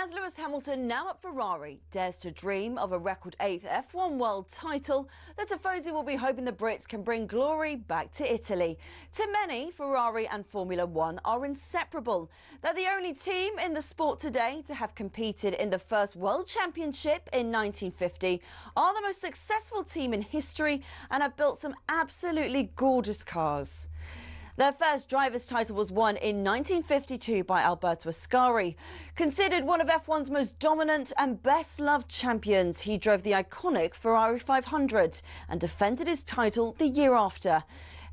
As Lewis Hamilton, now at Ferrari, dares to dream of a record 8th F1 world title, the Tifosi will be hoping the Brits can bring glory back to Italy. To many, Ferrari and Formula One are inseparable. They're the only team in the sport today to have competed in the first World Championship in 1950, are the most successful team in history and have built some absolutely gorgeous cars. Their first driver's title was won in 1952 by Alberto Ascari. Considered one of F1's most dominant and best-loved champions, he drove the iconic Ferrari 500 and defended his title the year after.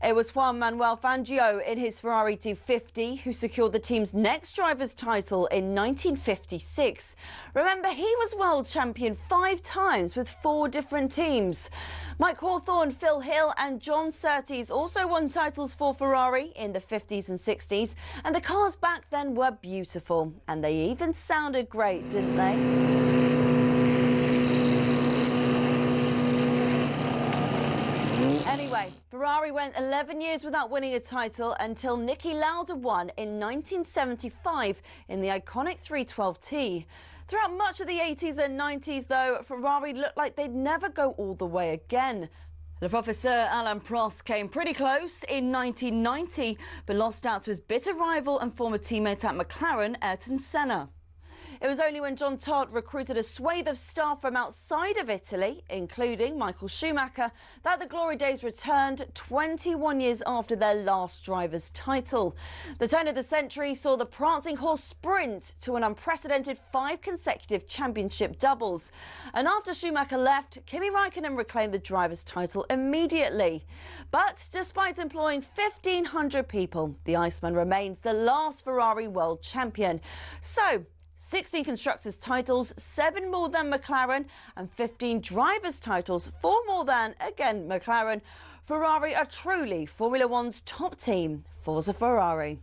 It was Juan Manuel Fangio in his Ferrari 250 who secured the team's next driver's title in 1956. Remember, he was world champion 5 times with 4 different teams. Mike Hawthorne, Phil Hill and John Surtees also won titles for Ferrari in the 50s and 60s, and the cars back then were beautiful, and they even sounded great, didn't they? Anyway, Ferrari went 11 years without winning a title until Niki Lauda won in 1975 in the iconic 312T. Throughout much of the 80s and 90s, though, Ferrari looked like they'd never go all the way again. Le Professeur Alan Prost came pretty close in 1990, but lost out to his bitter rival and former teammate at McLaren, Ayrton Senna. It was only when John Todt recruited a swathe of staff from outside of Italy, including Michael Schumacher, that the glory days returned 21 years after their last driver's title. The turn of the century saw the prancing horse sprint to an unprecedented 5 consecutive championship doubles. And after Schumacher left, Kimi Raikkonen reclaimed the driver's title immediately. But despite employing 1,500 people, the Iceman remains the last Ferrari world champion. So, 16 constructors' titles, 7 more than McLaren, and 15 drivers' titles, 4 more than, again, McLaren. Ferrari are truly Formula One's top team. Forza Ferrari.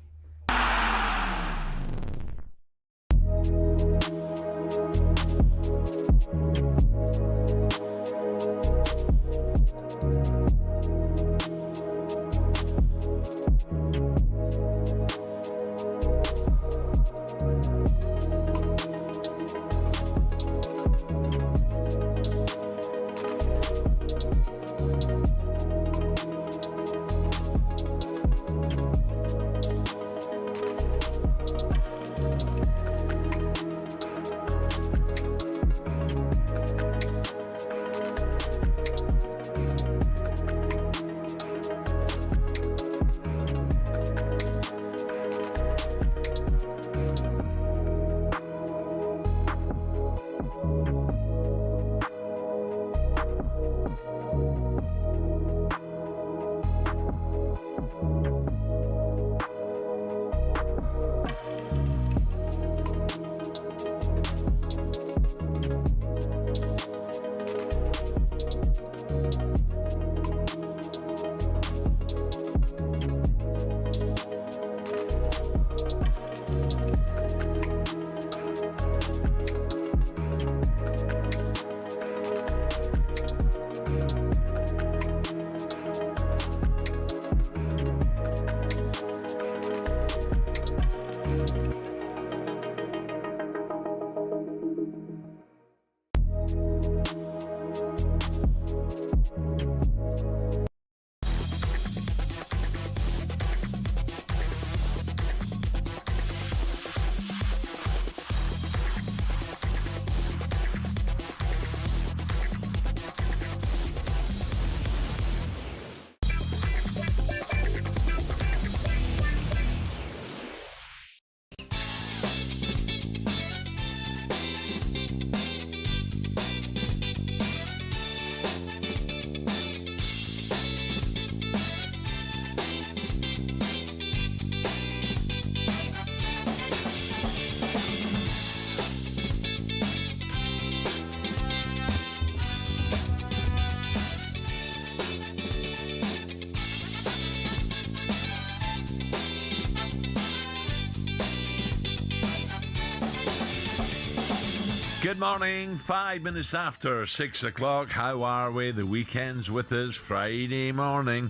Good morning, 5 minutes after 6 o'clock. How are we? The weekend's with us, Friday morning.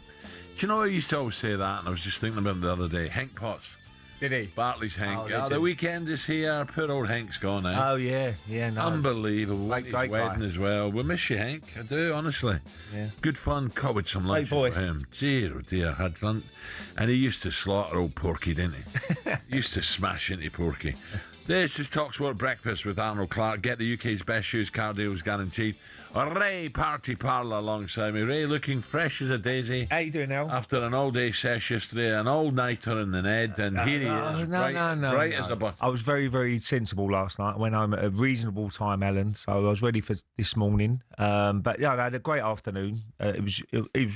Do you know I used to always say that, and I was just thinking about it the other day? Henk Potts. Did he? Bartley's Hank. Oh, The weekend is here. Poor old Hank's gone now. Oh, yeah. Yeah, no. Unbelievable. His wedding guy. as well. We miss you, Hank. I do, honestly. Yeah. Good fun. Caught with some lunches for him. Dear, oh dear, had fun. And he used to slaughter old Porky, didn't he? Used to smash into Porky. This is talkSPORT Breakfast with Arnold Clark. Get the UK's best used car deals guaranteed. Ray Parlour alongside me. Ray looking fresh as a daisy. How you doing now? After an all-day sesh yesterday, an all-nighter in the Ned, and here he is, bright as a button. I was very, very sensible last night. I went home at a reasonable time, Alan, so I was ready for this morning. But yeah, I had a great afternoon. It was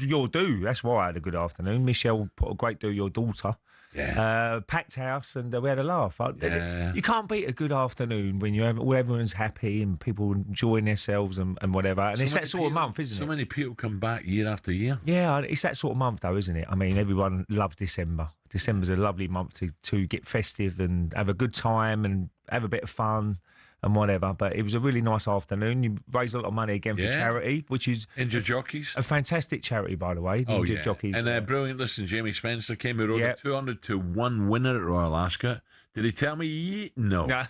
your do. That's why I had a good afternoon. Michelle put a great do, your daughter. Yeah. Packed house, and we had a laugh. Yeah. You can't beat a good afternoon when everyone's happy and people enjoying themselves and whatever. And it's that sort of month, isn't it? So many people come back year after year. Yeah, it's that sort of month, though, isn't it? I mean, everyone loves December. December's a lovely month to get festive and have a good time and have a bit of fun and whatever. But it was a really nice afternoon. You raised a lot of money again for charity, which is Injured Jockeys. a fantastic charity, by the way. The Injured Jockeys. And brilliant. Listen, Jamie Spencer came who rode a 200-1 winner at Royal Ascot. Did he tell me? No.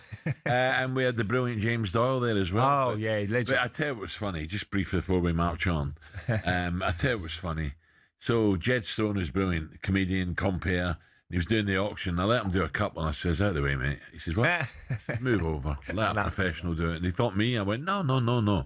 And we had the brilliant James Doyle there as well. Legend. But I tell you what was funny, just briefly before we march on. I tell you what was funny. So Jed Stone is brilliant, comedian, compere. He was doing the auction. I let him do a couple, and I says, out of the way, mate. He says, what? Move over. Let a professional do it. And he thought me. I went, no. And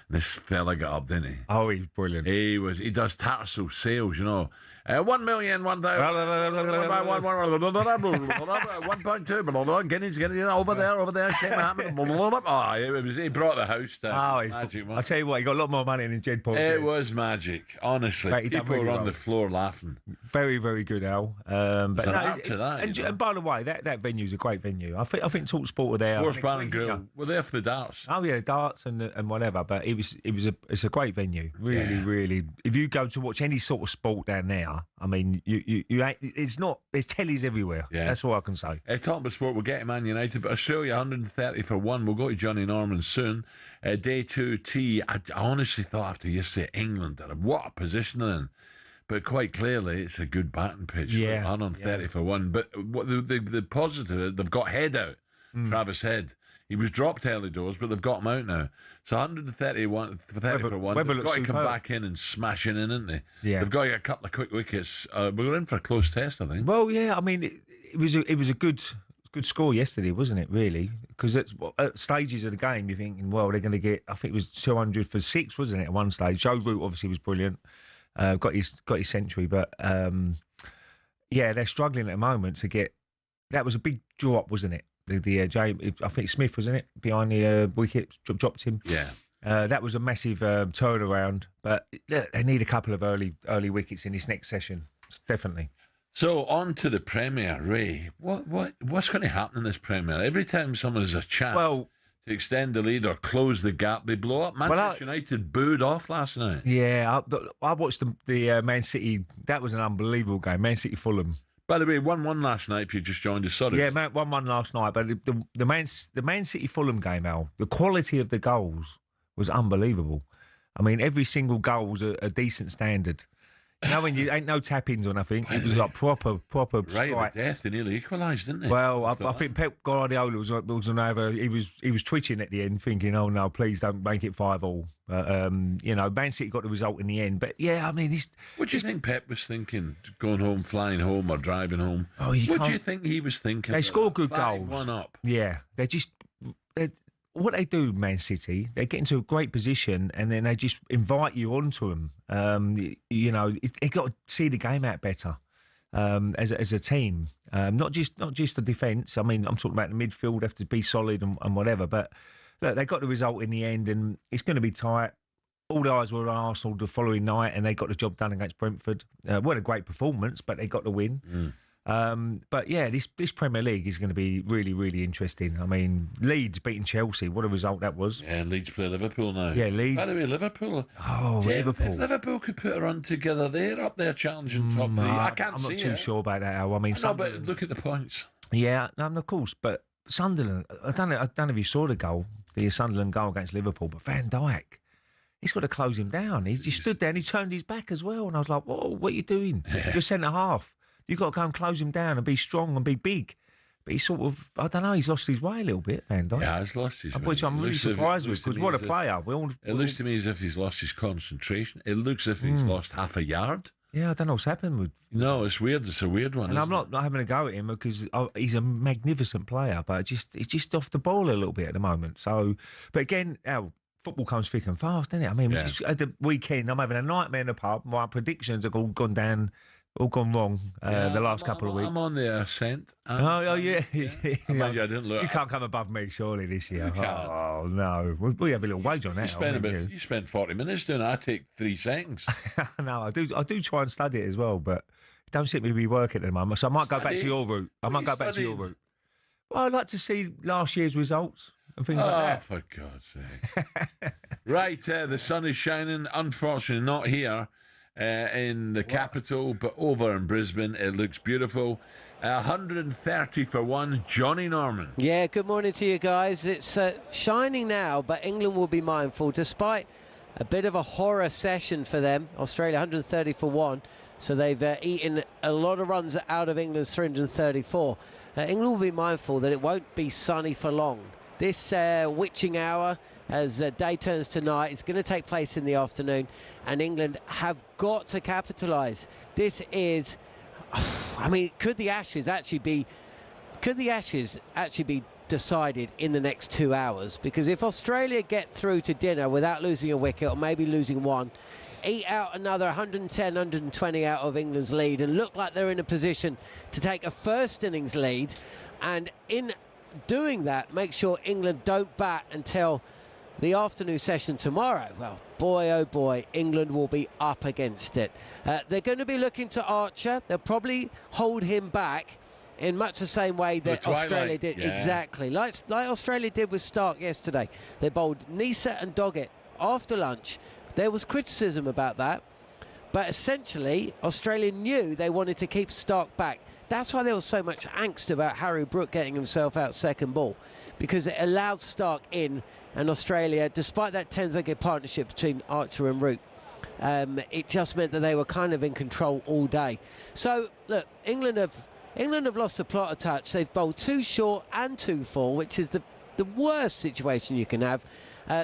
this fella got up, didn't he? Oh, he's brilliant. He does tarsal sales, you know. 1 million, 1,000, 1.2, guineas, over there, shake my hand. He brought the house down. Oh, magic, man. I tell you what, he got a lot more money than Jed Paul. It was magic, honestly. Right, people were on the floor laughing. Very, very good, Al. But and by the way, that venue's a great venue. I think talkSPORT were there. Sports Bar and Grill. We're there for the darts. Oh yeah, darts and whatever. But it's a great venue. Really, really. If you go to watch any sort of sport down there, I mean, there's tellies everywhere. Yeah. That's all I can say. Talking about sport, we'll get to Man United, but Australia 130 for 1. We'll go to Johnny Norman soon. Day 2 tee. I honestly thought after yesterday, England, what a position they're in. But quite clearly, it's a good batting pitch. Yeah. 130 for 1. But what the positive, they've got Head out. Travis Head. He was dropped early doors, but they've got him out now. So 131 for 30 for 1. They've got to come back in and smash in, haven't they? Yeah. They've got to get a couple of quick wickets. We're in for a close test, I think. Well, yeah. I mean, it was a good score yesterday, wasn't it? Really, because at stages of the game, you're thinking, well, they're going to get. I think it was 200 for 6, wasn't it? At one stage, Joe Root obviously was brilliant. Got his century, but they're struggling at the moment to get. That was a big drop, wasn't it? I think Smith, wasn't it, behind the wicket, dropped him. Yeah. That was a massive turnaround, but they need a couple of early wickets in this next session, definitely. So on to the Premier, Ray. What's going to happen in this Premier? Every time someone has a chance to extend the lead or close the gap, they blow up. Manchester United booed off last night. Yeah, I watched the Man City. That was an unbelievable game. Man City Fulham. By the way, 1-1 last night if you just joined us. Sorry. Yeah, 1-1 last night. But the Man City Fulham game, Al, the quality of the goals was unbelievable. I mean, every single goal was a decent standard. You know, when you ain't no tap-ins or nothing, it was like proper right strikes. At death, they nearly equalised, didn't they? Well, I think Pep Guardiola was on over. He was twitching at the end, thinking, "Oh no, please don't make it 5-5." Man City got the result in the end. But yeah, I mean, what do you think Pep was thinking? Going home, flying home, or driving home? What do you think he was thinking? They score good goals. 1 up. Yeah, what they do, Man City, they get into a great position and then they just invite you onto them. They got to see the game out better as a team, not just the defence. I mean, I'm talking about the midfield have to be solid and whatever. But look, they got the result in the end, and it's going to be tight. All the eyes were on Arsenal the following night, and they got the job done against Brentford. What a great performance, but they got the win. But yeah, this Premier League is going to be really, really interesting. I mean, Leeds beating Chelsea, what a result that was. Yeah, and Leeds play Liverpool now. Yeah, Leeds. By the way, Liverpool. Liverpool. If Liverpool could put a run together, they're up there challenging top 3. I'm not too sure about that, Al. I mean, but look at the points. Yeah, no, of course. But Sunderland, I don't know if you saw the Sunderland goal against Liverpool, but Van Dijk, he's got to close him down. He just stood there and he turned his back as well. And I was like, whoa, what are you doing? You're centre half. You've got to go and close him down and be strong and be big. But he's sort of, I don't know, he's lost his way a little bit, Van Dijk. Yeah, he's lost his way. Which I'm really surprised with, because what a player. It looks to me as if he's lost his concentration. It looks as if he's lost half a yard. Yeah, I don't know what's happened with. No, it's weird. It's a weird one. And I'm not having a go at him because he's a magnificent player, but he's just off the ball a little bit at the moment. So, but again, football comes thick and fast, doesn't it? I mean, Yeah. just at the weekend, I'm having a nightmare in the pub. My predictions have all gone down, all gone wrong the last couple of weeks. I'm on the ascent. Oh, yeah. I didn't look. You can't come above me, surely, this year. can't. Oh, no. We have a little wage on that. You spend 40 minutes doing it. I take 3 seconds. No, I do try and study it as well, but it don't seem to be working at the moment. So I might go back to your route. Well, I'd like to see last year's results and things like that. For God's sake. Right, the sun is shining. Unfortunately, not here in the capital, but over in Brisbane. It looks beautiful. 130 for 1, Johnny Norman. Yeah, good morning to you guys. It's shining now, but England will be mindful, despite a bit of a horror session for them. Australia 130 for 1, so they've eaten a lot of runs out of England's 334. England will be mindful that it won't be sunny for long. This witching hour, as day turns to night, is going to take place in the afternoon, and England have got to capitalise. This is, I mean, could the Ashes actually be decided in the next 2 hours? Because if Australia get through to dinner without losing a wicket, or maybe losing one, eat out another 110, 120 out of England's lead, and look like they're in a position to take a first innings lead, and in doing that, make sure England don't bat until the afternoon session tomorrow. Well, boy, oh boy, England will be up against it. They're going to be looking to Archer. They'll probably hold him back in much the same way that Australia did. Yeah. Exactly. Like Australia did with Stark yesterday. They bowled Neser and Doggett after lunch. There was criticism about that, but essentially Australia knew they wanted to keep Stark back. That's why there was so much angst about Harry Brook getting himself out second ball, because it allowed Stark in, and Australia, despite that 10th wicket partnership between Archer and Root, it just meant that they were kind of in control all day. So look, England have lost the plot a touch. They've bowled 2 short and 2 full, which is the worst situation you can have.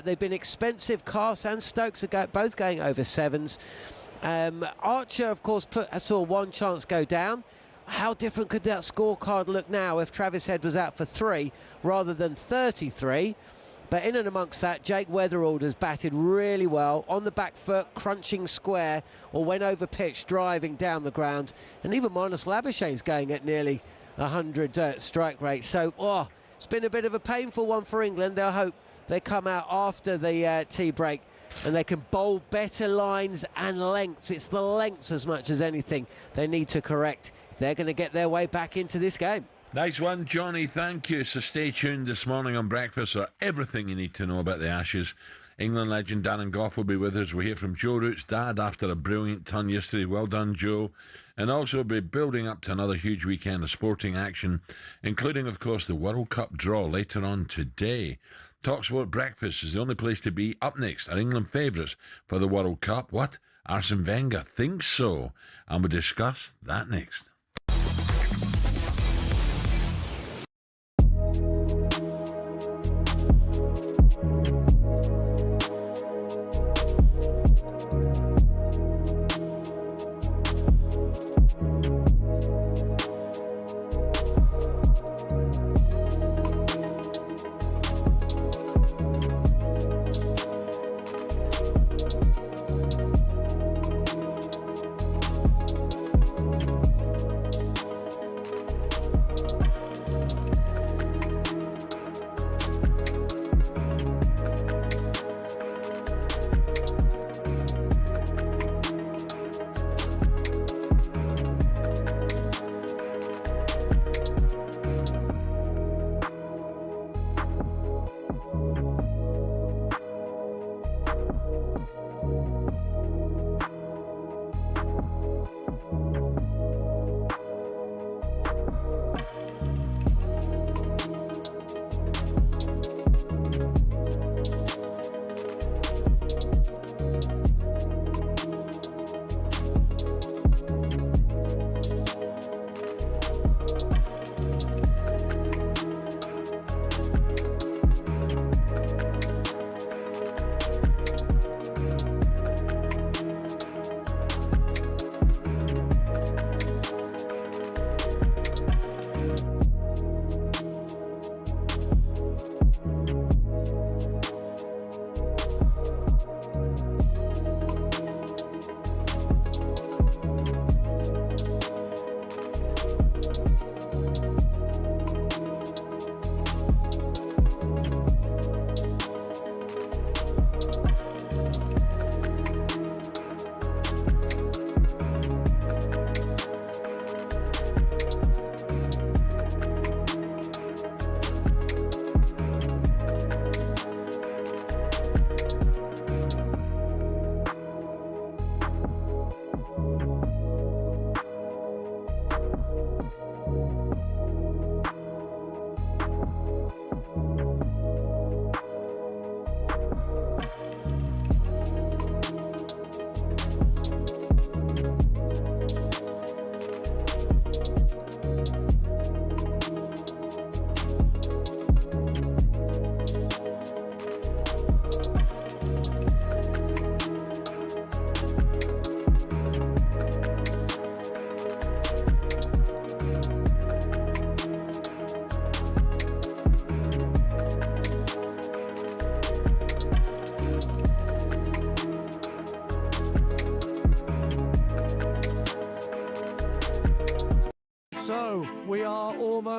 They've been expensive. Carse and Stokes are both going over 7s. Archer, of course, saw 1 chance go down. How different could that scorecard look now if Travis Head was out for 3 rather than 33? But in and amongst that, Jake Weatherald has batted really well, on the back foot, crunching square, or when over pitch, driving down the ground. And even Marnus Labuschagne's going at nearly 100 strike rate. So, it's been a bit of a painful one for England. They'll hope they come out after the tea break and they can bowl better lines and lengths. It's the lengths as much as anything they need to correct if they're going to get their way back into this game. Nice one, Johnny. Thank you. So stay tuned this morning on Breakfast for everything you need to know about the Ashes. England legend Darren Gough will be with us. We'll hear from Joe Root's dad after a brilliant ton yesterday. Well done, Joe. And also we'll be building up to another huge weekend of sporting action, including, of course, the World Cup draw later on today. talkSPORT Breakfast is the only place to be. Up next are England favourites for the World Cup. What? Arsene Wenger thinks so. And we'll discuss that next.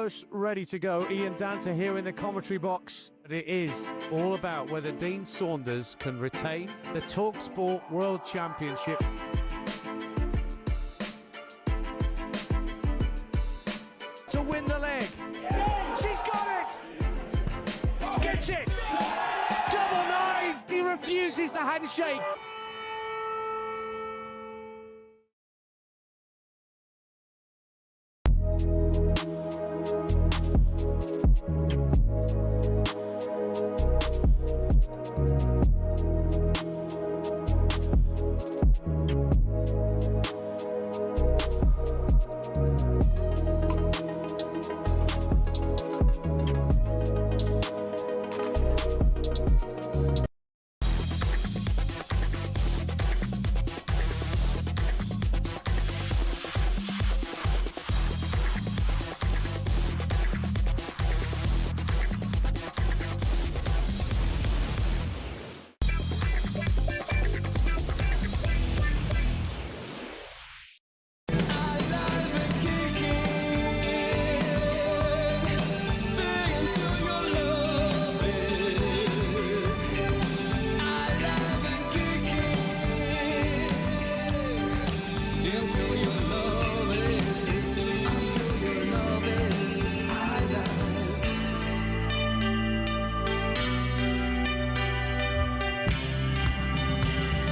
almost ready to go. Ian Danter here in the commentary box. But it is all about whether Dean Saunders can retain the talkSPORT World Championship. To win the leg. She's got it! Gets it! Double nine! He refuses the handshake.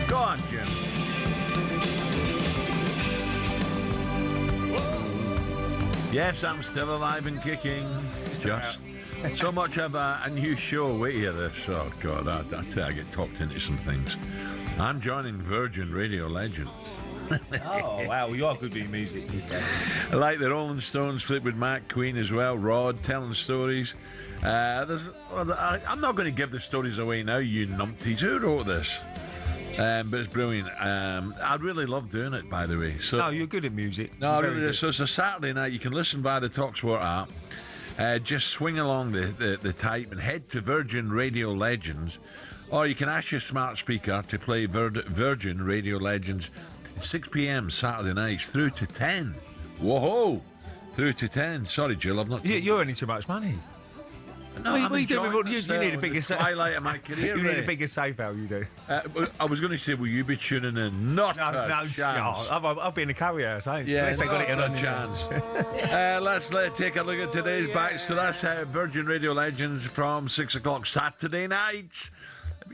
Go on, Jim. Yes, I'm still alive and kicking. Just so much of a new show. Wait here, this. Oh, God, I tell you, I get talked into some things. I'm joining Virgin Radio Legends. Oh, wow, you are good with music. I like the Rolling Stones, Fleetwood Mac, Queen as well, Rod, telling stories. I'm not going to give the stories away now, you numpties. Who wrote this? But it's brilliant. I really love doing it, by the way. So, No, you're good at music. no, really. So it's a Saturday night. You can listen via the talkSPORT app. Just swing along the type and head to Virgin Radio Legends, or you can ask your smart speaker to play Virgin Radio Legends 6 p.m. Saturday nights through to 10. Whoa, through to 10. Sorry, Jill, I've not. You're earning too much money. No, What I'm are you doing? enjoying You myself. need a bigger The twilight of my career. You need Ray. a bigger safe out, you do. I was going to say, will you be tuning in? Not a chance. I'll be in the carrier, so Yeah, unless I got it not on a chance. Let's take a look at today's back. So that's Virgin Radio Legends from 6 o'clock Saturday nights.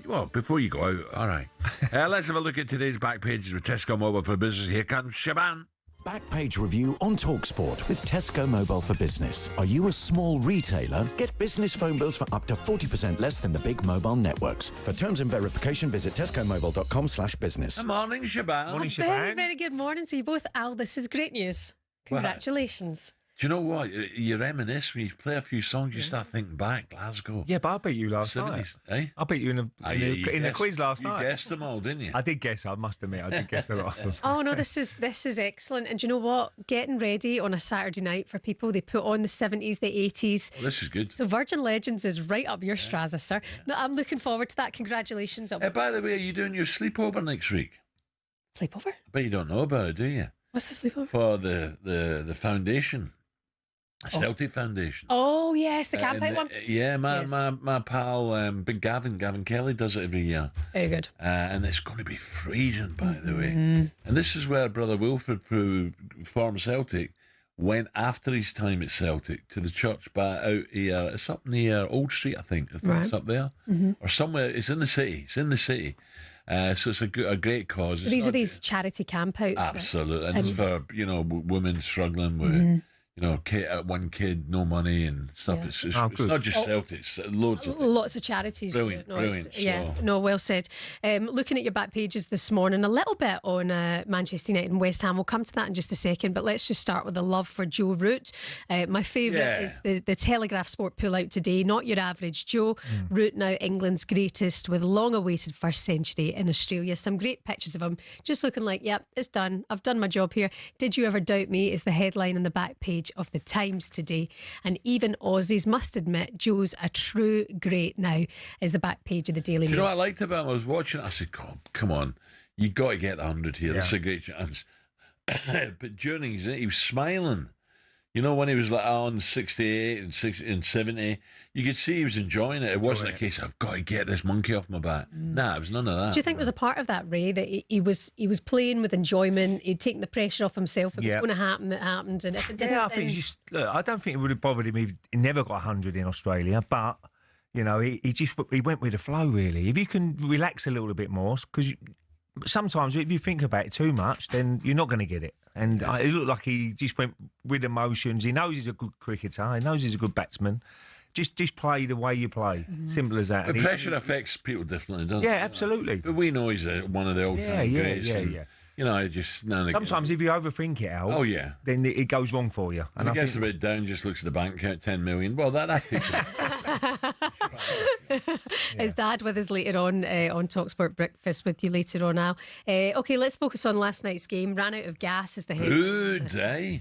Well, before you go out, all right. Let's have a look at today's back pages with Tesco Mobile for Business. Here comes Shaban. Backpage review on talkSPORT with Tesco Mobile for Business. Are you a small retailer? Get business phone bills for up to 40% less than the big mobile networks. For terms and verification, visit tescomobile.com/business. Good morning, Shaban. Morning, Very, Shaban. very good morning to you both. Al, this is great news. Congratulations. Do you know what? You reminisce when you play a few songs, you start thinking back. Glasgow. Yeah, but I beat you last night. 70s, eh? I beat you in the quiz last night. You guessed them all, didn't you? I did guess. I must admit, I did guess a lot of them. Oh no, this is excellent. And do you know what? Getting ready on a Saturday night for people, they put on the 70s, the 80s. Well, this is good. So Virgin Legends is right up your Strasza, sir. No, I'm looking forward to that. Congratulations. By the way, are you doing your sleepover next week? Sleepover? But you don't know about it, do you? What's the sleepover? For the foundation. Celtic Foundation. Oh yes, the campite And, one. Yeah, Yes. my pal, Big Gavin Kelly does it every year. Very good. And it's going to be freezing, by the way. Mm-hmm. And this is where Brother Wilfred, who formed Celtic, went after his time at Celtic to the church out here. It's up near Old Street, I think. Right. It's up there. Or somewhere. It's in the city. It's in the city. So it's a great cause. So It's these not are these charity campouts. Absolutely. And it's for, women struggling with, one kid, no money and stuff. Yeah. It's not just Celtic, it's loads of Lots of charities Brilliant, do it. No, brilliant. No, well said. Looking at your back pages this morning, a little bit on Manchester United and West Ham. We'll come to that in just a second, but let's just start with the love for Joe Root. My favourite is the Telegraph Sport pull out today. Not your average Joe. Root now England's greatest with long-awaited first century in Australia. Some great pictures of him just looking like, yep, it's done. I've done my job here. Did you ever doubt me is the headline on the back page of the Times today. And even Aussies must admit Joe's a true great now is the back page of the Daily Do you know Mail. what I liked about him? I was watching it, I said, come on, you got to get the 100 here. This is a great chance. But during he was smiling. You know, when he was like on 68 and 60 and 70, you could see he was enjoying it. It wasn't a case of, I've got to get this monkey off my back. Nah, it was none of that. Do you think there's a part of that, Ray, that he was playing with enjoyment, he'd taken the pressure off himself, it was going to happen, it happened, and if it didn't... Yeah, I think look, I don't think it would have bothered him if he never got 100 in Australia, but, you know, he went with the flow, really. If you can relax a little bit more, because sometimes if you think about it too much, then you're not going to get it. And it looked like he just went with emotions. He knows he's a good cricketer. He knows he's a good batsman. Just play the way you play. Simple as that. The pressure affects people differently, doesn't it? Yeah, absolutely. But we know he's one of the old-time greats. Yeah. You know, just sometimes if you overthink it out, then it goes wrong for you. And I guess a bit down, just looks at the bank account, 10 million. Well, that takes it. His dad with us later on talkSPORT Breakfast with you later on now. Okay, let's focus on last night's game. Ran out of gas is the head. Good, eh?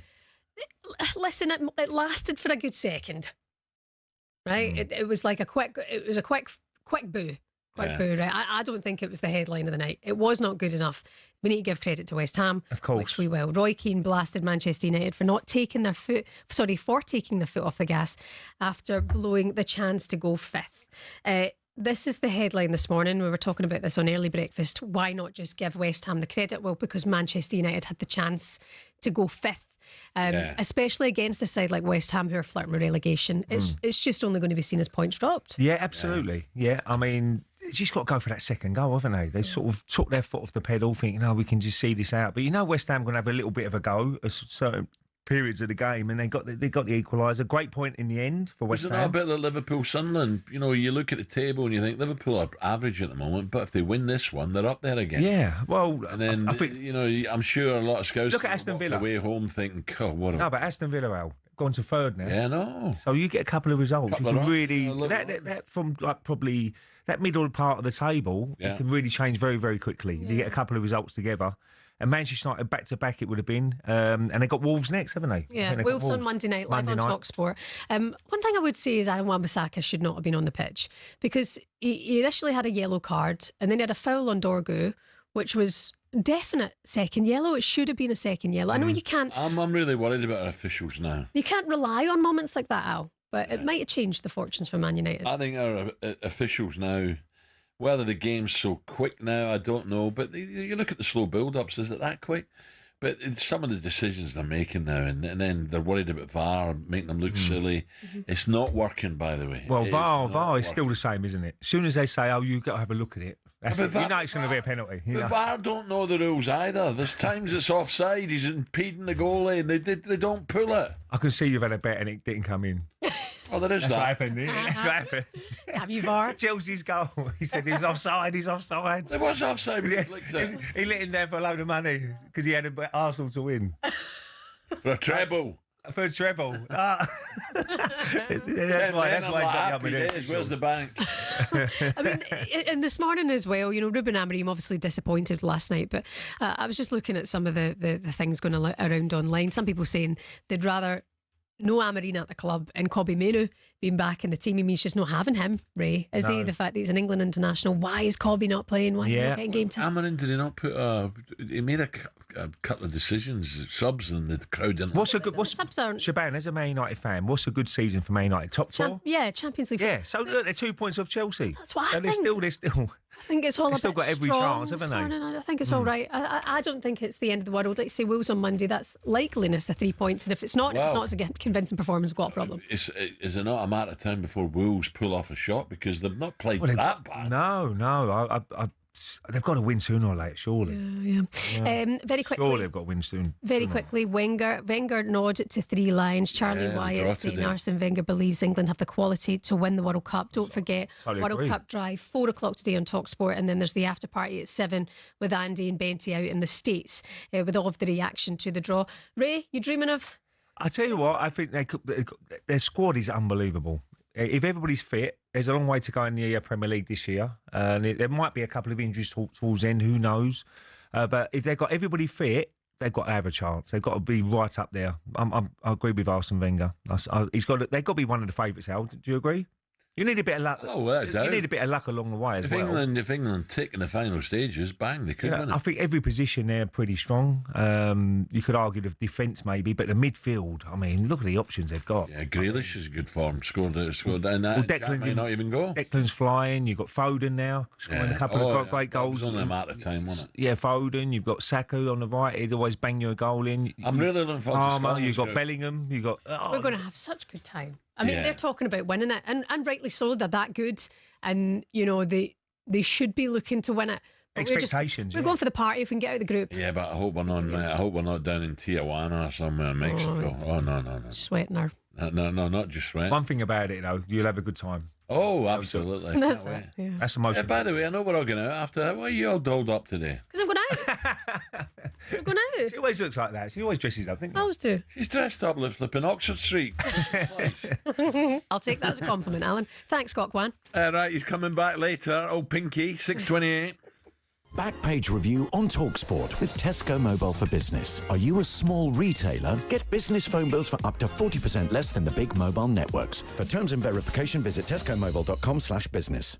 Listen, it lasted for a good second. Right? It was like a quick boo. Boo, right? I don't think it was the headline of the night. It was not good enough. We need to give credit to West Ham, of course, which we will. Roy Keane blasted Manchester United for taking their foot off the gas after blowing the chance to go fifth. This is the headline this morning. We were talking about this on early breakfast. Why not just give West Ham the credit? Well, because Manchester United had the chance to go fifth. Especially against a side like West Ham who are flirting with relegation. It's just only going to be seen as points dropped. Yeah, absolutely. Yeah, I mean, they just got to go for that second goal, haven't they? They sort of took their foot off the pedal thinking, we can just see this out. But you know West Ham going to have a little bit of a go at certain periods of the game, and they got the equaliser. Great point in the end for West Ham. Isn't that a bit like Liverpool Sunderland? You know, you look at the table and you think Liverpool are average at the moment, but if they win this one, they're up there again. Yeah, well, and then I think, I'm sure a lot of scouts look at Aston Villa away home thinking, God, what? No, but Aston Villa, Al, gone to third now. Yeah, no. So you get a couple of results. You can really that from like probably that middle part of the table. It can really change very, very quickly. You get a couple of results together. And Manchester United back to back, it would have been, and they got Wolves next, haven't they? Yeah, Wolves on Monday night, live on talkSPORT. One thing I would say is Aaron Wan-Bissaka should not have been on the pitch because he initially had a yellow card, and then he had a foul on Dorgu, which was definite second yellow. It should have been a second yellow. I know you can't. I'm really worried about our officials now. You can't rely on moments like that, Al, but it might have changed the fortunes for Man United. I think our officials now. Whether the game's so quick now, I don't know. But you look at the slow build-ups, is it that quick? But some of the decisions they're making now, and then they're worried about VAR, making them look silly. It's not working, by the way. Well, VAR is still the same, isn't it? As soon as they say, you've got to have a look at it, you know it's going to be a penalty. The VAR don't know the rules either. There's times it's offside, he's impeding the goalie, and they don't pull it. I can see you've had a bet and it didn't come in. Oh, there is That's that. What happened. That's what happened. Damn you, VAR. Chelsea's goal. He said he was offside. He's offside. It was offside. He let him down for a load of money because he had Arsenal to win. For a treble. For a treble. That's why he's got up with it. Where's the bank? I mean, and this morning as well, Ruben Amorim obviously disappointed last night, but I was just looking at some of the things going around online. Some people saying they'd rather no Amorim at the club and Kobbie Mainoo being back in the team. He means just not having him, Ray. Is he the fact that he's an England international? Why is Kobbie not playing? Why is he not getting game time? Amorim, did he not put he made a couple of decisions, subs, and the crowd didn't. Shaban, as a Man United fan, what's a good season for Man United? Top four? Champions League. Yeah, so look, they're 2 points off Chelsea. That's what I think. They're still. I think it's all They've still got every chance, haven't they? I think it's all right. I don't think it's the end of the world. Like say Wolves on Monday, that's likeliness of 3 points, and if it's not a convincing performance, we've got a problem. Is it not a matter of time before Wolves pull off a shot because they've not played that bad? No. They've got to win sooner or later, surely. Yeah. Very quickly. Surely they've got to win soon. Very quickly, Wenger nod to 3 lines. Charlie Wyatt saying Arsene Wenger believes England have the quality to win the World Cup. Don't forget, World Cup drive, 4 o'clock today on talkSPORT, and then there's the after party at 7 with Andy and Benty out in the States with all of the reaction to the draw. Ray, you dreaming of? I tell you what, I think their squad is unbelievable. If everybody's fit, there's a long way to go in the Premier League this year. There might be a couple of injuries towards the end, who knows? But if they've got everybody fit, they've got to have a chance. They've got to be right up there. I agree with Arsene Wenger. They've got to be one of the favourites, Al. Do you agree? You need a bit of luck. Oh, without doubt. You need a bit of luck along the way as well. If England tick in the final stages, bang, they could win it. I think every position there pretty strong. You could argue the defence maybe, but the midfield, I mean, look at the options they've got. Yeah, Grealish is good form. Scored and that. Well, Declan's might not even go. Declan's flying. You've got Foden now, scoring a couple of great goals. It was on them at the time, wasn't it? Yeah, Foden. You've got Saka on the right. He'd always bang you a goal in. I'm really looking forward to Scotland. You've got Bellingham. You've got. We're going to have such a good time. I mean, they're talking about winning it, and rightly so. They're that good, and you know they should be looking to win it. But Expectations. We're going for the party if we can get out of the group. Yeah, but I hope we're not down in Tijuana or somewhere in Mexico. Oh no. Sweating her. No, not just sweat. One thing about it though, you'll have a good time. Oh, absolutely. That's it. Yeah. That's the most. By the way, I know we're all going out after that. Why are you all dolled up today? Because I'm going out. I'm going out. She always looks like that. She always dresses up, doesn't I always do. She's dressed up like flipping Oxford Street. I'll take that as a compliment, Alan. Thanks, Cockwan. Right, he's coming back later. Oh, Pinky, 6:28. Backpage review on talkSPORT with Tesco Mobile for Business. Are you a small retailer? Get business phone bills for up to 40% less than the big mobile networks. For terms and verification, visit tescomobile.com/business.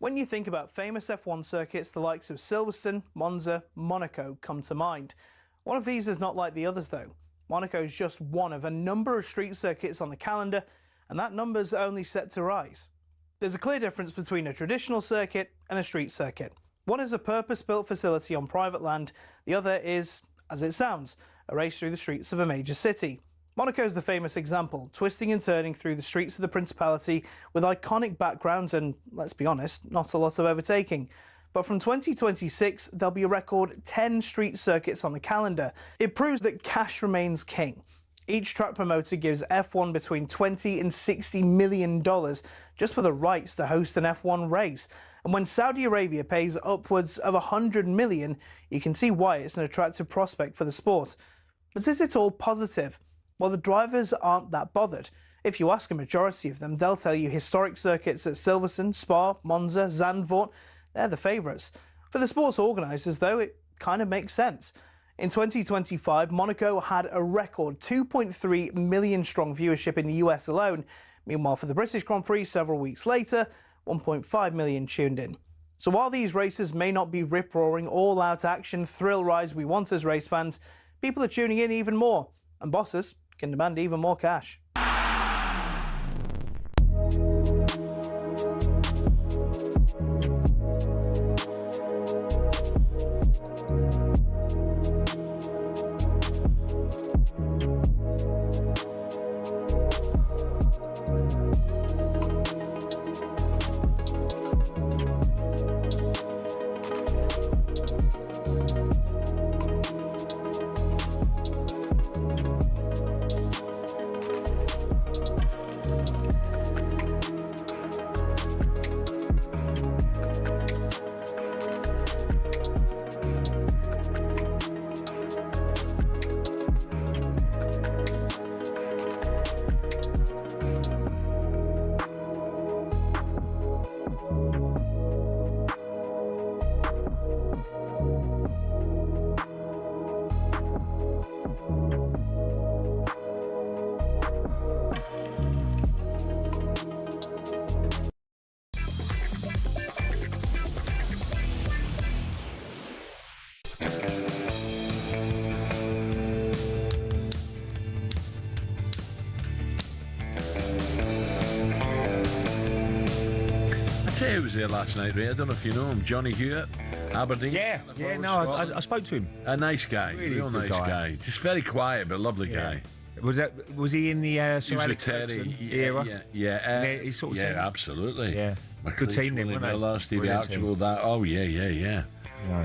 When you think about famous F1 circuits, the likes of Silverstone, Monza, Monaco come to mind. One of these is not like the others though. Monaco is just one of a number of street circuits on the calendar, and that number's only set to rise. There's a clear difference between a traditional circuit and a street circuit. One is a purpose-built facility on private land, the other is, as it sounds, a race through the streets of a major city. Monaco's the famous example, twisting and turning through the streets of the Principality with iconic backgrounds and, let's be honest, not a lot of overtaking. But from 2026, there'll be a record 10 street circuits on the calendar. It proves that cash remains king. Each track promoter gives F1 between $20 and $60 million just for the rights to host an F1 race. And when Saudi Arabia pays upwards of $100 million, you can see why it's an attractive prospect for the sport. But is it all positive? Well, the drivers aren't that bothered. If you ask a majority of them, they'll tell you historic circuits at Silverstone, Spa, Monza, Zandvoort, they're the favourites. For the sports organisers, though, it kind of makes sense. In 2025, Monaco had a record 2.3 million strong viewership in the US alone. Meanwhile, for the British Grand Prix several weeks later, 1.5 million tuned in. So while these races may not be rip-roaring, all-out action, thrill rides we want as race fans, people are tuning in even more, and bosses can demand even more cash. Who was there last night, Ray? I don't know if you know him. Johnny Hewitt, Aberdeen. Yeah, I spoke to him. A nice guy, Really real good nice guy. guy. Just very quiet, but lovely guy. Was he in the Sir He was Alex with Terry, Ferguson era? Yeah, he sort of yeah, seems- absolutely. Yeah. Good team then, Willie weren't they? Miller, Stevie Brilliant team. Archibald, that. Oh, yeah. Yeah.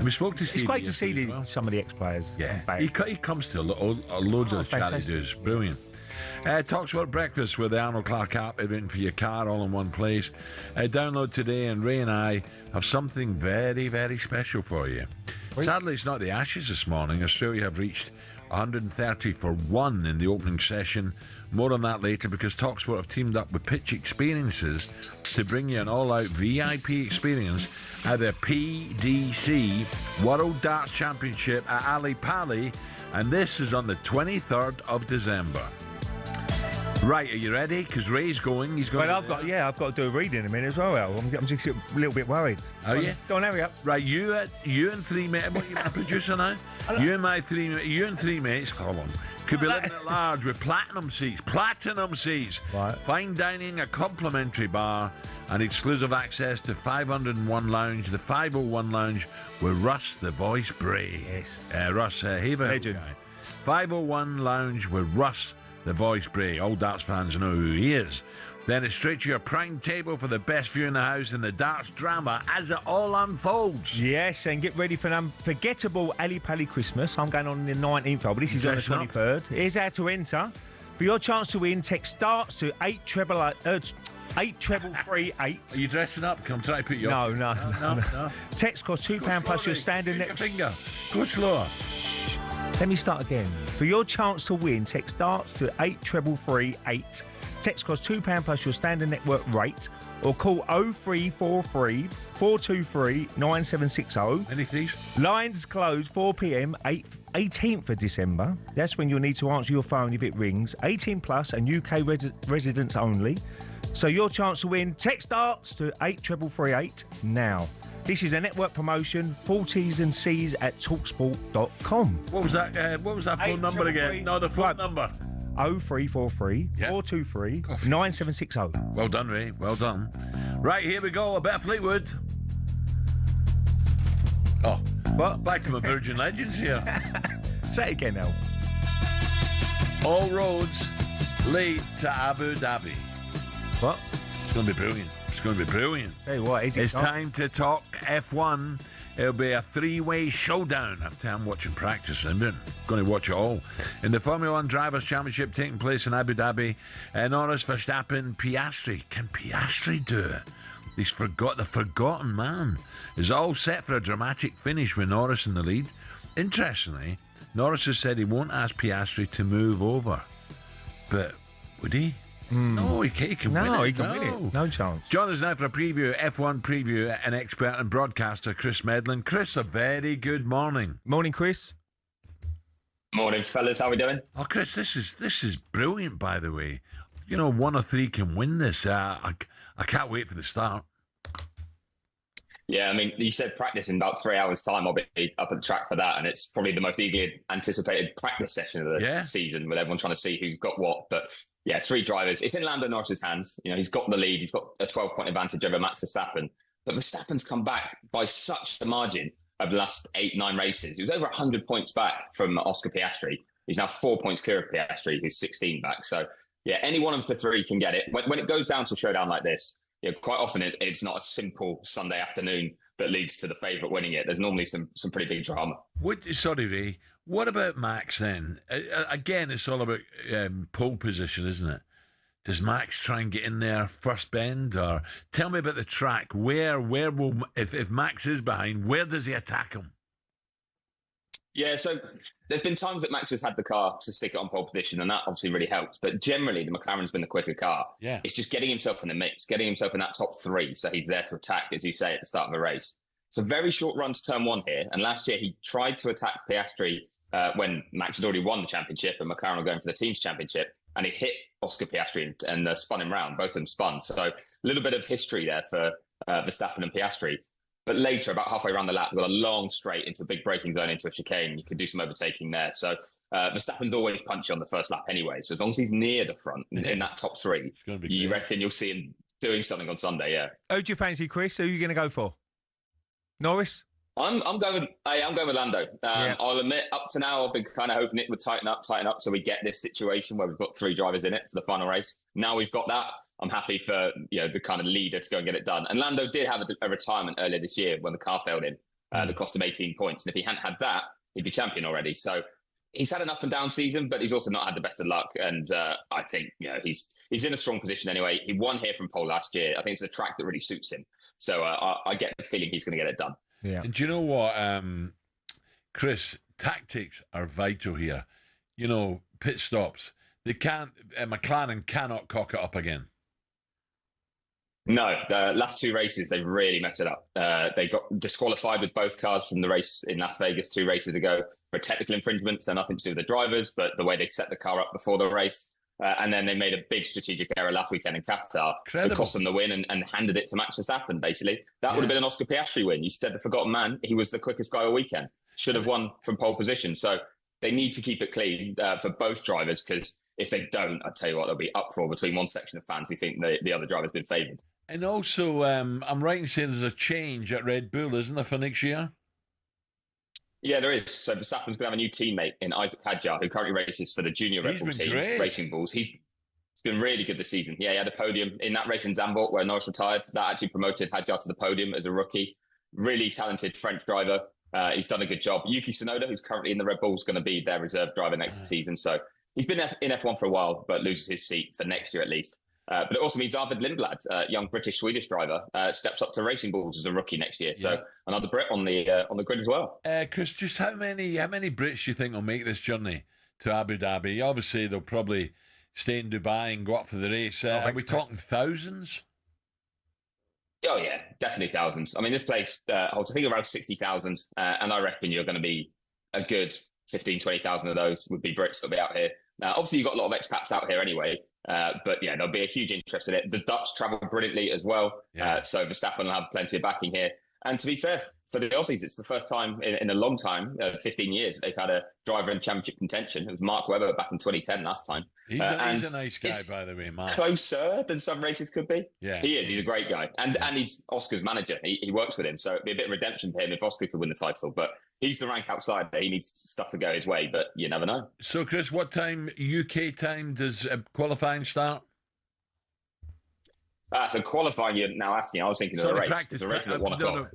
We spoke to It's Stevie great to see yesterday as well. some of the ex-players. Yeah, back. he comes to loads of the chat he fantastic. does. Brilliant. talkSPORT Breakfast with the Arnold Clark app, written for your car, all in one place. Download today, and Ray and I have something very, very special for you. Sadly, it's not the Ashes this morning. Australia have reached 130 for 1 in the opening session. More on that later, because talkSPORT have teamed up with Pitch Experiences to bring you an all-out VIP experience at the PDC World Darts Championship at Ali Pali, and this is on the 23rd of December. Right, are you ready? Because Ray's going. He's going. Well, I've got to do a reading in a minute as well. Al. I'm just a little bit worried. Are you? Go on, hurry up. Right, you and 3 mates. What, you my producer now? You and 3 mates. Hold on. Could be living at large with platinum seats. Right. Fine dining, a complimentary bar, and exclusive access to 501 Lounge, the 501 Lounge with Russ the Voice Bray. Yes. Russ Haver. Legend. 501 Lounge with Russ the Voice Bray. All darts fans know who he is. Then it's straight to your prime table for the best view in the house and the darts drama as it all unfolds. Yes, and get ready for an unforgettable Ali Pali Christmas. I'm going on the 19th, but this is on the Dressing up? 23rd. Here's how to enter. For your chance to win, text starts to 83338. Are you dressing up? Come try to put you up. No. Text costs £2 plus your standard Use net. your finger. Go slower. Let me start again. For your chance to win, text starts to 83338. Text costs £2 plus your standard network rate, or call 0343 423 9760. Any thieves? Lines close 4 p.m. 18th of December. That's when you'll need to answer your phone if it rings. 18 plus and UK residents only. So your chance to win, text starts to 83338 now. This is a network promotion. Full T's and C's at talksport.com. What was that phone number again? No, the phone number. 0343 423 9760. Well done, Ray. Well done. Right, here we go. A bit of Fleetwood. Oh, What? back to my Virgin Legends here. Say it again, Al. All roads lead to Abu Dhabi. What? It's going to be brilliant. It's going to be brilliant. Say what? Is it? It's time to talk F1. It'll be a 3-way showdown. I'm watching practice. I'm going to watch it all. In the Formula One Drivers' Championship taking place in Abu Dhabi, Norris, Verstappen, Piastri. Can Piastri do it? The forgotten man. Is all set for a dramatic finish with Norris in the lead. Interestingly, Norris has said he won't ask Piastri to move over. But would he? No, he can win it. No, he can win it. No chance. Join us now for a preview, F1 preview, an expert and broadcaster, Chris Medlin. Chris, a very good morning. Morning, Chris. Morning, fellas. How we doing? Oh, Chris, this is brilliant, by the way. You know, 1 or 3 can win this. I can't wait for the start. Yeah, I mean, you said practice in about 3 hours' time. I'll be up at the track for that, and it's probably the most eagerly anticipated practice session of the season, with everyone trying to see who's got what. But yeah, 3 drivers. It's in Lando Norris's hands. You know, he's got the lead. He's got a 12-point advantage over Max Verstappen. But Verstappen's come back by such a margin over the last 8-9 races. He was over 100 points back from Oscar Piastri. He's now 4 points clear of Piastri, who's 16 back. So yeah, any one of the 3 can get it. When it goes down to a showdown like this, you know, quite often it's not a simple Sunday afternoon that leads to the favourite winning it. There's normally some pretty big drama. Sorry, Ray. What about Max then? Again, it's all about pole position, isn't it? Does Max try and get in there first bend, or tell me about the track? Where will if Max is behind, where does he attack him? Yeah, so there's been times that Max has had the car to stick it on pole position, and that obviously really helped. But generally, the McLaren's been the quicker car. Yeah. It's just getting himself in the mix, getting himself in that top 3, so he's there to attack, as you say, at the start of a race. It's a very short run to turn 1 here, and last year he tried to attack Piastri when Max had already won the championship and McLaren were going for the team's championship, and he hit Oscar Piastri and spun him round. Both of them spun. So a little bit of history there for Verstappen and Piastri. But later, about halfway around the lap, we got a long straight into a big braking zone, into a chicane. You could do some overtaking there. So Verstappen's always punchy on the first lap anyway. So as long as he's near the front, in that top 3, you reckon you'll see him doing something on Sunday, yeah. Who do you fancy, Chris? Who are you going to go for? Norris? I'm going with Lando. I'll admit, up to now, I've been kind of hoping it would tighten up, so we get this situation where we've got 3 drivers in it for the final race. Now we've got that. I'm happy for the kind of leader to go and get it done. And Lando did have a retirement earlier this year when the car failed him. That cost him 18 points. And if he hadn't had that, he'd be champion already. So he's had an up and down season, but he's also not had the best of luck. And I think he's in a strong position anyway. He won here from pole last year. I think it's a track that really suits him. So I get the feeling he's going to get it done. Yeah. And do you know what, Chris? Tactics are vital here. You know, pit stops. They can't. McLaren cannot cock it up again. No, the last 2 races they've really messed it up. They got disqualified with both cars from the race in Las Vegas 2 races ago for technical infringement, so nothing to do with the drivers, but the way they set the car up before the race. And then they made a big strategic error last weekend in Qatar. It cost them the win and handed it to Max Verstappen, basically. That would have been an Oscar Piastri win. You said the forgotten man. He was the quickest guy all weekend. Should have won from pole position. So they need to keep it clean for both drivers, because if they don't, I tell you what, there'll be uproar between one section of fans who think the other driver's been favoured. And also, I'm right in saying there's a change at Red Bull, isn't there, for next year? Yeah, there is. So Verstappen's going to have a new teammate in Isaac Hadjar, who currently races for the junior Red Bull team, Racing Bulls. He's been really good this season. Yeah, he had a podium in that race in Zandvoort where Norris retired. That actually promoted Hadjar to the podium as a rookie. Really talented French driver. He's done a good job. Yuki Tsunoda, who's currently in the Red Bull, is going to be their reserve driver next season. So he's been in F1 for a while, but loses his seat for next year at least. But it also means Arvid Lindblad, young British-Swedish driver, steps up to Racing Bulls as a rookie next year. So another Brit on the grid as well. Chris, just how many Brits do you think will make this journey to Abu Dhabi? Obviously, they'll probably stay in Dubai and go up for the race. Are we talking thousands? Oh, yeah, definitely thousands. I mean, this place holds, I think, around 60,000. And I reckon you're going to be a good 15, 20,000 of those would be Brits that'll be out here. Obviously, you've got a lot of expats out here anyway. But yeah, there'll be a huge interest in it. The Dutch travel brilliantly as well. So Verstappen will have plenty of backing here. And to be fair, for the Aussies, it's the first time in a long time, 15 years, they've had a driver in championship contention. It was Mark Webber back in 2010 last time. He's a nice guy, by the way, Mark. Closer than some races could be. Yeah. He is. He's a great guy. And he's Oscar's manager. He works with him. So it'd be a bit of redemption for him if Oscar could win the title. But he's the rank outside. He needs stuff to go his way, but you never know. So, Chris, what time, UK time, does qualifying start? So qualifying, you're now asking. I was thinking of the race. Practice, the race is at 1 o'clock.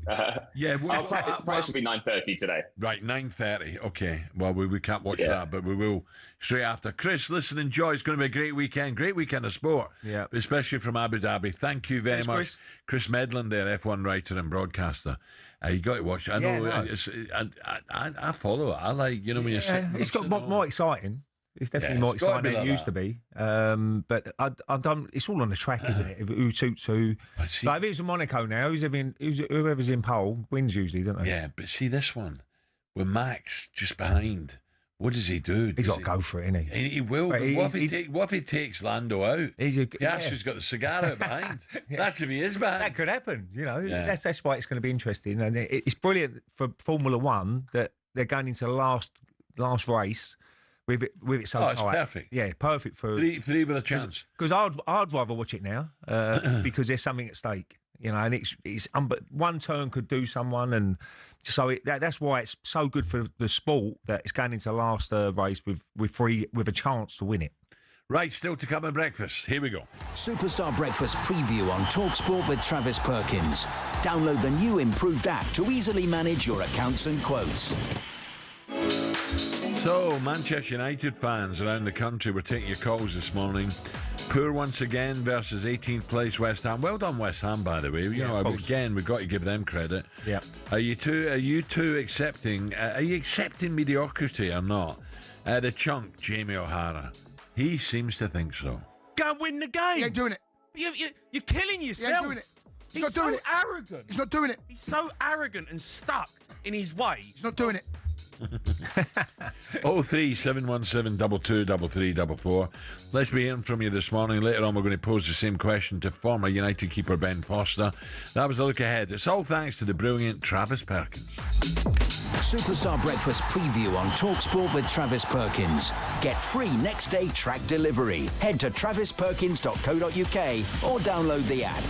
Practice will be 9:30 today. Right, 9:30. Okay. Well, we can't watch that, but we will straight after. Chris, listen, enjoy. It's going to be a great weekend. Great weekend of sport. Yeah. Especially from Abu Dhabi. Thank you very much. Chris Medland there, F1 writer and broadcaster. You got to watch it. I know. I follow it. I like, when you're sitting. It's got more exciting. It's definitely more exciting than it used to be. But I don't. It's all on the track, isn't it? Who suits who? Like if it was in Monaco now, whoever's in pole wins usually, don't they? Yeah, but see this one with Max just behind What does he do? He's got to go for it, isn't he? He will. But what if he takes Lando out? Piastri's got the cigar out behind. That's if he is behind. That could happen, you know. Yeah. That's why it's going to be interesting. And it's brilliant for Formula One that they're going into the last race with it so tight. It's perfect. Yeah, perfect for three with a chance. Because I'd rather watch it now because there's something at stake. You know, and it's one turn could do someone, and so that's why it's so good for the sport that it's going into the last race with a chance to win it. Right, still to come at breakfast. Here we go. Superstar Breakfast preview on talkSPORT with Travis Perkins. Download the new improved app to easily manage your accounts and quotes. So, Manchester United fans around the country were taking your calls this morning. Poor once again versus 18th place West Ham. Well done, West Ham, by the way. You know, again, we've got to give them credit. Yeah. Are you two accepting? Are you accepting mediocrity or not? The chunk, Jamie O'Hara. He seems to think so. Go and win the game. He ain't doing it. You're killing yourself. He ain't doing it. He's not doing it. Arrogant. He's not doing it. He's so arrogant and stuck in his ways. He's not doing it. 03717 223344. Let's be hearing from you this morning. Later on, we're going to pose the same question to former United keeper Ben Foster. That was a look ahead. It's all thanks to the brilliant Travis Perkins. Superstar Breakfast preview on talkSPORT with Travis Perkins. Get free next day track delivery. Head to travisperkins.co.uk or download the app.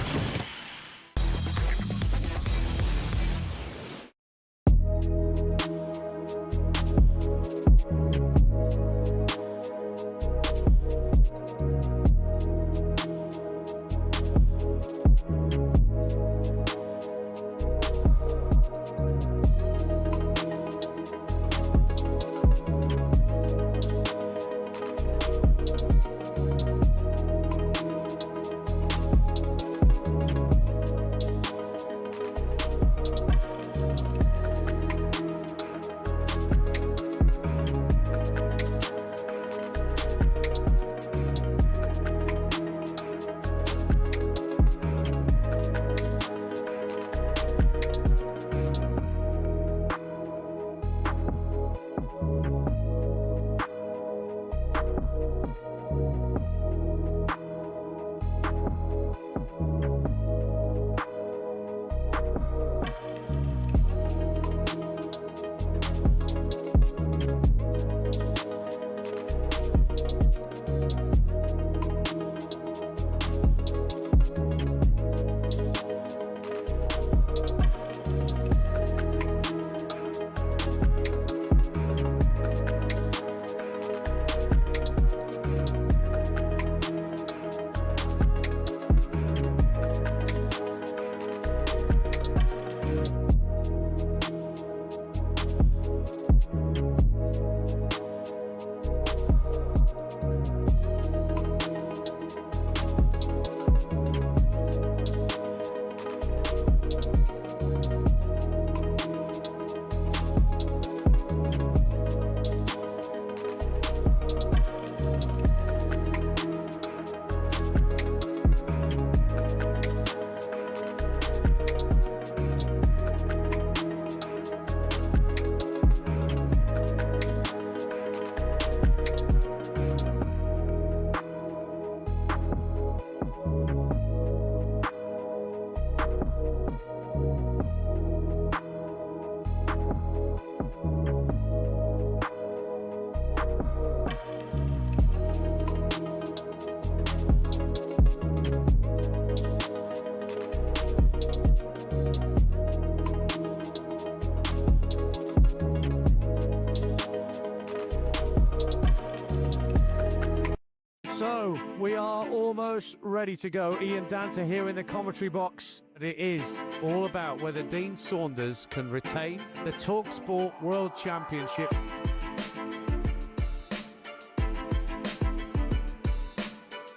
So, we are almost ready to go. Ian Danter here in the commentary box. But it is all about whether Dean Saunders can retain the talkSPORT World Championship.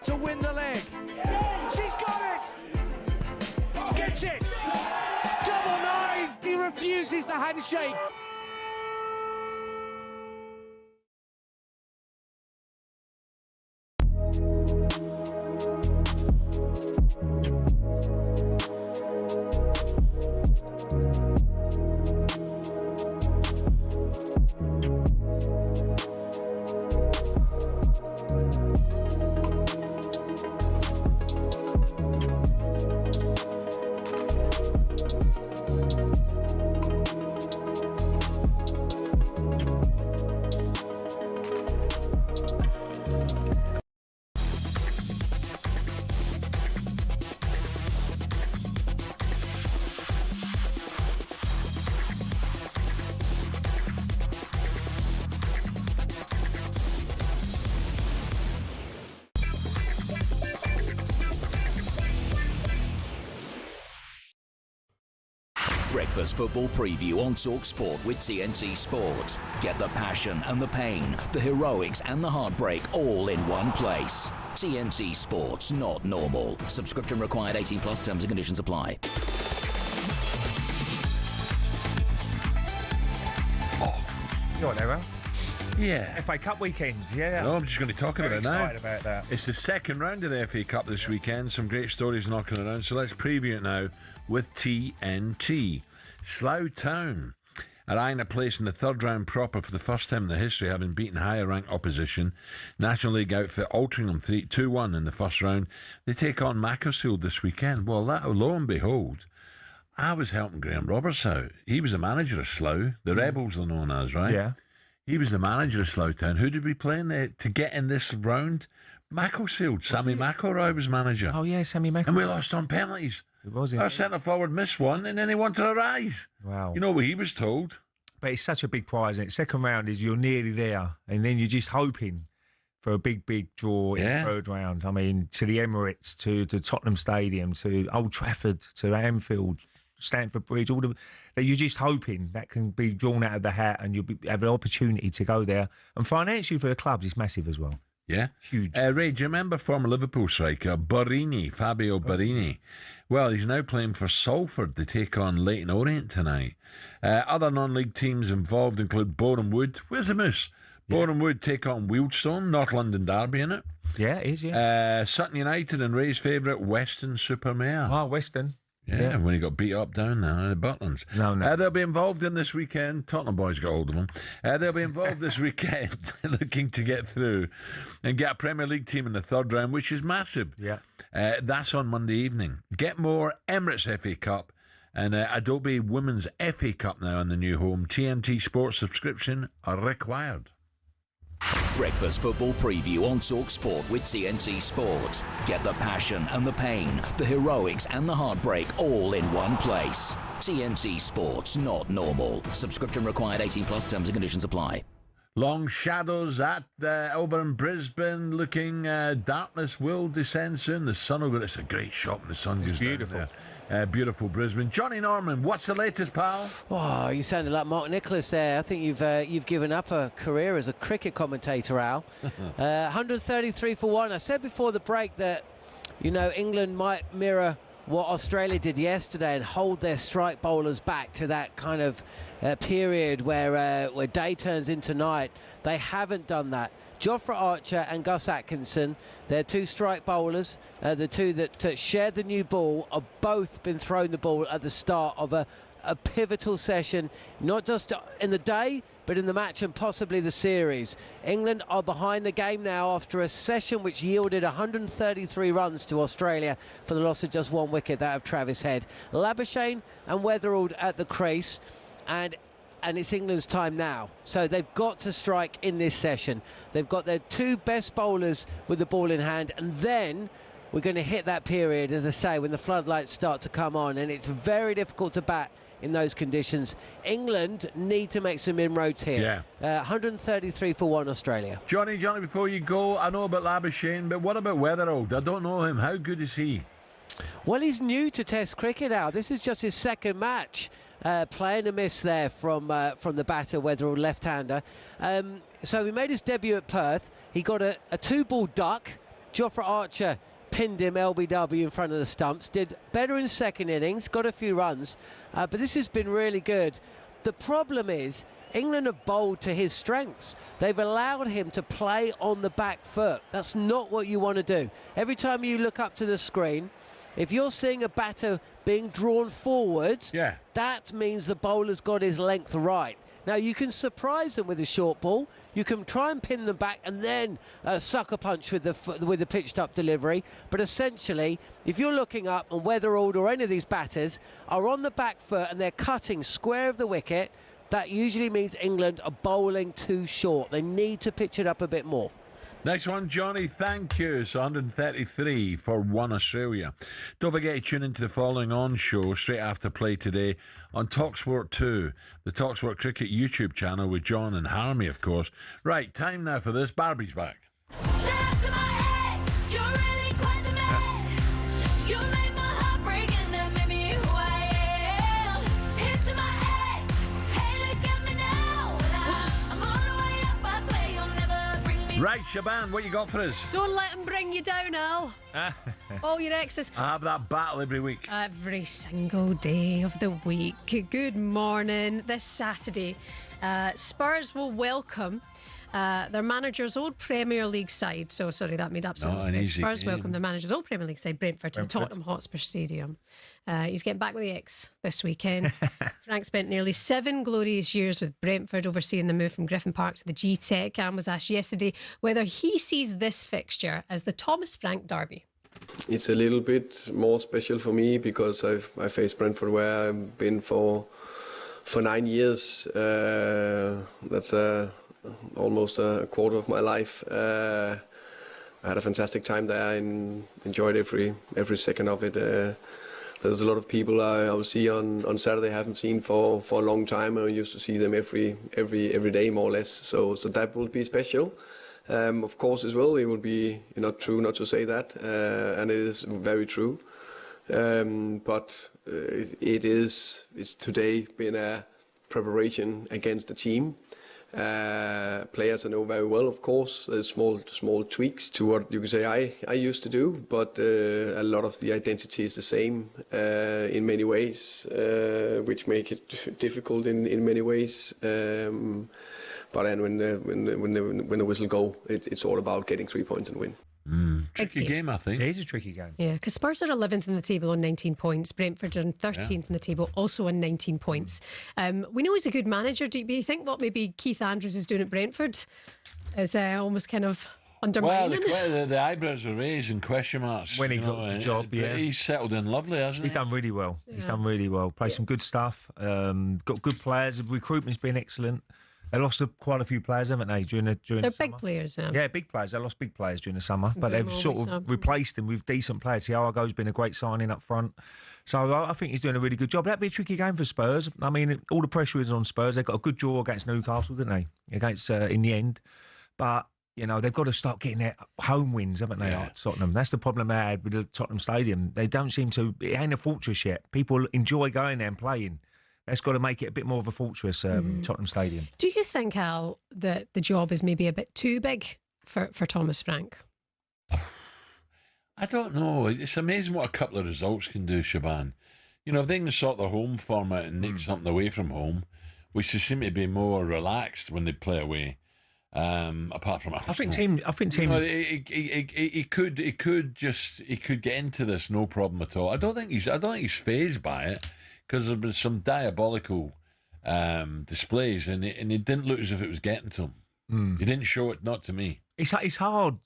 To win the leg. She's got it! Gets it! Double nine! He refuses the handshake. Breakfast football preview on talkSPORT with TNT Sports. Get the passion and the pain, the heroics and the heartbreak all in one place. TNT Sports, not normal. Subscription required. 18 plus. Terms and conditions apply. You want that, Yeah. FA Cup weekend, yeah. No, I'm just going to talk about it now. Excited about that. It's the second round of the FA Cup this weekend. Some great stories knocking around. So let's preview it now with TNT. Slough Town are eyeing a place in the third round proper for the first time in their history, having beaten higher ranked opposition. National League outfit Altrincham 2-1 in the first round. They take on Macclesfield this weekend. Well, that, lo and behold, I was helping Graham Roberts out. He was the manager of Slough. The Rebels are known as, right? Yeah. He was the manager of Slough Town. Who did we play in there to get in this round? Macclesfield. Sammy McElroy was manager. Oh, yeah, Sammy McElroy. And we lost on penalties. It was, Our centre forward missed one, and then he wanted to rise. Wow. You know what he was told? But it's such a big prize, isn't it? Second round is you're nearly there, and then you're just hoping for a big draw in the third round. I mean, to the Emirates, to Tottenham Stadium, to Old Trafford, to Anfield, Stamford Bridge, all that you're just hoping that can be drawn out of the hat, and you'll have an opportunity to go there. And financially for the clubs, it's massive as well. Yeah. Huge. Ray, do you remember former Liverpool striker Fabio Barini? Well, he's now playing for Salford to take on Leyton Orient tonight. Other non-league teams involved include Boreham Wood. Where's the Moose? Boreham Wood take on Wealdstone, North London derby, innit? Yeah, it is, yeah. Sutton United and Ray's favourite, Weston-super-Mare. Oh, Weston. Yeah, when he got beat up down there in the Butlins. No. They'll be involved in this weekend. Tottenham boys got hold of them. They'll be involved this weekend looking to get through and get a Premier League team in the third round, which is massive. Yeah. That's on Monday evening. Get more Emirates FA Cup and Adobe Women's FA Cup now on the new home. TNT Sports subscription are required. Breakfast football preview on talkSPORT with TNT Sports. Get the passion and the pain, the heroics and the heartbreak all in one place. TNT Sports, not normal. Subscription required. 18 plus. Terms and conditions apply. Long shadows over in Brisbane, looking darkness will descend soon. The sun will go. It's a great shot when the sun goes beautiful. down there. Beautiful Brisbane. Johnny Norman, what's the latest, pal? Oh, you sounded like Mark Nicholas there. I think you've given up a career as a cricket commentator, Al. 133 for one. I said before the break that, England might mirror what Australia did yesterday and hold their strike bowlers back to that kind of period where day turns into night. They haven't done that. Jofra Archer and Gus Atkinson, they're two strike bowlers. The two that shared the new ball have both been thrown the ball at the start of a pivotal session, not just in the day, but in the match and possibly the series. England are behind the game now after a session which yielded 133 runs to Australia for the loss of just one wicket, that of Travis Head. Labuschagne and Weatherald at the crease, and it's England's time now. So they've got to strike in this session. They've got their two best bowlers with the ball in hand, and then we're going to hit that period, as I say, when the floodlights start to come on, and it's very difficult to bat in those conditions. England need to make some inroads here. 133 for one, Australia. Johnny, before you go, I know about Labuschagne, but what about Weatherald? I don't know him. How good is he? Well, he's new to Test cricket now. This is just his second match. Playing a miss there from the batter, Weatherald, left-hander. So he made his debut at Perth. He got a two-ball duck. Jofra Archer pinned him LBW in front of the stumps. Did better in second innings, got a few runs. But this has been really good. The problem is England have bowled to his strengths. They've allowed him to play on the back foot. That's not what you want to do. Every time you look up to the screen, if you're seeing a batter being drawn forward, that means the bowler's got his length right. Now, you can surprise them with a short ball. You can try and pin them back and then sucker punch with the pitched-up delivery. But essentially, if you're looking up and Weatherald or any of these batters are on the back foot and they're cutting square of the wicket, that usually means England are bowling too short. They need to pitch it up a bit more. Next one, Johnny, thank you. So 133 for one Australia. Don't forget to tune into the following on show straight after play today on talkSPORT 2, the talkSPORT Cricket YouTube channel with John and Harmy, of course. Right, time now for this. Barbie's back. Right, Shaban, what you got for us? Don't let him bring you down, Al. All your exes. I have that battle every week. Every single day of the week. Good morning. This Saturday, Spurs will welcome their manager's old Premier League side. So, sorry, that made absolute sense. Spurs welcome their manager's old Premier League side, Brentford, to the Tottenham Hotspur Stadium. He's getting back with the X this weekend. Frank spent nearly 7 glorious years with Brentford, overseeing the move from Griffin Park to the G-Tech, and was asked yesterday whether he sees this fixture as the Thomas Frank derby. It's a little bit more special for me because I faced Brentford where I've been for 9 years. That's almost a quarter of my life. I had a fantastic time there and enjoyed every second of it. There's a lot of people I will see on Saturday I haven't seen for a long time. I used to see them every day more or less. So that will be special. Of course, as well, it would be not true not to say that, and it is very true. But it's today been a preparation against the team. Players I know very well, of course. There's small tweaks to what you could say I used to do, but a lot of the identity is the same in many ways, which make it difficult in many ways. But then when the whistle go, it's all about getting 3 points and win. Tricky game, I think. It is a tricky game. Yeah, because Spurs are 11th in the table on 19 points. Brentford are 13th in the table, also on 19 points. We know he's a good manager. Do you think what maybe Keith Andrews is doing at Brentford is almost kind of undermining? Well, the eyebrows are raised and question marks. When he got the job, yeah. He's settled in lovely, hasn't he? He's done really well. Yeah. He's done really well. Played some good stuff. Got good players. The recruitment's been excellent. They lost quite a few players, haven't they, during the They're summer? big players, yeah. Yeah, big players. They lost big players during the summer, but they've sort of replaced them with decent players. Thiago's been a great signing up front. So I think he's doing a really good job. That'd be a tricky game for Spurs. I mean, all the pressure is on Spurs. They've got a good draw against Newcastle, didn't they? Against in the end. But, they've got to start getting their home wins, haven't they, at Tottenham? That's the problem they had with the Tottenham Stadium. They don't seem to... It ain't a fortress yet. People enjoy going there and playing. That's got to make it a bit more of a fortress, Tottenham Stadium. Do you think, Al, that the job is maybe a bit too big for Thomas Frank? I don't know. It's amazing what a couple of results can do, Shaban. If they can sort their home form out and nick something away from home, which they seem to be more relaxed when they play away. Apart from I think teams. He could get into this no problem at all. I don't think he's fazed by it. Because there was some diabolical displays, and it didn't look as if it was getting to him. He didn't show it, not to me. It's hard,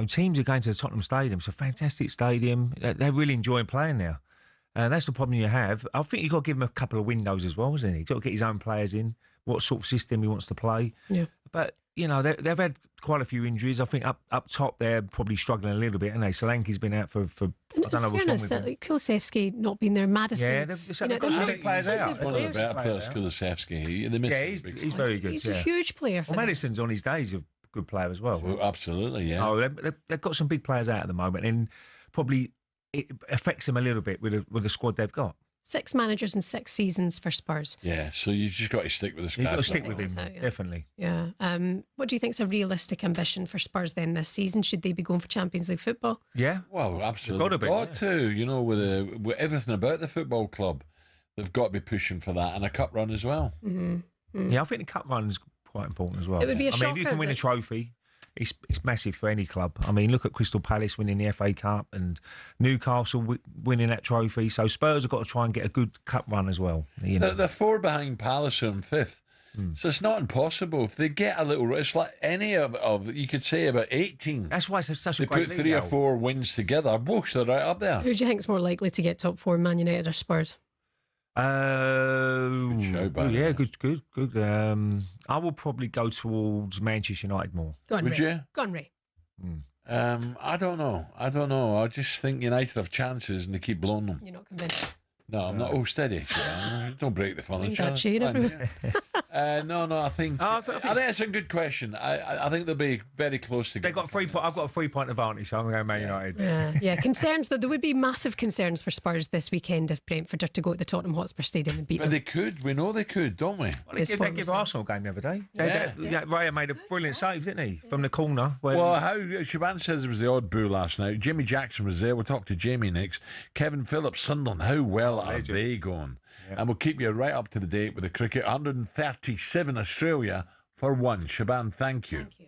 teams are going to the Tottenham Stadium. It's a fantastic stadium. They're really enjoying playing there. That's the problem you have. I think you've got to give him a couple of windows as well, isn't he? You've got to get his own players in, what sort of system he wants to play. Yeah. But, they've had quite a few injuries. I think up top they're probably struggling a little bit, haven't they? Solanke's been out for I don't know what's wrong with him. Kulusevski not being there, Madison. Yeah, they've got some big players out. One of the better players, Kulusevski. He's very good. He's a huge player for them. Madison's on his days a good player as well. Absolutely, yeah. So they've got some big players out at the moment, and probably it affects them a little bit with the squad they've got. 6 managers and 6 seasons for Spurs. Yeah, so you just got to stick with this guy. You've got to stick with him, definitely. Yeah. What do you think is a realistic ambition for Spurs then this season? Should they be going for Champions League football? Yeah. Well, absolutely. Got to, with everything about the football club, they've got to be pushing for that, and a cup run as well. Mm-hmm. Yeah, I think the cup run is quite important as well. It would be a shocker. If you can win a trophy, it's massive for any club. I mean, look at Crystal Palace winning the FA Cup and Newcastle winning that trophy. So Spurs have got to try and get a good cup run as well. They're 4 behind Palace in 5th. So it's not impossible. If they get a little... It's like any of you could say about 18. That's why it's such a They great put league 3 or now. 4 wins together. Books are right up there. Who do you think's more likely to get top 4, Man United or Spurs? shout, Barry. Yeah, good. I will probably go towards Manchester United more. Go on, Would Ray. you? Go on, Ray. I don't know. I just think United have chances and they keep blowing them. You're not convinced. No, I'm not. Oh, steady. Siobhan. Don't break the furniture. that shade Fine, everywhere. No, I think. I think it's a good question. I think they'll be very close to. They got 3 point. I've got a 3-point advantage, so I'm going to go Man United. Yeah. Concerns though. There would be massive concerns for Spurs this weekend if Brentford are to go to the Tottenham Hotspur Stadium and beat But them. they could. We know they could, don't we? Well, they gave Arsenal a game the other day. Raya made a brilliant save, didn't he, from the corner? Well, how Siobhan says it was the odd boo last night. Jimmy Jackson was there. We'll talk to Jamie next. Kevin Phillips, Sunderland. How well are they going? And we'll keep you right up to the date with the cricket. 137 Australia for 1. Siobhan, thank you. Thank you.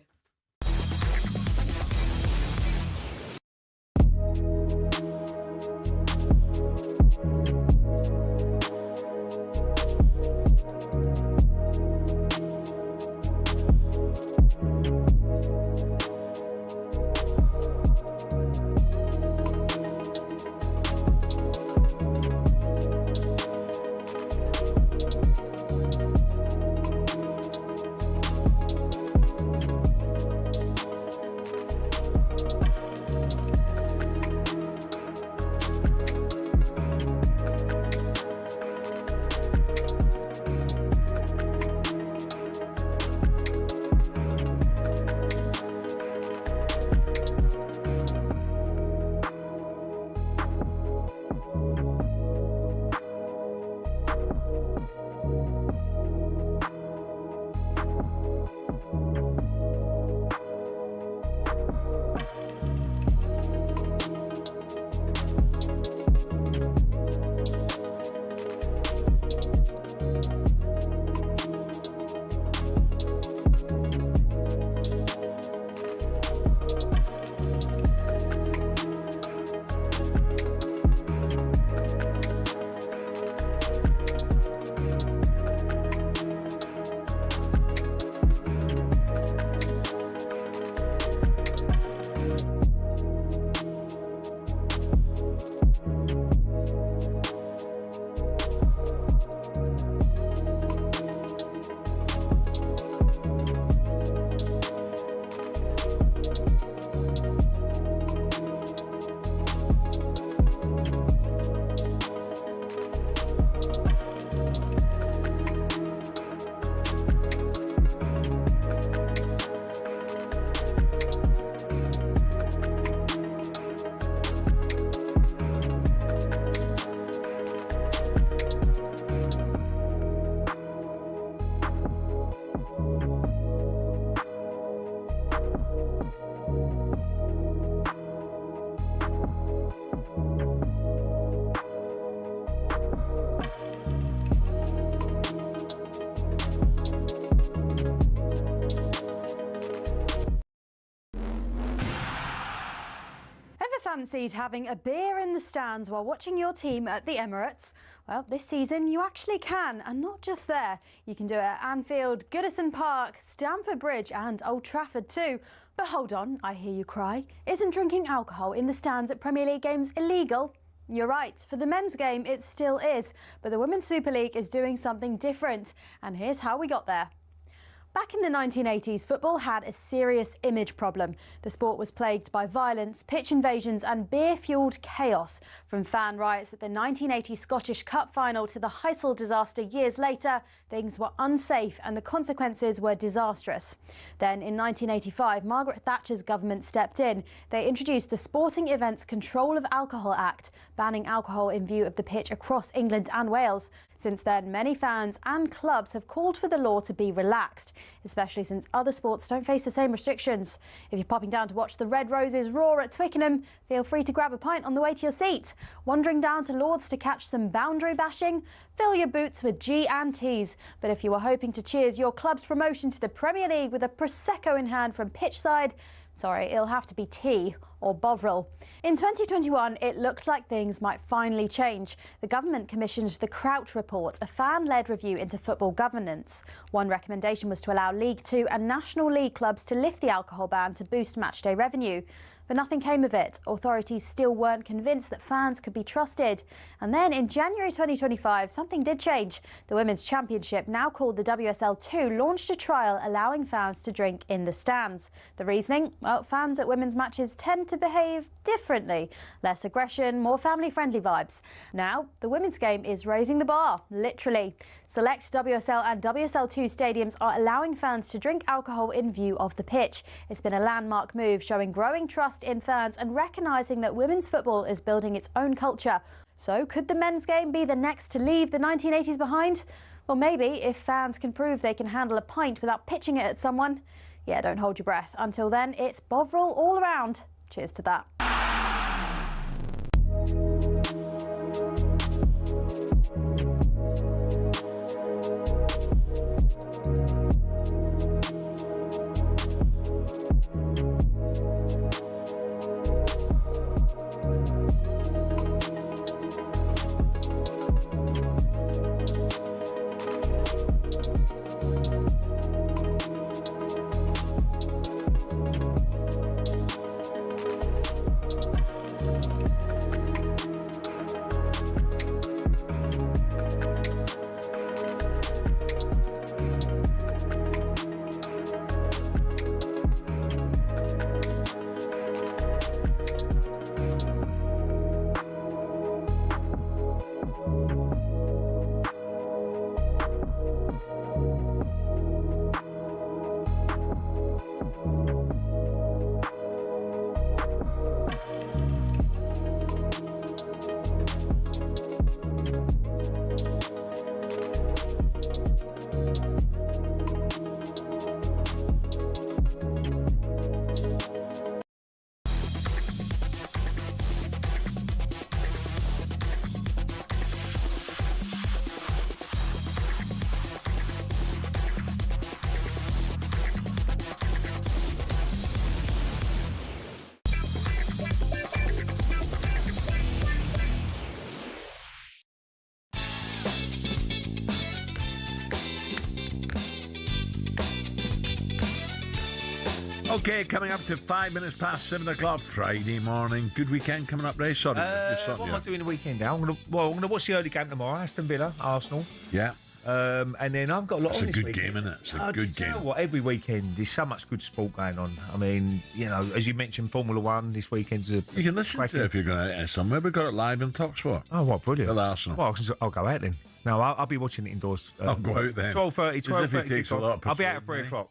Fancied having a beer in the stands while watching your team at the Emirates? Well, this season you actually can, and not just there. You can do it at Anfield, Goodison Park, Stamford Bridge and Old Trafford too. But hold on, I hear you cry. Isn't drinking alcohol in the stands at Premier League games illegal? You're right, for the men's game it still is, but the Women's Super League is doing something different. And here's how we got there. Back in the 1980s, football had a serious image problem. The sport was plagued by violence, pitch invasions and beer-fuelled chaos. From fan riots at the 1980 Scottish Cup final to the Heysel disaster years later, things were unsafe and the consequences were disastrous. Then in 1985, Margaret Thatcher's government stepped in. They introduced the Sporting Events Control of Alcohol Act, banning alcohol in view of the pitch across England and Wales. Since then, many fans and clubs have called for the law to be relaxed, especially since other sports don't face the same restrictions. If you're popping down to watch the Red Roses roar at Twickenham, feel free to grab a pint on the way to your seat. Wandering down to Lord's to catch some boundary bashing? Fill your boots with G&Ts. But if you were hoping to cheers your club's promotion to the Premier League with a Prosecco in hand from pitchside, Sorry, it'll have to be tea or Bovril. In 2021, it looked like things might finally change. The government commissioned the Crouch Report, a fan-led review into football governance. One recommendation was to allow League Two and National League clubs to lift the alcohol ban to boost matchday revenue. But nothing came of it. Authorities still weren't convinced that fans could be trusted. And then in January 2025, something did change. The Women's Championship, now called the WSL2, launched a trial allowing fans to drink in the stands. The reasoning? Well, fans at women's matches tend to behave differently. Less aggression, more family-friendly vibes. Now, the women's game is raising the bar, literally. Select WSL and WSL2 stadiums are allowing fans to drink alcohol in view of the pitch. It's been a landmark move, showing growing trust in fans and recognising that women's football is building its own culture. So could the men's game be the next to leave the 1980s behind? Well, maybe, if fans can prove they can handle a pint without pitching it at someone. Yeah, don't hold your breath. Until then, it's Bovril all around. Cheers to that. Okay, coming up to 5 minutes past 7 o'clock Friday morning. Good weekend coming up, Ray. Sorry, what am I doing the weekend now? I'm gonna watch the early game tomorrow. Aston Villa, Arsenal. Yeah. And then I've got a lot on this weekend. It's a good game, isn't it? It's a good game. You know what? Every weekend there's so much good sport going on. I mean, you know, as you mentioned, Formula One this weekend's you can listen to it if you're going out somewhere. We've got it live on talkSPORT. Oh, what brilliant! With Arsenal. Well, I'll go out then. No, I'll be watching it indoors. I'll go out then. 12:30. 12:30. If it takes a lot. I'll be out at 3 o'clock.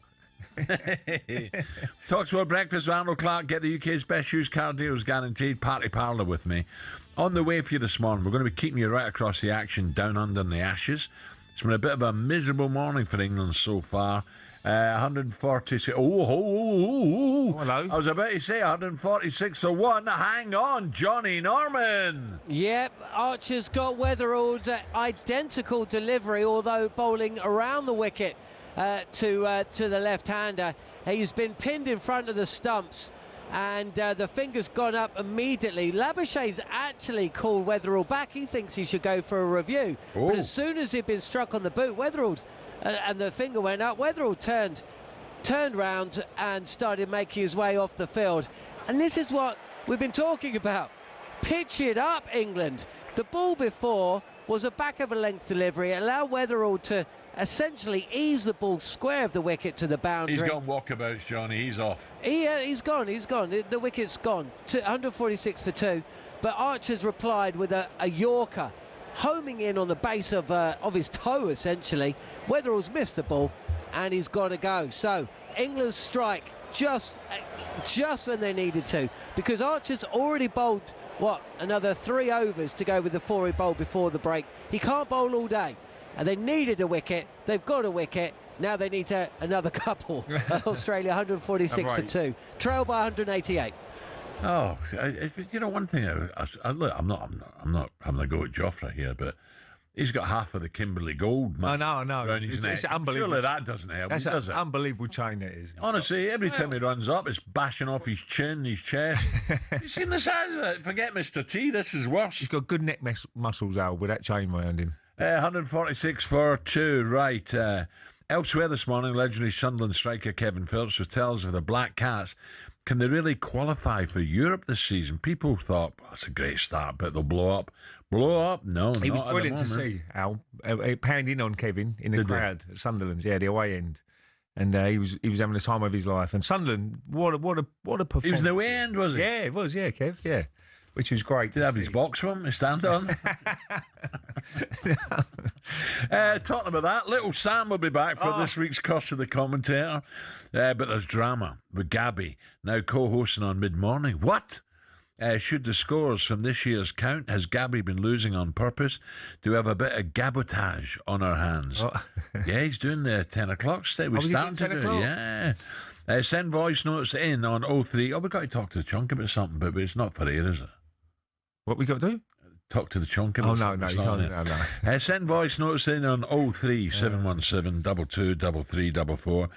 talkSPORT breakfast with Arnold Clark. Get the UK's best used car deals guaranteed. Party Parlour with me. On the way for you this morning, we're going to be keeping you right across the action down under in the Ashes. It's been a bit of a miserable morning for England so far. 146. Hello. I was about to say 146-1. Hang on, Johnny Norman. Yep, Archer's got Weatherall's identical delivery, although bowling around the wicket to the left-hander. He's been pinned in front of the stumps, and the finger's gone up immediately. Labuschet's actually called Weatherall back. He thinks he should go for a review. Ooh. But as soon as he'd been struck on the boot, Weatherall and the finger went up. Weatherall turned round and started making his way off the field. And this is what we've been talking about. Pitch it up, England. The ball before was a back of a length delivery. It allowed Weatherall to essentially ease the ball square of the wicket to the boundary. He's gone walkabouts, Johnny. He's off. He's gone. The wicket's gone. 146 for 2. But Archer's replied with a Yorker, homing in on the base of his toe, essentially. Weatherall's missed the ball, and he's got to go. So England's strike just when they needed to, because Archer's already bowled, another 3 overs to go with the 4 he bowled before the break. He can't bowl all day, and they needed a wicket. They've got a wicket. Now they need another couple. Australia 146 for 2. Trail by 188. Oh, you know, one thing. Look, I'm not having a go at Joffre here, but He's got half of the Kimberley Gold. I know. Around his neck. It's unbelievable. Surely that doesn't help. That's does an it? unbelievable chain that is. Honestly, every time he runs up, it's bashing off his chin, his chest. You seen the size of it? Forget Mr. T. This is worse. He's got good neck muscles, Al, with that chain around him. 146 for 2. Right. Elsewhere this morning, legendary Sunderland striker Kevin Phillips with tells of the Black Cats. Can they really qualify for Europe this season? People thought, that's a great start, but they'll blow up. Blow up? No, he was not brilliant at the to moment. see, Al. He panned in on Kevin in the crowd at Sunderland, the away end. And he was having the time of his life. And Sunderland, what a performance. He was in the away end, was he? Yeah, it was, Kev, yeah. Which was great. Did he have his box for him to stand on? Talking about that, little Sam will be back for this week's Cost of the Commentator. But there's drama with Gabby now co-hosting on mid-morning. What? Should the scores from this year's count, has Gabby been losing on purpose? Do we have a bit of gabotage on our hands? Yeah, he's doing the 10 o'clock stay. We're starting to do it, yeah. Send voice notes in on 03. We've got to talk to the chunk about something, but it's not for here, is it? What we got to do? Talk to the chunk about something. You can't. No. Send voice notes in on 03 717 22 3344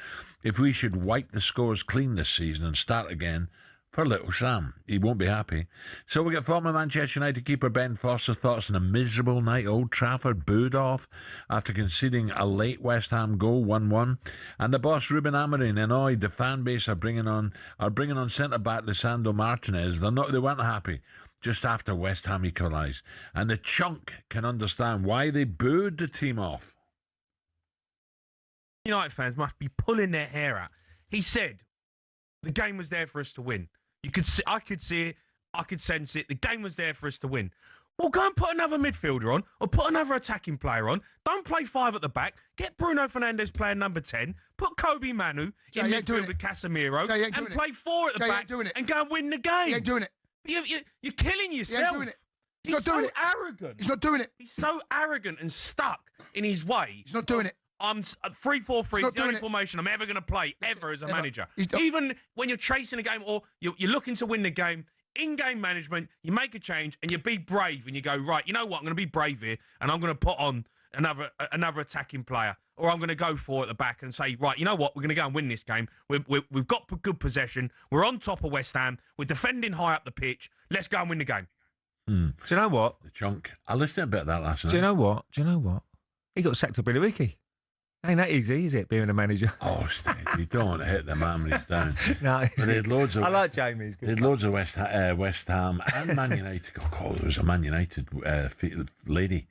if we should wipe the scores clean this season and start again for little Sam. He won't be happy. So we get former Manchester United keeper Ben Foster thoughts on a miserable night at Old Trafford, booed off after conceding a late West Ham goal, 1-1. And the boss Ruben Amorim annoyed the fan base are bringing on centre back Lisandro Martinez. They weren't happy just after West Ham equalised, and the chunk can understand why they booed the team off. United fans must be pulling their hair out. He said the game was there for us to win. I could see it. I could sense it. The game was there for us to win. Well, go and put another midfielder on or put another attacking player on. Don't play 5 at the back. Get Bruno Fernandes playing number 10. Put Kobe Manu in midfield with Casemiro and play 4 at the back and go and win the game. He ain't doing it. You're killing yourself. He ain't doing it. He's not doing it. Arrogant. He's not doing it. He's so arrogant and stuck in his way. He's not doing it. I'm 3-4-3. It's the only formation I'm ever going to play ever as a manager. Even when you're chasing a game or you're looking to win the game, in-game management, you make a change and you be brave and you go, right, you know what, I'm going to be brave here and I'm going to put on another attacking player, or I'm going to go for at the back and say, right, you know what, we're going to go and win this game. We've got good possession. We're on top of West Ham. We're defending high up the pitch. Let's go and win the game. Do you know what? The chunk. I listened to a bit of that last night. Do you know what? He got sacked to Billy Wiki. Ain't that easy, is it, being a manager? Oh, Steve, you don't hit the man when he's down. No, but they had loads of. I like Jamie's. They had loads of West Ham and Man United. Oh, there was a Man United lady,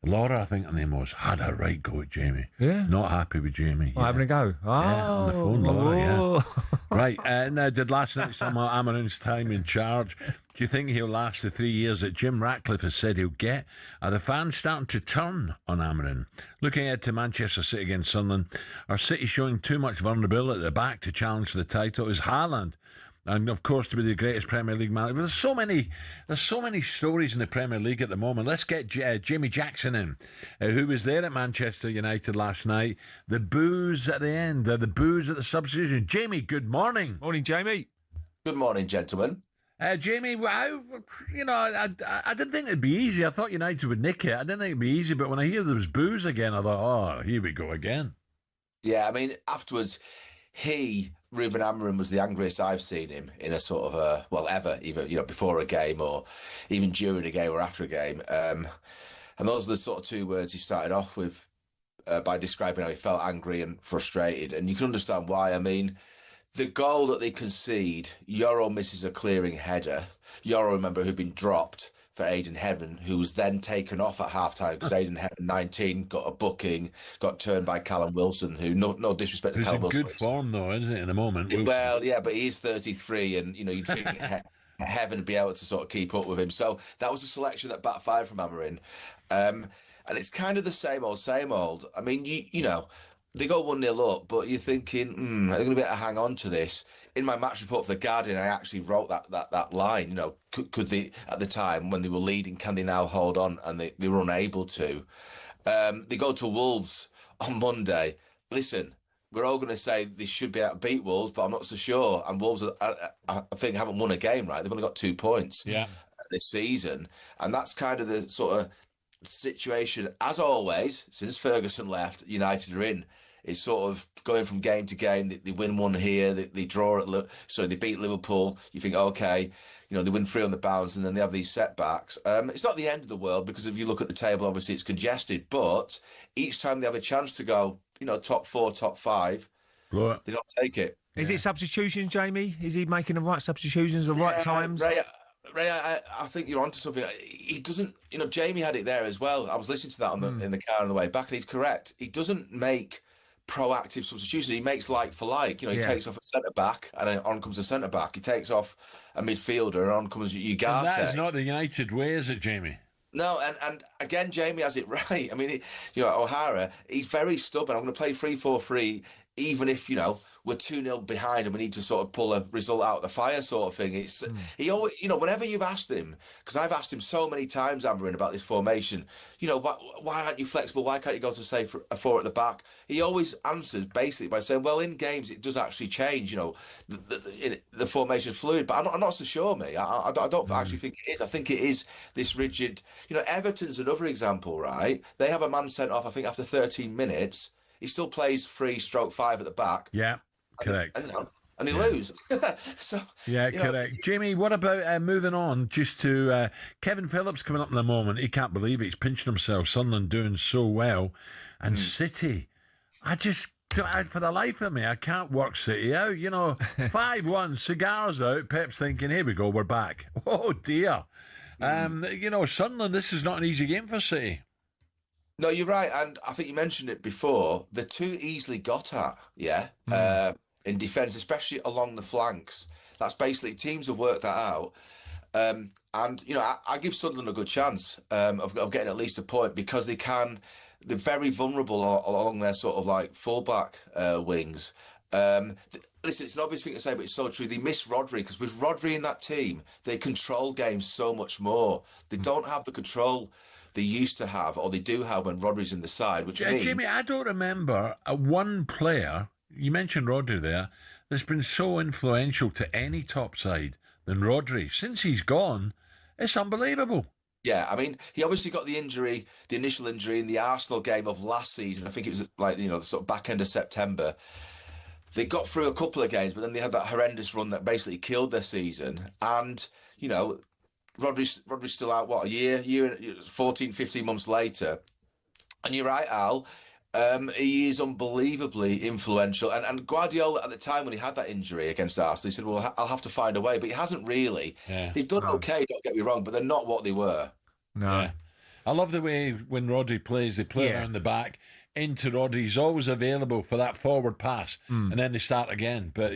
Laura, I think her name was, had a right go at Jamie. Yeah. Not happy with Jamie. Oh, having a go. Oh, yeah, on the phone, Laura. Yeah. Right. Now, did last night some of Amorim's time in charge? Do you think he'll last the 3 years that Jim Ratcliffe has said he'll get? Are the fans starting to turn on Amorim? Looking ahead to Manchester City against Sunderland, are City showing too much vulnerability at the back to challenge for the title? Is Haaland, and of course to be the greatest Premier League manager? There's so many stories in the Premier League at the moment. Let's get Jamie Jackson in, who was there at Manchester United last night. The boos at the end, the boos at the substitution. Jamie, good morning. Morning, Jamie. Good morning, gentlemen. Jamie, I didn't think it'd be easy. I thought United would nick it. I didn't think it'd be easy, but when I hear there was boos again, I thought, oh, here we go again. Yeah, I mean, afterwards, Ruben Amorim was the angriest I've seen him in a sort of ever, either before a game or even during a game or after a game. And those are the sort of 2 words he started off with by describing how he felt angry and frustrated, and you can understand why. I mean, the goal that they concede, Yoro misses a clearing header. Yoro, remember, who'd been dropped for Aidan Heaven, who was then taken off at half-time because Aidan Heaven, 19, got a booking, got turned by Callum Wilson, who, no disrespect to Callum Wilson. He's in good form, though, isn't it, in the moment? Well, yeah, but he is 33, and, you'd think Heaven would be able to sort of keep up with him. So that was a selection that backfired from Amorim. And it's kind of the same old. I mean, they go 1-0 up, but you're thinking, they're going to be able to hang on to this. In my match report for The Guardian, I actually wrote that line. Could they, at the time when they were leading, can they now hold on? And they were unable to. They go to Wolves on Monday. Listen, we're all going to say they should be able to beat Wolves, but I'm not so sure. And Wolves, I think, haven't won a game, right? They've only got 2 points this season. And that's kind of the sort of situation, as always, since Ferguson left, United are in. It's sort of going from game to game. They win one here, they draw at, they beat Liverpool. You think, okay, they win 3 on the bounce, and then they have these setbacks. It's not the end of the world, because if you look at the table, obviously it's congested. But each time they have a chance to go, top 4, top 5, they don't take it. Is it substitutions, Jamie? Is he making the right substitutions at the right times? Ray, I think you're onto something. He doesn't, Jamie had it there as well. I was listening to that in the car on the way back, and he's correct. He doesn't make proactive substitutions. He makes like for like. He takes off a centre back, and then on comes a centre back. He takes off a midfielder, and on comes Ugarte. That is not the United way, is it, Jamie? No, and again, Jamie has it right. I mean, O'Hara, he's very stubborn. I'm going to play 3-4-3, even if we're 2-0 behind and we need to sort of pull a result out of the fire, sort of thing. It's he always, whenever you've asked him, because I've asked him so many times, Amorim, about this formation, why aren't you flexible? Why can't you go to, say, for a 4 at the back? He always answers basically by saying, well, in games it does actually change. The formation's fluid, but I'm not so sure, mate. I don't actually think it is. I think it is this rigid. Everton's another example, right? They have a man sent off, I think, after 13 minutes. He still plays 3/5 at the back. Yeah. Correct. And they lose. Correct. Jamie, what about moving on just to Kevin Phillips coming up in a moment? He can't believe it. He's pinching himself. Sunderland doing so well. And City, for the life of me, I can't work City out. 5-1, cigars out. Pep's thinking, here we go, we're back. Oh, dear. Sunderland, this is not an easy game for City. No, you're right, and I think you mentioned it before. They're too easily got at, in defence, especially along the flanks. That's basically, teams have worked that out. I give Sunderland a good chance of getting at least a point, because they're very vulnerable along their sort of like fullback wings. Listen, it's an obvious thing to say, but it's so true. They miss Rodri, because with Rodri in that team, they control games so much more. They don't have the control they used to have, or they do have when Rodri's in the side, which means... Jamie, I don't remember one player, you mentioned Rodri there, that's been so influential to any top side than Rodri. Since he's gone, it's unbelievable. Yeah, I mean, he obviously got the initial injury in the Arsenal game of last season. I think it was the sort of back end of September. They got through a couple of games, but then they had that horrendous run that basically killed their season. And, Rodri's still out, a year, 14, 15 months later. And you're right, Al, he is unbelievably influential. And Guardiola, at the time when he had that injury against Arsenal, he said, well, I'll have to find a way. But he hasn't really. Yeah. They've done okay, don't get me wrong, but they're not what they were. No. Yeah. I love the way when Rodri plays, they play around the back. Into Rodri, he's always available for that forward pass, and then they start again. But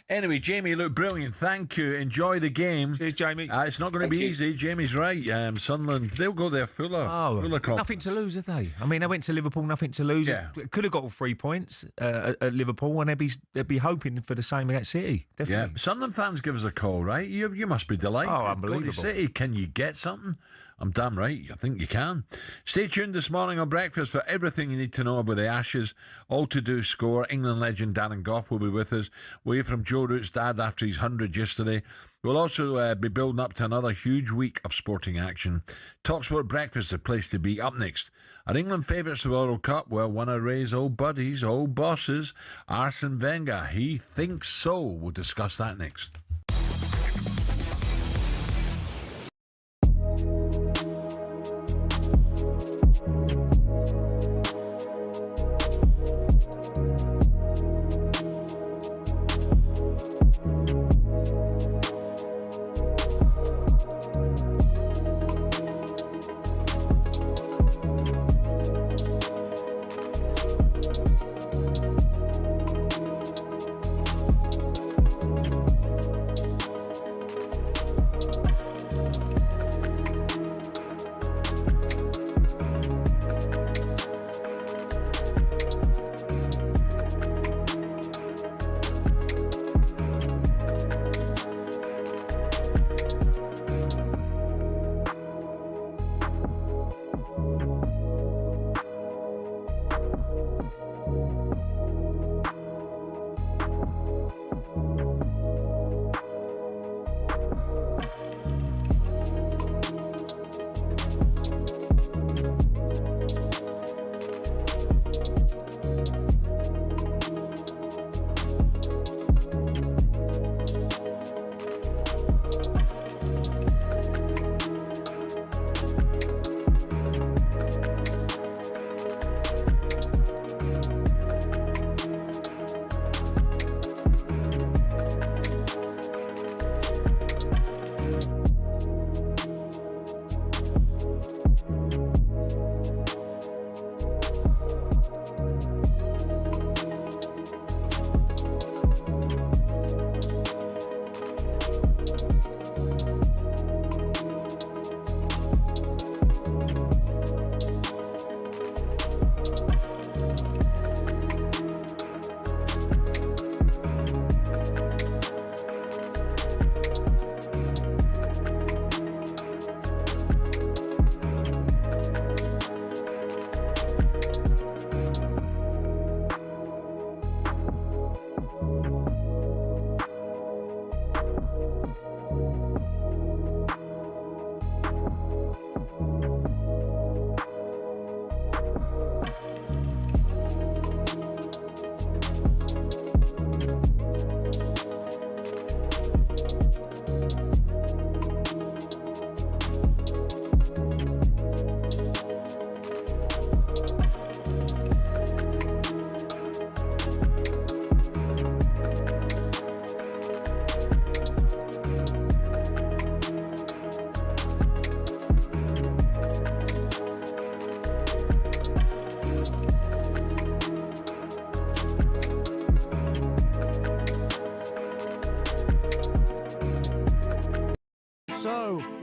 anyway, Jamie, look, brilliant. Thank you. Enjoy the game. Cheers, Jamie. It's not going to be easy. Jamie's right. Sunderland, they'll go there full of nothing to lose, have they? I mean, they went to Liverpool, nothing to lose. Yeah. Could have got all 3 points at Liverpool, and they'd be hoping for the same against City. Definitely. Yeah, Sunderland fans give us a call, right? You must be delighted. Oh, unbelievable. Go to City, can you get something? I'm damn right. I think you can. Stay tuned this morning on Breakfast for everything you need to know about the Ashes. All to do score. England legend Darren Gough will be with us. We'll hear from Joe Root's dad after his 100 yesterday. We'll also be building up to another huge week of sporting action. talkSPORT Breakfast, the place to be. Up next, are England favourites of the World Cup? Well, one of Ray's old buddies, old bosses, Arsene Wenger. He thinks so. We'll discuss that next.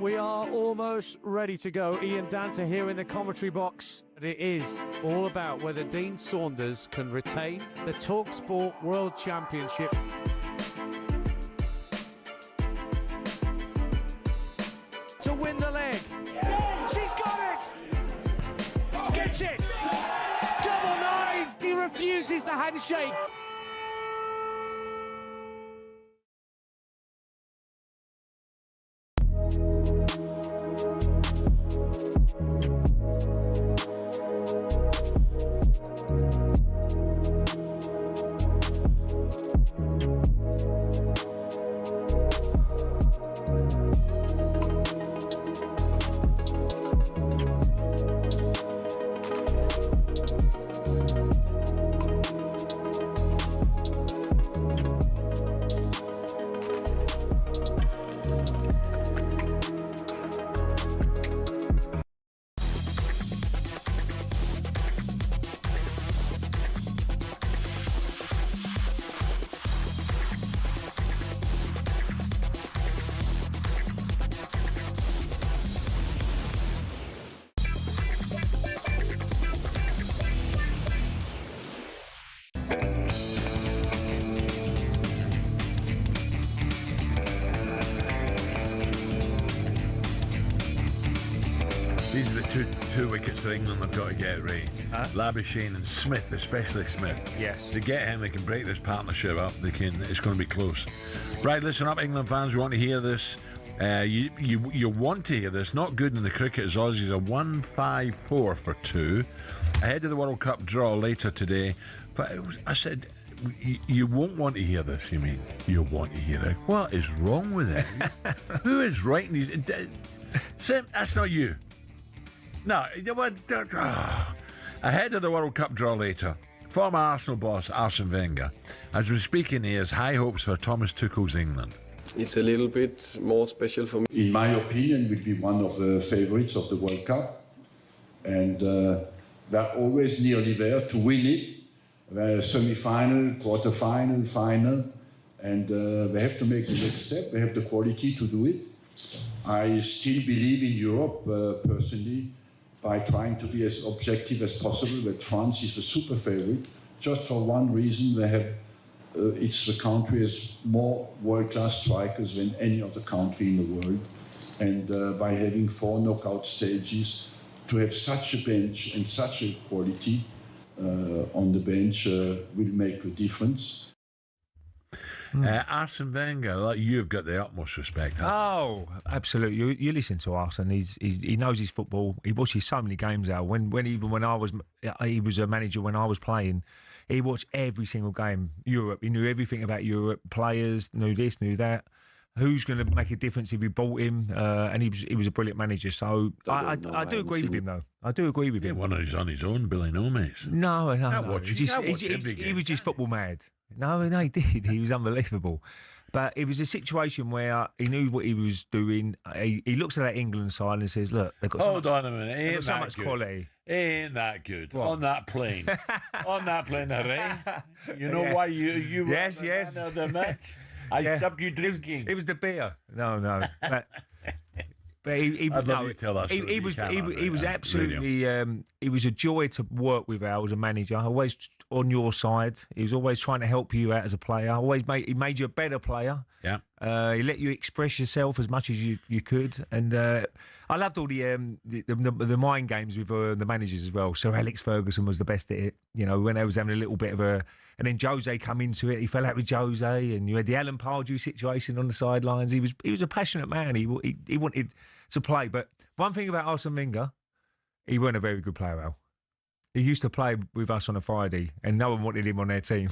we are almost ready to go. Ian Danter here in the commentary box. It is all about whether Dean Saunders can retain the talkSPORT World Championship. To win the leg. She's got it! Gets it! Double nine! He refuses the handshake. These are the two wickets that England have got to get right. Labuschagne and Smith, especially Smith. Yes. To get him, they can break this partnership up. They can. It's going to be close. Right, listen up, England fans. We want to hear this. You want to hear this. Not good in the cricket as Aussies are 1-5-4 for 2 ahead of the World Cup draw later today. I said, you won't want to hear this. You mean you want to hear it? What is wrong with it? Who is writing these? Sam, that's not you. No, ahead of the World Cup draw later, former Arsenal boss Arsene Wenger has been speaking. He has high hopes for Thomas Tuchel's England. It's a little bit more special for me. In my opinion, will be one of the favourites of the World Cup, and they're always nearly there to win it. They're semi-final, quarter-final, final, and they have to make the next step. They have the quality to do it. I still believe in Europe, personally, by trying to be as objective as possible, that France is a super favourite, just for one reason. They have, it's the country has more world-class strikers than any other country in the world. And by having 4 knockout stages, to have such a bench and such a quality on the bench will make a difference. Arsene Wenger, like, you've got the utmost respect. Oh, absolutely. You listen to Arsene. He knows his football. He watches so many games out. He was a manager when I was playing, he watched every single game. Europe. He knew everything about Europe. Players knew this, knew that. Who's going to make a difference if we bought him? And he was a brilliant manager. So I do agree with him, though. I do agree with him. One who's on his own, Billy Nomes. No. He was just football mad. No, he did. He was unbelievable. But it was a situation where he knew what he was doing. He looks at that England side and says, look, they've got on a minute. Ain't so much quality. Ain't that good. What? On that plane. On that plane, Harry. You know why you were yes. of the match? I stopped you drinking. It was the beer. No. But he was absolutely. He was a joy to work with. Al as a manager, always on your side. He was always trying to help you out as a player. He made you a better player. Yeah. He let you express yourself as much as you could, and I loved all the mind games with the managers as well. Sir Alex Ferguson was the best at it. You know, when they was having a little bit of and then Jose come into it. He fell out with Jose, and you had the Alan Pardew situation on the sidelines. He was a passionate man. He wanted to play. But one thing about Arsene Wenger, he weren't a very good player, Al. He used to play with us on a Friday, and no one wanted him on their team.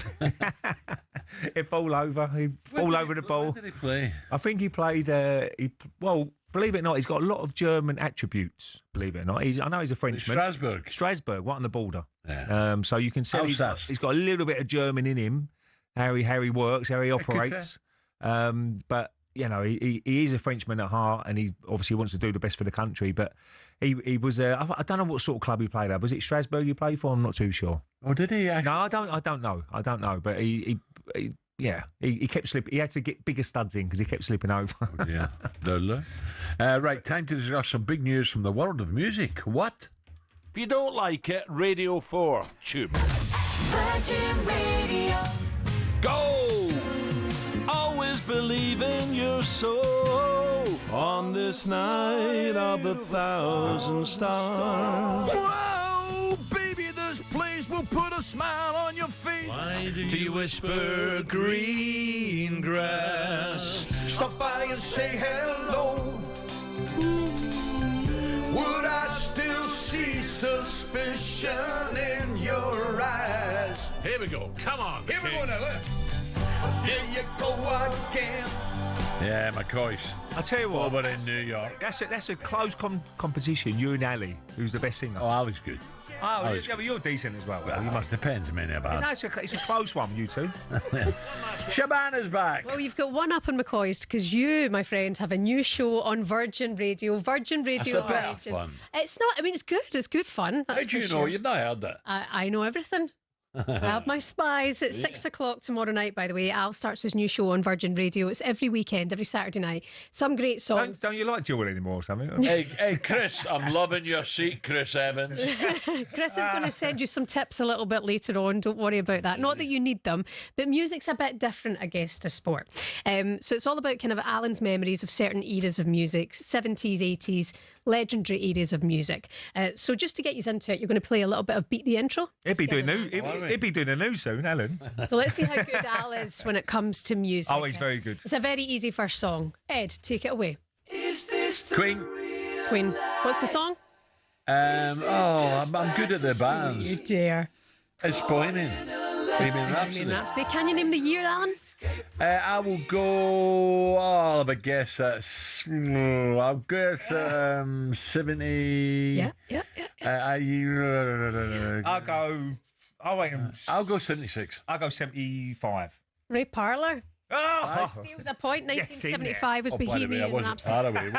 He'd fall over. He'd fall over the ball. Where did he play? I think he played. Believe it or not, he's got a lot of German attributes. Believe it or not, I know he's a Frenchman. Strasbourg, right on the border. Yeah. So you can see he's got a little bit of German in him. How he works, how he operates. But you know, he is a Frenchman at heart, and he obviously wants to do the best for the country. But he was. I don't know what sort of club he played at. Was it Strasbourg he played for? I'm not too sure. Oh, did he? Actually? No, I don't know. But he Yeah, he kept slipping. He had to get bigger studs in because he kept slipping over. Yeah. Right, time to discuss some big news from the world of music. What? If you don't like it, Radio 4. Tube. Virgin Radio. Go! Always believe in your soul. On this night of the 1,000 stars. Whoa, baby, this place will put a smile on your face. Why do you whisper green grass? Stop by and say hello. Would I still see suspicion in your eyes? Here we go. Come on. Here we go now. There you go again. Yeah, McCoy's. I tell you what, over in New York. That's a close competition. You and Ali, who's the best singer. Oh, Ali's good. Oh, yeah, but you're decent as well. Well, you must depends, man. No, it's a close one, you two. Shabana's back. Well, you've got one up on McCoy's because you, my friend, have a new show on Virgin Radio. Virgin Radio. That's a bit of fun. It's not. I mean, it's good. It's good fun. How do you know? Sure. You've not heard that. I know everything. I have my spies. It's 6 o'clock tomorrow night, by the way. Al starts his new show on Virgin Radio. It's every weekend, every Saturday night. Some great songs. Don't you like Joel anymore or something? Hey, Chris, I'm loving your seat, Chris Evans. Chris is going to send you some tips a little bit later on. Don't worry about that. Not that you need them, but music's a bit different, I guess, to sport. So it's all about kind of Alan's memories of certain eras of music, 70s, 80s, legendary eras of music. So just to get you into it, you're going to play a little bit of Beat the Intro. He'd be doing a news soon, Alan. So let's see how good Al is when it comes to music. Oh, he's very good. It's a very easy first song. Ed, take it away. Is this Queen. What's the song? I'm good at the bands. You dare. It's Bohemian Rhapsody. Can you name the year, Alan? I will go. I'll have a guess. I'll guess 70. Yeah. I'll go 76. I'll go 75. Ray Parlour. Oh, steals a point. 1975 was Bohemian Rhapsody.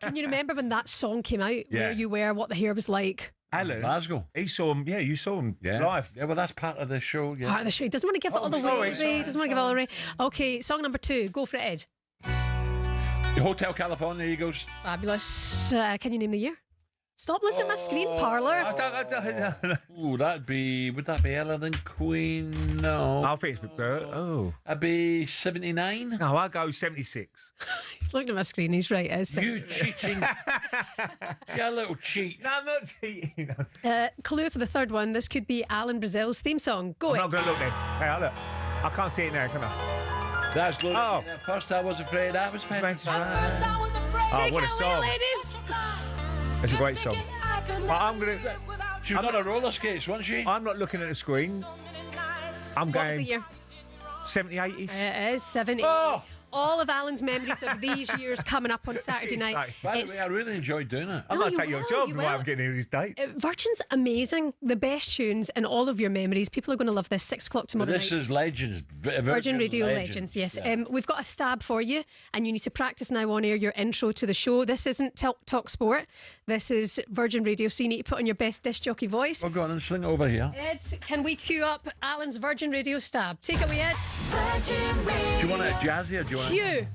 Can you remember when that song came out? Yeah. Where you were, what the hair was like? Alan, Glasgow. He saw him. Yeah, you saw him live. Yeah, well, that's part of the show. Yeah. Part of the show. He doesn't want to give it all the way. Doesn't want to give it all the way. Okay, song number 2. Go for it, Ed. Hotel California, Eagles. Fabulous. Can you name the year? Stop looking at my screen, Parlour. I don't. Would that be Ella than Queen? No. I think it's I'd be 79. No, I'll go 76. He's looking at my screen. He's right. It's you cheating. You're a little cheat. No, I'm not cheating. Clue for the third one. This could be Alan Brazil's theme song. Go I'm not going to look then. Hey, look. I can't see it now, can I? That's good. Oh. First I was afraid I was First I was afraid. Oh, what a song. ladies. It's a great song. I'm going to... She's on a roller skates, wasn't she? I'm not looking at the screen. I'm What was the year? 70, 80s. It is 70. Oh! All of Alan's memories of these years coming up on Saturday night. By the way, I really enjoyed doing it. I'm going to take your job while I'm getting these dates. Virgin's amazing. The best tunes and all of your memories. People are going to love this. 6 o'clock tomorrow This night. is Legends. Virgin Radio Legends, yes. Yeah. We've got a stab for you, and you need to practice now on air your intro to the show. This isn't Talk Sport. This is Virgin Radio, so you need to put on your best disc jockey voice. Well, go on and sling it over here. Ed, can we cue up Alan's Virgin Radio stab? Take it away, Ed. Do you want it jazzy or do you want Cue.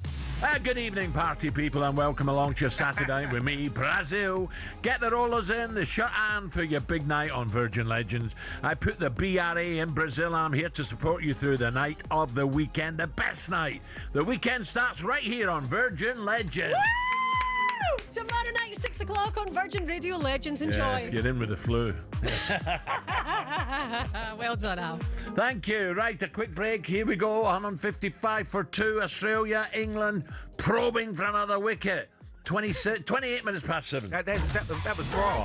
Good evening, party people, and welcome along to your Saturday with me, Brazil. Get the rollers in, the shirt on for your big night on Virgin Legends. I put the BRA in Brazil. I'm here to support you through the night of the weekend, the best night. The weekend starts right here on Virgin Legends. Woo! Tomorrow night, 6 o'clock on Virgin Radio Legends. Enjoy. Yeah, if you're in with the flu. Well done, Al. Thank you. Right, a quick break. Here we go. 155 for 2. Australia, England, probing for another wicket. 28 minutes past 7. That was bra.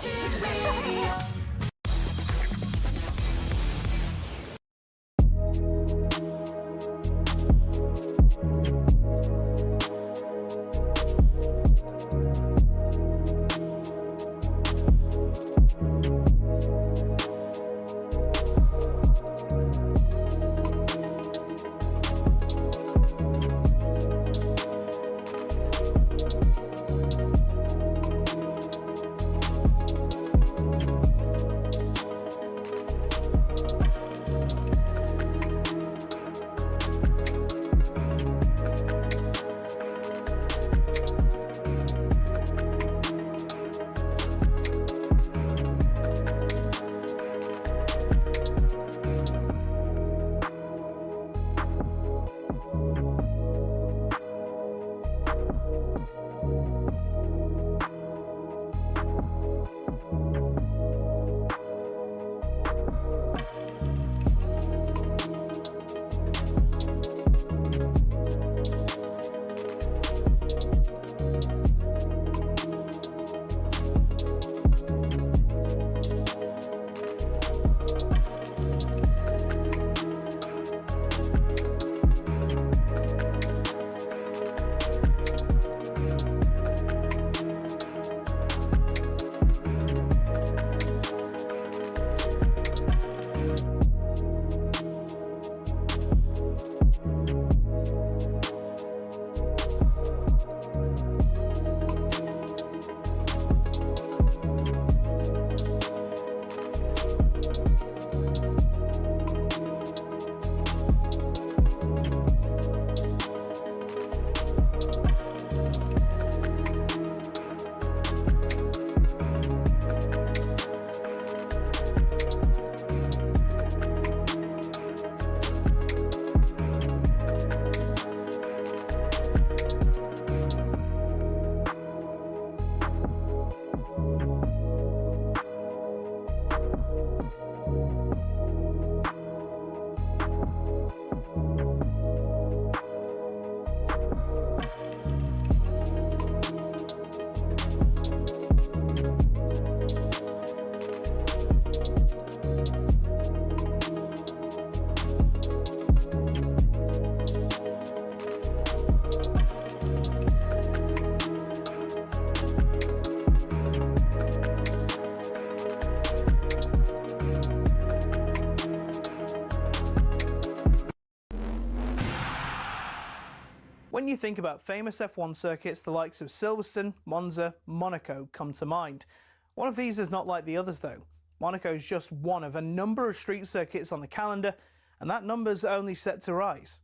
When you think about famous F1 circuits, the likes of Silverstone, Monza, Monaco come to mind. One of these is not like the others though. Monaco is just one of a number of street circuits on the calendar, and that number's only set to rise.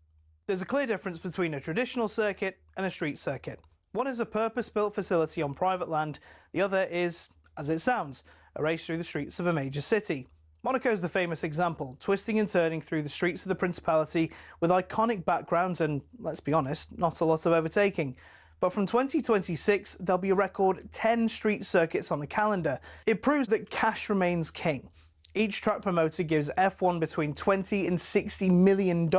There's a clear difference between a traditional circuit and a street circuit. One is a purpose-built facility on private land, the other is, as it sounds, a race through the streets of a major city. Monaco is the famous example, twisting and turning through the streets of the Principality with iconic backgrounds and, let's be honest, not a lot of overtaking. But from 2026, there'll be a record 10 street circuits on the calendar. It proves that cash remains king. Each track promoter gives F1 between $20 and $60 million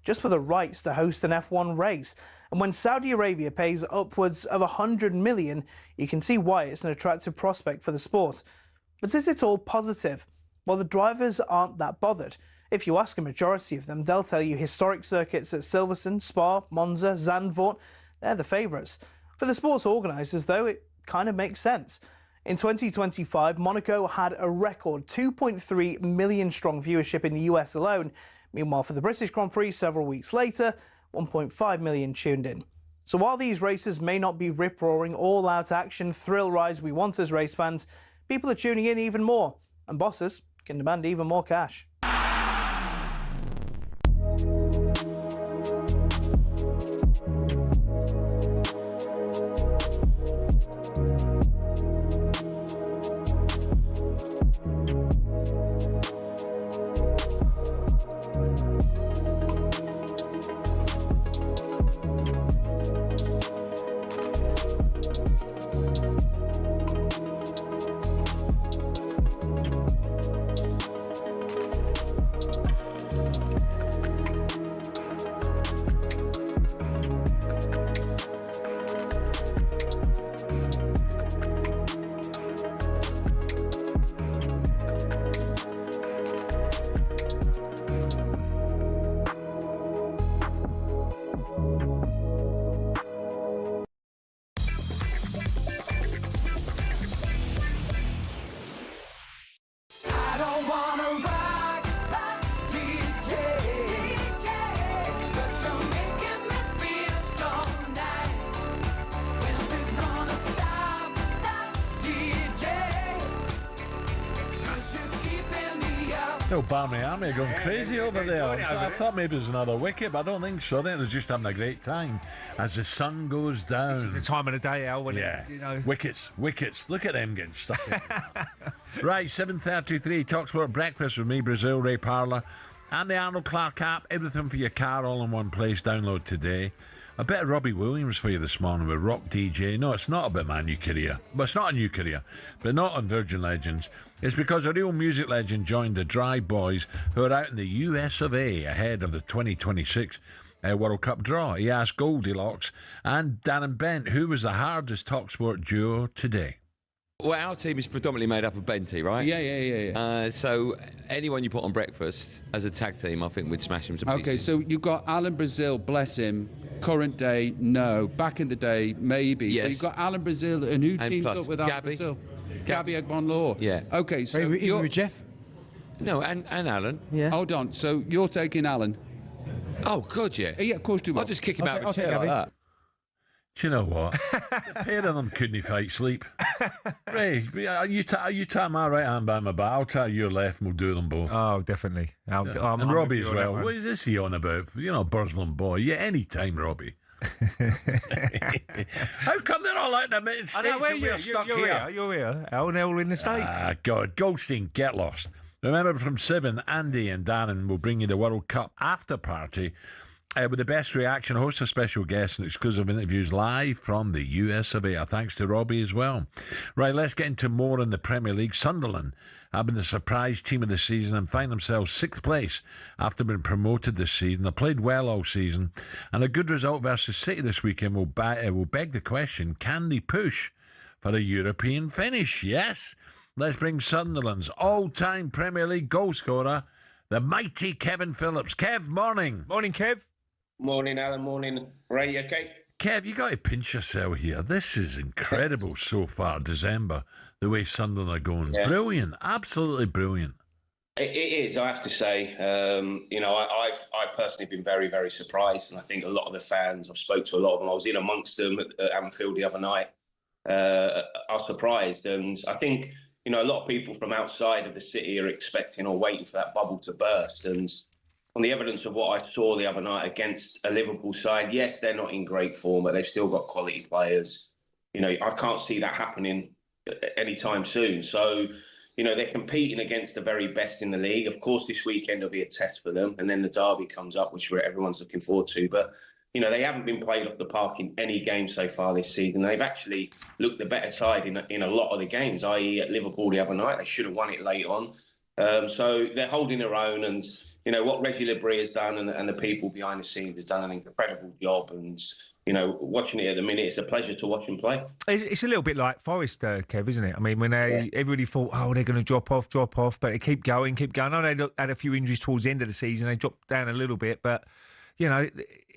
just for the rights to host an F1 race. And when Saudi Arabia pays upwards of $100 million, you can see why it's an attractive prospect for the sport. But is it all positive? Well, the drivers aren't that bothered. If you ask a majority of them, they'll tell you historic circuits at Silverstone, Spa, Monza, Zandvoort, they're the favourites. For the sports organisers, though, it kind of makes sense. In 2025, Monaco had a record 2.3 million strong viewership in the US alone. Meanwhile, for the British Grand Prix several weeks later, 1.5 million tuned in. So while these races may not be rip-roaring, all-out action, thrill rides we want as race fans, people are tuning in even more, and bosses can demand even more cash. Oh, Barney Army are going crazy over there. I thought maybe it was another wicket, but I don't think so. I think they're just having a great time as the sun goes down. This is the time of the day, Al, when Wickets. Look at them getting stuck in. Right, 7:33, talkSPORT Breakfast with me, Brazil Ray Parlour, and the Arnold Clark app. Everything for your car all in one place. Download today. A bit of Robbie Williams for you this morning with Rock DJ. No, it's not about my new career. But it's not a new career. But not on Virgin Legends. It's because a real music legend joined the Drive Boys who are out in the US of A ahead of the 2026 World Cup draw. He asked Goldilocks and Darren Bent who was the hardest talkSPORT duo today. Well, our team is predominantly made up of Benty, right? Yeah. So anyone you put on breakfast as a tag team, I think we'd smash them to pieces. Okay, so you've got Alan Brazil, bless him. Current day, no. Back in the day, maybe. Yes. But you've got Alan Brazil, and who teams plus up with Alan Gabby. Brazil? Gabby Agbonlor. Yeah. Okay, so Even with Jeff? No, and Alan. Yeah. Hold on, so you're taking Alan? Oh, God, yeah. Yeah, of course you will. I'll just kick him out of I'll the take chair like Gabby. that. Do you know what? The pair of them couldn't fight sleep. Ray, you tie my right hand by my back, I'll tie your left and we'll do them both. Oh, definitely. And Robbie as well. What is this he on about? You know, Burslem boy. Yeah, any time, Robbie. How come they're all out in the United States and we're stuck here? You're here. How they're all in the States? God, Goldstein, get lost. Remember, from 7, Andy and Darren will bring you the World Cup after party with the best reaction, host a special guest and exclusive interviews live from the US of A. Thanks to Robbie as well. Right, let's get into more in the Premier League. Sunderland have been the surprise team of the season and find themselves 6th place after being promoted this season. They played well all season, and a good result versus City this weekend will beg the question, can they push for a European finish? Yes. Let's bring Sunderland's all-time Premier League goal scorer, the mighty Kevin Phillips. Kev, morning. Morning, Kev. Morning, Alan. Morning, Ray. You okay? Kev, you got to pinch yourself here. This is incredible so far, December, the way Sunderland are going. Yeah. Brilliant. Absolutely brilliant. It is, I have to say. I've personally been very, very surprised. And I think a lot of the fans, I've spoke to a lot of them. I was in amongst them at Anfield the other night, are surprised. And I think, a lot of people from outside of the city are expecting or waiting for that bubble to burst. And on the evidence of what I saw the other night against a Liverpool side, yes, they're not in great form, but they've still got quality players. I can't see that happening anytime soon. So, they're competing against the very best in the league. Of course, this weekend will be a test for them. And then the derby comes up, which everyone's looking forward to. But, they haven't been played off the park in any game so far this season. They've actually looked the better side in a lot of the games, i.e. at Liverpool the other night. They should have won it late on. So they're holding their own. And, what Reggie Labrie has done and the people behind the scenes has done an incredible job. And, watching it at the minute, it's a pleasure to watch them play. It's a little bit like Forest, Kev, isn't it? I mean, when everybody thought, they're going to drop off, but they keep going. I know they had a few injuries towards the end of the season. They dropped down a little bit, but,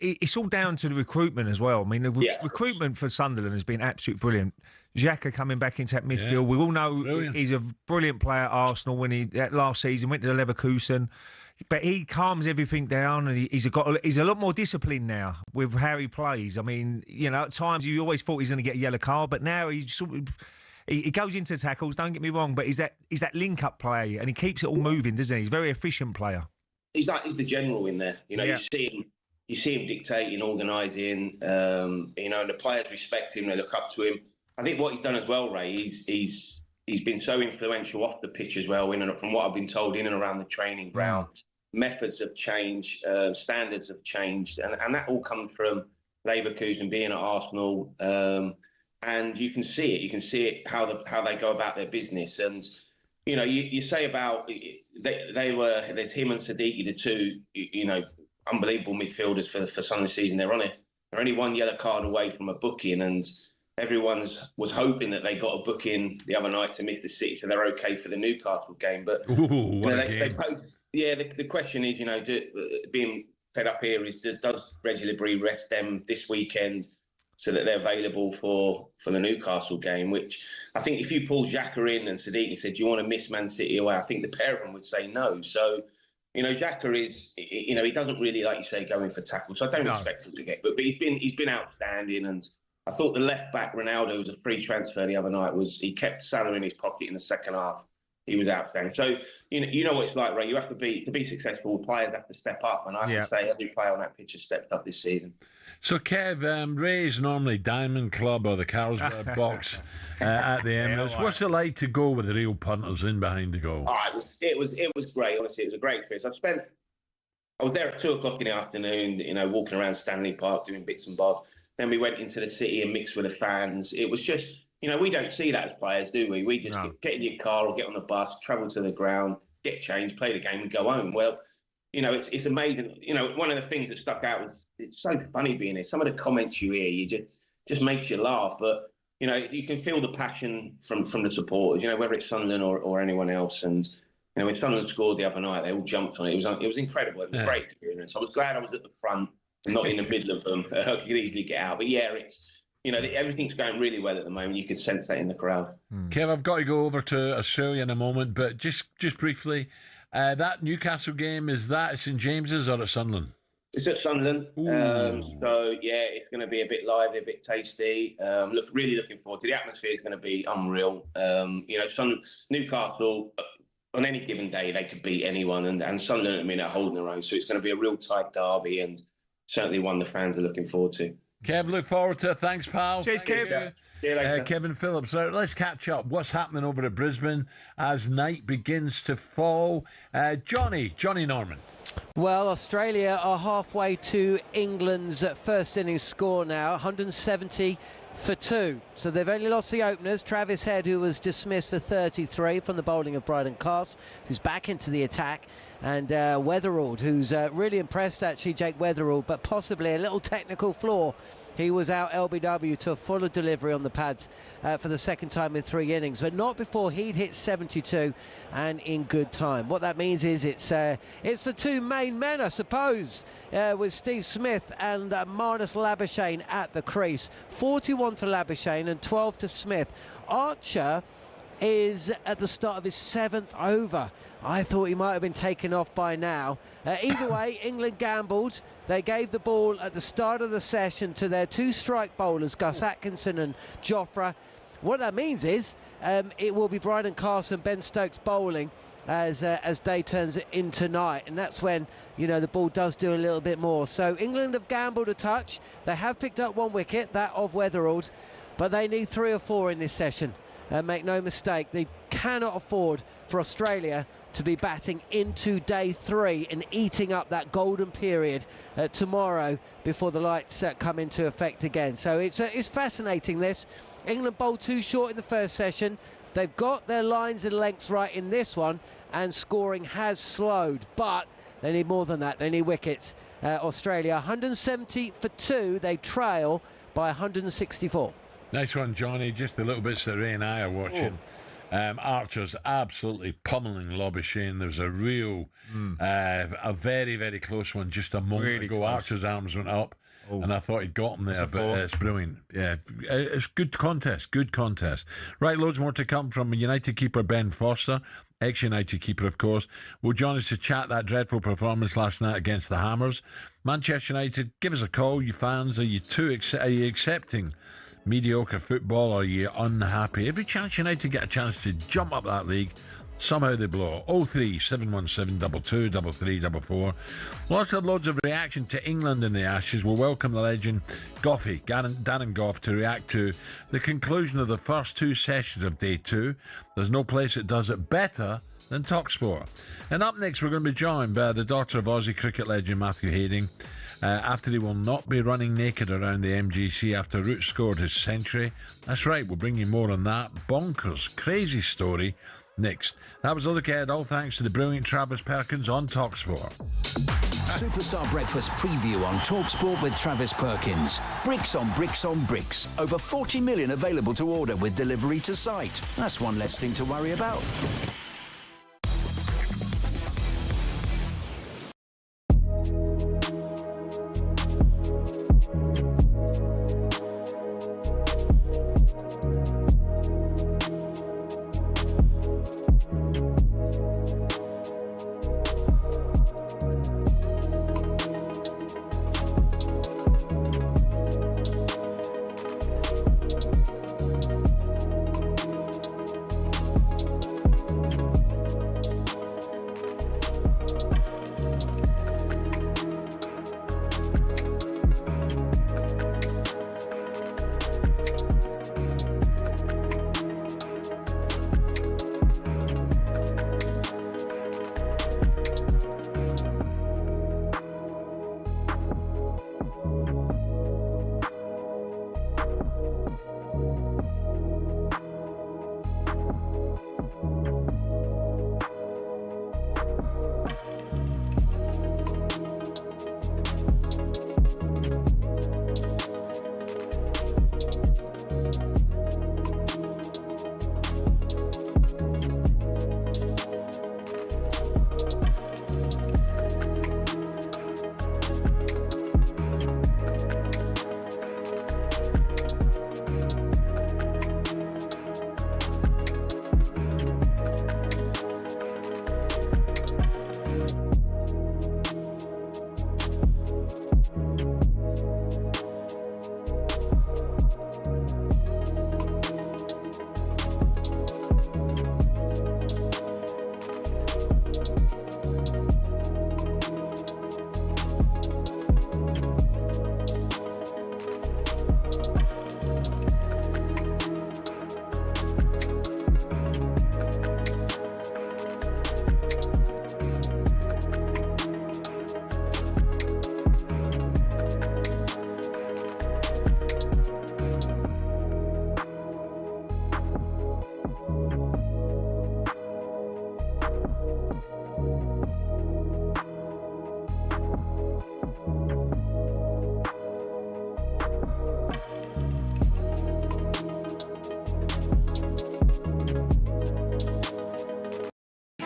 it's all down to the recruitment as well. I mean, the recruitment for Sunderland has been absolutely brilliant. Xhaka coming back into that midfield. Yeah. We all know he's a brilliant player at Arsenal when that last season went to the Leverkusen. But he calms everything down, and he's a lot more disciplined now with how he plays. I mean, at times you always thought he's going to get a yellow card, but now he goes into tackles. Don't get me wrong, but he's that link-up play, and he keeps it all moving, doesn't he? He's a very efficient player. He's the general in there. You see him dictating, organising. And the players respect him. They look up to him. I think what he's done as well, Ray, he's been so influential off the pitch as well. From what I've been told, in and around the training ground, methods have changed, standards have changed, and that all comes from Leverkusen being at Arsenal. And you can see it. You can see it how they go about their business. And you say about there's him and Siddiqui, the two unbelievable midfielders for Sunderland season. They're only one yellow card away from a booking, and everyone was hoping that they got a booking the other night to miss the City, so they're okay for the Newcastle game. But the question is, being fed up here is, does Reggie Labrie rest them this weekend so that they're available for the Newcastle game? Which I think if you pull Xhaka in and Siddiqui said, do you want to miss Man City away? I think the pair of them would say no. So, Xhaka is, he doesn't really, like you say, go in for tackles. So I don't expect him to get, but he's been outstanding. And I thought the left back Ronaldo was a free transfer the other night. He kept Salah in his pocket in the second half. He was outstanding. So you know what it's like, Ray. You have to be successful. Players have to step up, and I have to say every player on that pitch has stepped up this season. So, Kev, Ray's normally Diamond Club or the Carlsberg box at the Emirates. What's it like to go with the real punters in behind the goal? It was great. Honestly, it was a great experience. I've spent I was there at 2:00 in the afternoon, you know, walking around Stanley Park, doing bits and bobs. Then we went into the city and mixed with the fans. It was just, you know, we don't see that as players, do we? We just get in your car or get on the bus, travel to the ground, get changed, play the game and go home. Well, you know, it's amazing. You know, one of the things that stuck out was it's so funny being here. Some of the comments you hear, you just makes you laugh. But, you know, you can feel the passion from the supporters, you know, whether it's Sunderland or anyone else. And, you know, when Sunderland scored the other night, they all jumped on it. It was incredible. It was a great experience. I was glad I was at the front and not in the middle of them. I could easily get out. But, yeah, it's, you know, everything's going really well at the moment. You can sense that in the crowd. Kev, I've got to go over to Australia in a moment, but just briefly, that Newcastle game, is that at St James's or at Sunderland? It's at Sunderland. So, yeah, it's going to be a bit lively, a bit tasty. Really looking forward to it. The atmosphere is going to be unreal. You know, Newcastle, on any given day, they could beat anyone. And Sunderland, I mean, are holding their own. So it's going to be a real tight derby and certainly one the fans are looking forward to. Kev, look forward to it. Thanks, pal. Cheers, Kev. See you later. Kevin Phillips. Let's catch up. What's happening over at Brisbane as night begins to fall? Johnny Norman. Well, Australia are halfway to England's first innings score now, 170 for 2. So they've only lost the openers, Travis Head, who was dismissed for 33 from the bowling of Bryden Carse, who's back into the attack, and Weatherald, who's really impressed, actually, Jake Weatherald, but possibly a little technical flaw. He was out LBW to a fuller delivery on the pads for the second time in 3 innings, but not before he'd hit 72 and in good time. What that means is it's the two main men, I suppose, with Steve Smith and Marnus Labuschagne at the crease. 41 to Labuschagne and 12 to Smith. Archer is at the start of his 7th over. I thought he might have been taken off by now. Either way, England gambled. They gave the ball at the start of the session to their 2 strike bowlers, Gus Atkinson and Jofra. What that means is it will be Bryden Carse and Ben Stokes bowling as day turns into night, and that's when, you know, the ball does do a little bit more. So England have gambled a touch. They have picked up 1 wicket, that of Weatherald, but they need 3 or 4 in this session. Make no mistake, they cannot afford for Australia to be batting into day 3 and eating up that golden period tomorrow before the lights come into effect again. So it's fascinating, this. England bowled too short in the first session. They've got their lines and lengths right in this one, and scoring has slowed, but they need more than that. They need wickets. Australia 170 for 2. They trail by 164. Nice one, Johnny. Just the little bits that Ray and I are watching. Archer's absolutely pummeling Labuschagne. There was a real, a very, very close one just a moment ago. Close. Archer's arms went up, and I thought he'd got him there, but it's brilliant. Yeah, it's good contest, Right, loads more to come from United keeper Ben Foster, ex-United keeper, of course. Will join us to chat that dreadful performance last night against the Hammers. Manchester United, give us a call, you fans. Are you accepting mediocre football, or are you unhappy? Every chance United get a chance to jump up that league, somehow they blow. 03 717 22 3344. Loads of reaction to England in the Ashes. We'll welcome the legend Goffey, Darren Goff, to react to the conclusion of the first 2 sessions of day 2. There's no place that does it better than talkSPORT. And up next, we're going to be joined by the daughter of Aussie cricket legend Matthew Harding, after he will not be running naked around the MGC after Root scored his century. That's right, we'll bring you more on that bonkers, crazy story next. That was a look ahead, all thanks to the brilliant Travis Perkins on talkSPORT. Superstar Breakfast preview on talkSPORT with Travis Perkins. Bricks on bricks on bricks. Over 40 million available to order with delivery to site. That's one less thing to worry about.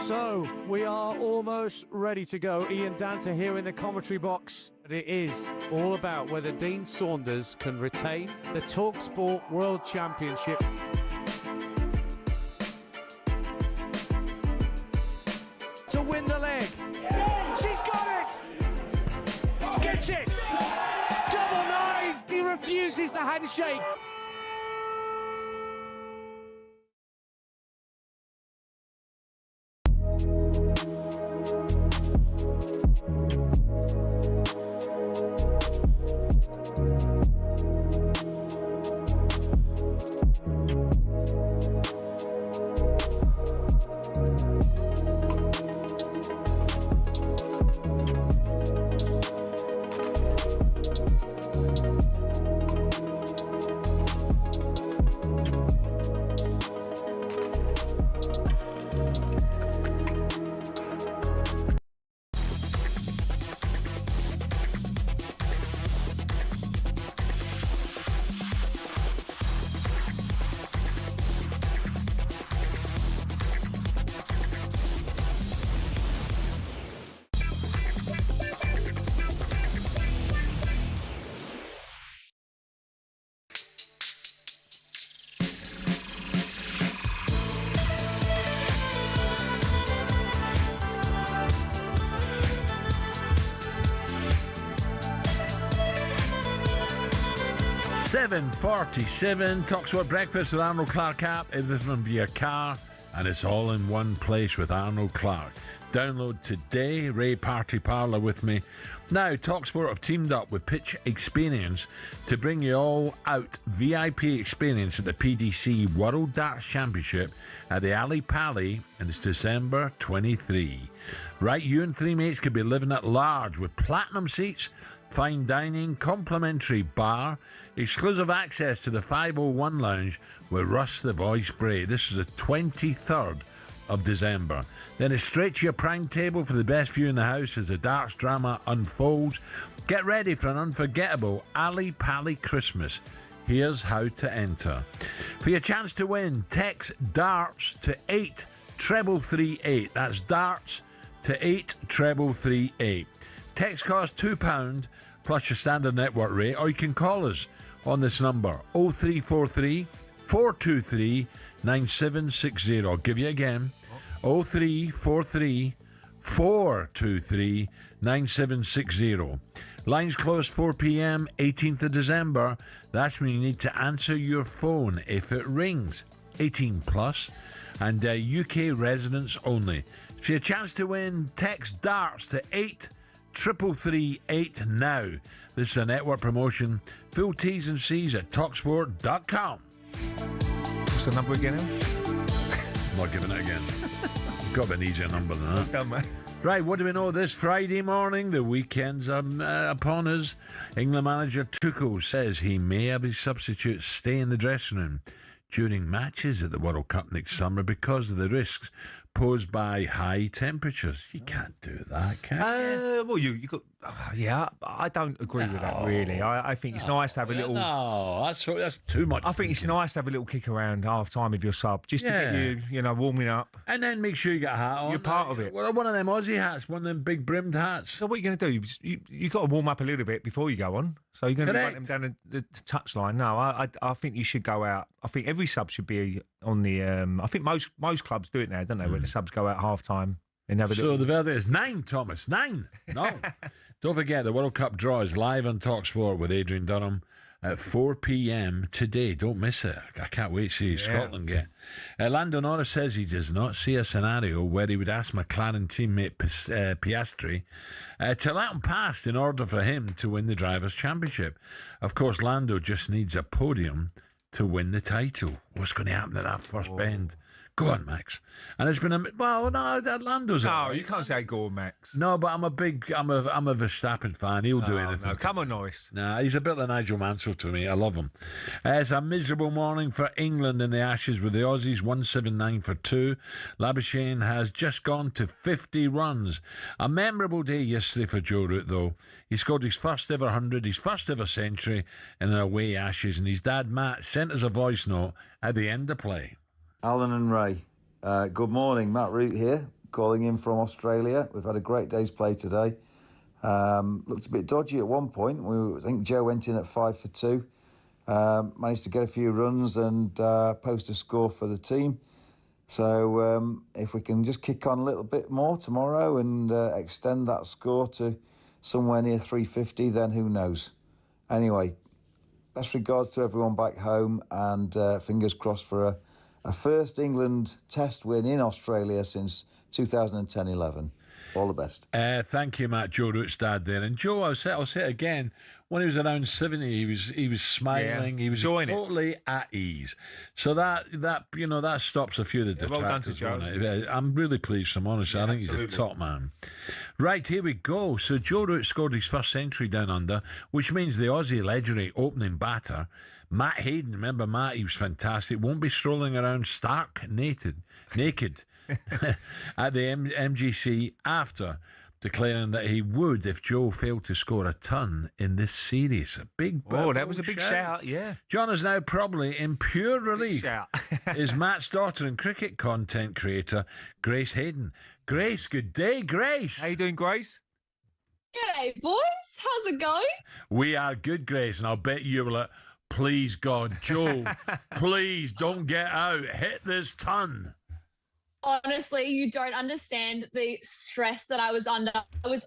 So, we are almost ready to go. Ian Danter here in the commentary box. It is all about whether Dean Saunders can retain the talkSPORT World Championship. To win the leg. She's got it! Gets it! Double nine! He refuses the handshake. $7.47, talkSPORT Breakfast with Arnold Clark app, everything via car, and it's all in one place with Arnold Clark. Download today. Ray Parlour with me. Now, talkSPORT have teamed up with Pitch Experience to bring you all out VIP experience at the PDC World Darts Championship at the Ali Pali, and it's December 23. Right, you and three mates could be living at large with platinum seats, fine dining, complimentary bar, exclusive access to the 501 lounge with Russ the Voice Bray. This is the 23rd of December. Then it's straight to your prime table for the best view in the house as the darts drama unfolds. Get ready for an unforgettable Ali Pali Christmas. Here's how to enter. For your chance to win, text DARTS to 83338. That's DARTS to 83338. Text costs £2 plus your standard network rate, or you can call us on this number 0343 423 9760. I'll give you again 0343 423 9760. Lines close 4 p.m. 18th of December. That's when you need to answer your phone if it rings. 18 plus and UK residents only. For your chance to win, text DARTS to 83338 now. This is a network promotion. Full T's and C's at talksport.com. What's the number again? I'm not giving it again. You've got an easier number than that. Done, mate. Right, what do we know this Friday morning? The weekend's upon us. England manager Tuchel says he may have his substitutes stay in the dressing room during matches at the World Cup next summer because of the risks posed by high temperatures. You can't do that, can you? Well, you got... yeah, I don't agree with that, really. I think it's nice to have a little... No, that's too much. I think it's nice to have a little kick around half-time with your sub, just to get you, warming up. And then make sure you get a hat on. You're part of it. Well, one of them Aussie hats, one of them big brimmed hats. So what are you going to do? You got to warm up a little bit before you go on. So you're going to run them down the touchline. No, I think you should go out. I think every sub should be on the... I think most clubs do it now, don't they, where the subs go out half-time. So the verdict is 9, Thomas. 9. No. Don't forget, the World Cup draw is live on talkSPORT with Adrian Dunham at 4 p.m. today. Don't miss it. I can't wait to see Scotland get. Lando Norris says he does not see a scenario where he would ask McLaren teammate Piastri to let him pass in order for him to win the Drivers' Championship. Of course, Lando just needs a podium to win the title. What's going to happen at that first bend? Go on, Max. And it's been Lando's. No, you can't say go on, Max. No, but I'm a Verstappen fan. He'll do anything. No, come on, Norris. Nah, he's a bit like Nigel Mansell to me. I love him. It's a miserable morning for England in the Ashes with the Aussies 179 for 2. Labuschagne has just gone to 50 runs. A memorable day yesterday for Joe Root, though. He scored his first ever 100, his first ever century in an away Ashes, and his dad Matt sent us a voice note at the end of play. Alan and Ray, good morning. Matt Root here. calling in from Australia. We've had a great day's play today. Looked a bit dodgy at one point. I think Joe went in at 5 for 2. Managed to get a few runs and post a score for the team. So if we can just kick on a little bit more tomorrow and extend that score to somewhere near 350, then who knows? Anyway, best regards to everyone back home, and fingers crossed for a first England Test win in Australia since 2010-11. All the best. Thank you, Matt. Joe Root's dad there. And Joe, I'll say it again, when he was around 70, he was smiling. He was totally at ease. So that stops a few of the detractors. Well done to Joe. I'm really pleased for him, honestly. I think absolutely. He's a top man. Right, here we go. So Joe Root scored his first century down under, which means the Aussie legendary opening batter, Matt Hayden, remember Matt, he was fantastic, won't be strolling around stark naked at the MGC after declaring that he would if Joe failed to score a ton in this series. A big that was a big shout, yeah. John is now probably in pure relief is Matt's daughter and cricket content creator, Grace Hayden. Grace, good day, Grace. How you doing, Grace? G'day, boys. How's it going? We are good, Grace, and I'll bet you were like, please, God, Joe, please don't get out. Hit this ton. Honestly, you don't understand the stress that I was under.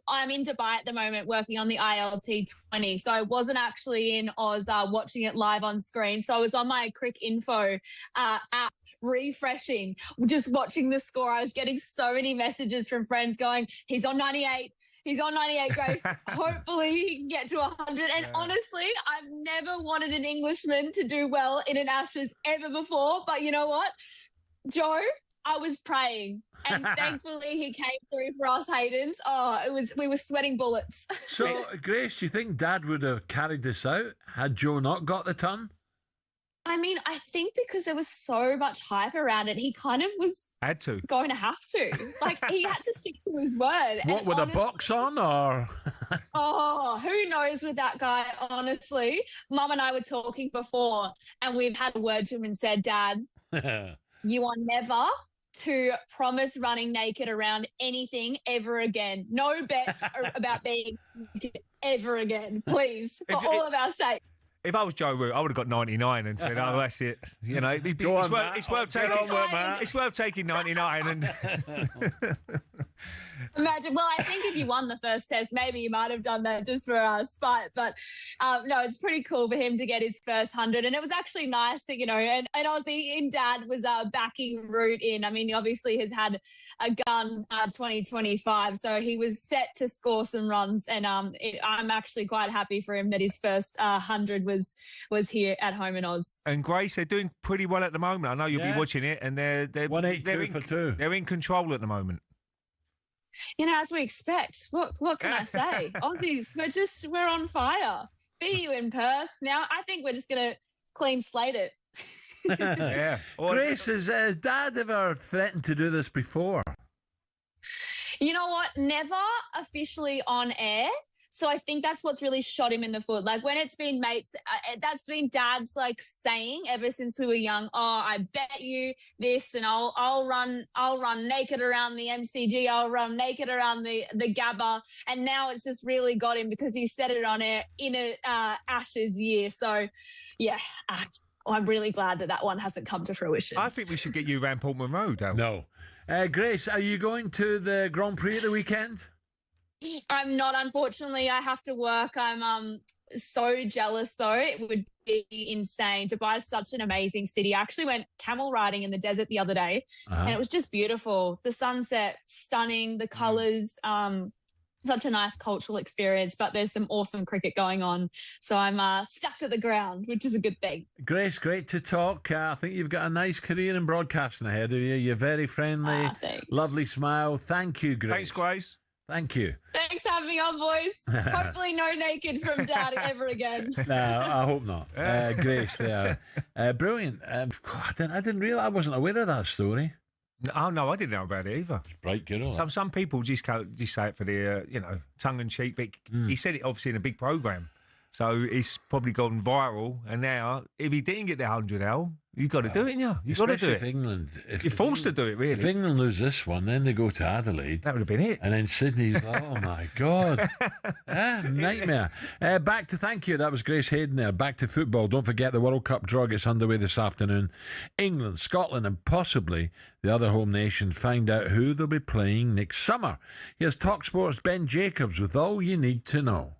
I'm in Dubai at the moment working on the ILT 20, so I wasn't actually in Oz watching it live on screen. So I was on my Crick Info app refreshing, just watching the score. I was getting so many messages from friends going, he's on 98. He's on 98, Grace. Hopefully he can get to 100. And honestly, I've never wanted an Englishman to do well in an Ashes ever before. But you know what, Joe? I was praying, and thankfully he came through for us Haydens. We were sweating bullets. So, Grace, do you think Dad would have carried this out had Joe not got the ton? I mean, I think because there was so much hype around it, he kind of was going to have to. Like, he had to stick to his word. What, with a box on, or? Who knows with that guy, honestly. Mum and I were talking before, and we've had a word to him and said, Dad, you are never to promise running naked around anything ever again. No bets about being naked ever again, please, for all of our sakes. If I was Joe Root, I would have got 99 and said, "Oh, that's it." You know, it's worth taking 99 and. Imagine. Well, I think if you won the first test, maybe you might have done that just for spite. But no, it's pretty cool for him to get his first 100. And it was actually nice, you know, and Aussie in Dad was backing Root in. I mean, obviously has had a gun 2025, so he was set to score some runs. And I'm actually quite happy for him that his first 100 was here at home in Oz. And Grace, they're doing pretty well at the moment. I know you'll be watching it, and they're 182 for 2. They're in control at the moment. You know, as we expect. What can I say? Aussies, we're on fire. BU in Perth. Now, I think we're just going to clean slate it. Yeah. Grace, has Dad ever threatened to do this before? You know what? Never officially on air. So I think that's what's really shot him in the foot. Like when it's been mates, that's been Dad's like saying ever since we were young. Oh, I bet you this, and I'll run naked around the MCG. I'll run naked around the Gabba, and now it's just really got him because he said it on air in a Ashes year. So, yeah. I'm really glad that one hasn't come to fruition. I think we should get you around Portman Road. No. Grace, are you going to the Grand Prix at the weekend? I'm not, unfortunately. I have to work. I'm so jealous, though. It would be insane. Dubai is such an amazing city. I actually went camel riding in the desert the other day, and it was just beautiful. The sunset, stunning, the colours, such a nice cultural experience, but there's some awesome cricket going on. So I'm stuck at the ground, which is a good thing. Grace, great to talk. I think you've got a nice career in broadcasting ahead of you. You're very friendly, lovely smile. Thank you, Grace. Thanks, Grace. Thank you. Thanks for having me on, boys. Hopefully no naked from Dad ever again. No, I hope not. Grace there. Brilliant. I didn't realise, I wasn't aware of that story. Oh, no, I didn't know about it either. It's bright girl. Some people just say it for the, tongue-in-cheek. But he said it obviously in a big programme. So it's probably gone viral. And now, if he didn't get the 100 Al, you've got to do it, yeah. You've got to do Especially it. if England. You're forced to do it, really. If England lose this one, then they go to Adelaide. That would have been it. And then Sydney's like, oh my God. Nightmare. Back to, thank you, that was Grace Hayden there. Back to football. Don't forget the World Cup draw gets underway this afternoon. England, Scotland, and possibly the other home nations find out who they'll be playing next summer. Here's talkSPORT's Ben Jacobs with all you need to know.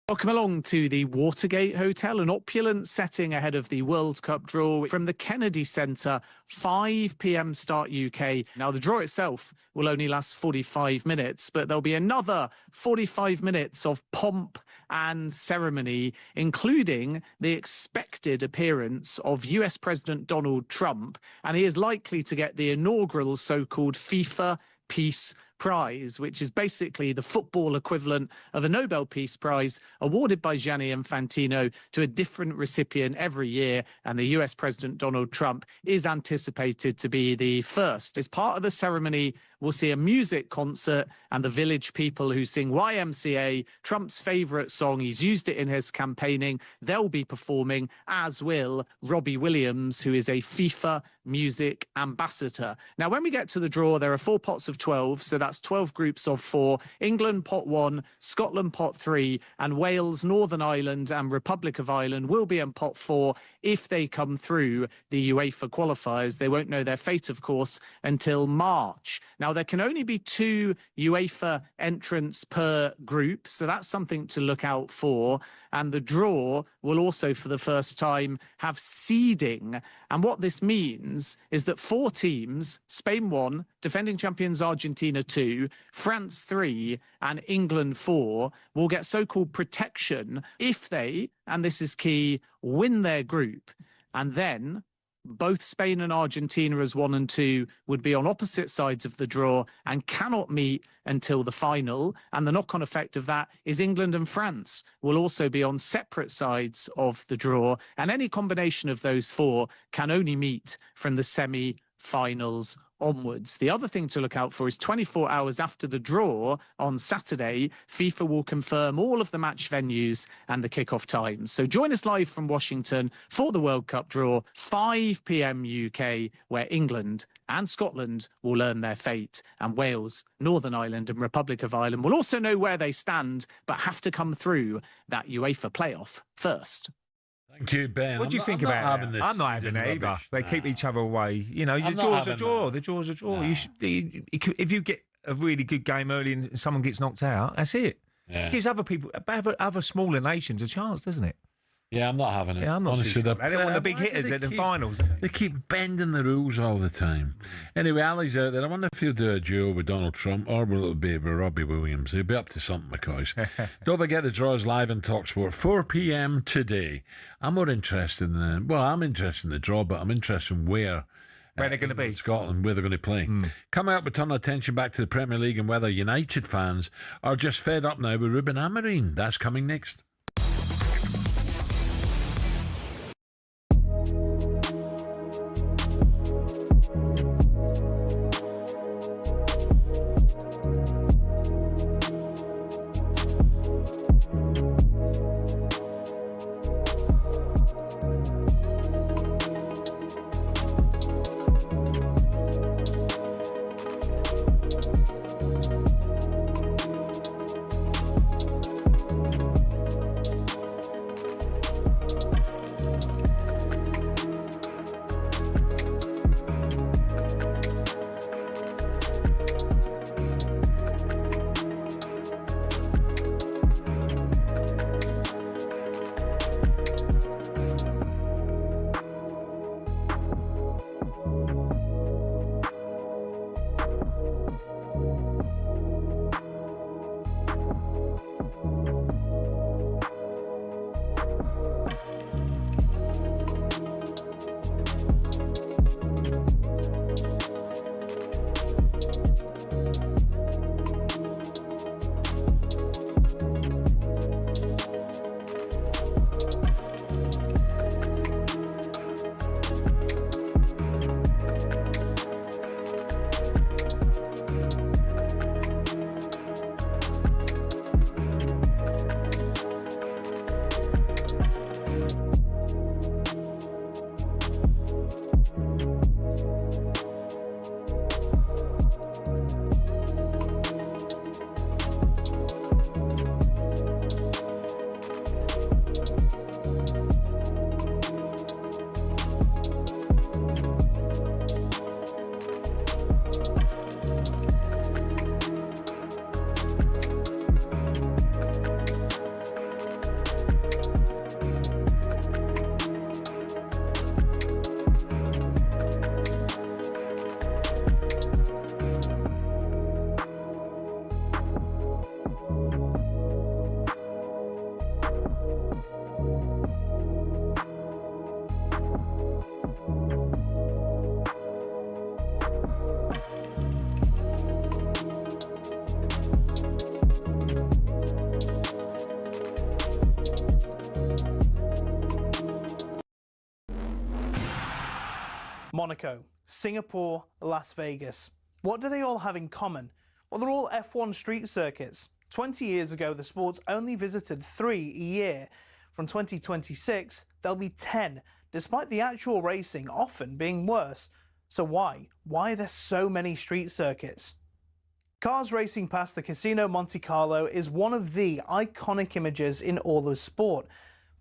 Welcome along to the Watergate Hotel, an opulent setting ahead of the World Cup draw from the Kennedy Centre, 5 p.m. start UK. Now, the draw itself will only last 45 minutes, but there'll be another 45 minutes of pomp and ceremony, including the expected appearance of US President Donald Trump, and he is likely to get the inaugural so-called FIFA Peace Prize, which is basically the football equivalent of a Nobel Peace Prize awarded by Gianni Infantino to a different recipient every year. And the US President Donald Trump is anticipated to be the first. As part of the ceremony, we'll see a music concert and the village people who sing YMCA, Trump's favourite song. He's used it in his campaigning. They'll be performing, as will Robbie Williams, who is a FIFA music ambassador. Now, when we get to the draw, there are 4 pots of 12, so that's 12 groups of 4. England pot 1, Scotland pot 3, and Wales, Northern Ireland and Republic of Ireland will be in pot 4 if they come through the UEFA qualifiers. They won't know their fate, of course, until March. Now, there can only be 2 UEFA entrants per group, so that's something to look out for. And the draw will also, for the first time, have seeding. And what this means is that 4 teams, Spain 1, defending champions Argentina 2, France 3, and England 4, will get so-called protection if they, and this is key, win their group. And then both Spain and Argentina as 1 and 2 would be on opposite sides of the draw and cannot meet until the final. And the knock-on effect of that is England and France will also be on separate sides of the draw. And any combination of those 4 can only meet from the semi-finals onwards. The other thing to look out for is 24 hours after the draw on Saturday, FIFA will confirm all of the match venues and the kickoff times. So join us live from Washington for the World Cup draw, 5 p.m. UK, where England and Scotland will learn their fate, and Wales, Northern Ireland and Republic of Ireland will also know where they stand, but have to come through that UEFA playoff first. Thank you, Ben. What do you think about it? I'm not having it either. They keep each other away. You know, the draw's a draw. The draw's a draw. You should, if you get a really good game early and someone gets knocked out, that's it. Yeah. It gives other people, other smaller nations a chance, doesn't it? Yeah, I'm not having it. Yeah, I'm not Honestly, sure. They don't want the big hitters at the finals. They keep bending the rules all the time. Anyway, Ali's out there. I wonder if he'll do a duo with Donald Trump or will it be with Robbie Williams? He'll be up to something, McCoys. Don't forget the draws live on talkSPORT, 4 p.m. today. I'm more interested in I'm interested in the draw, but I'm interested in where they're going to be. Scotland, where they're going to play. Coming up, we turn our attention back to the Premier League and whether United fans are just fed up now with Ruben Amorim. That's coming next. Monaco, Singapore, Las Vegas. What do they all have in common? Well, they're all F1 street circuits. 20 years ago, the sports only visited 3 a year. From 2026, there'll be 10, despite the actual racing often being worse. So why? Why are there so many street circuits? Cars racing past the Casino Monte Carlo is one of the iconic images in all of sport.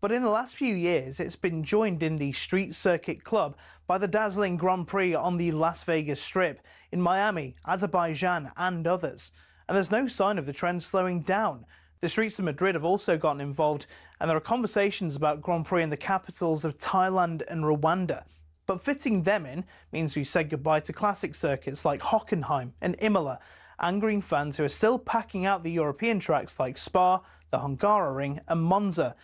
But in the last few years, it's been joined in the Street Circuit Club by the dazzling Grand Prix on the Las Vegas Strip, in Miami, Azerbaijan and others. And there's no sign of the trend slowing down. The streets of Madrid have also gotten involved, and there are conversations about Grand Prix in the capitals of Thailand and Rwanda. But fitting them in means we say goodbye to classic circuits like Hockenheim and Imola, angering fans who are still packing out the European tracks like Spa, the Hungaroring and Monza.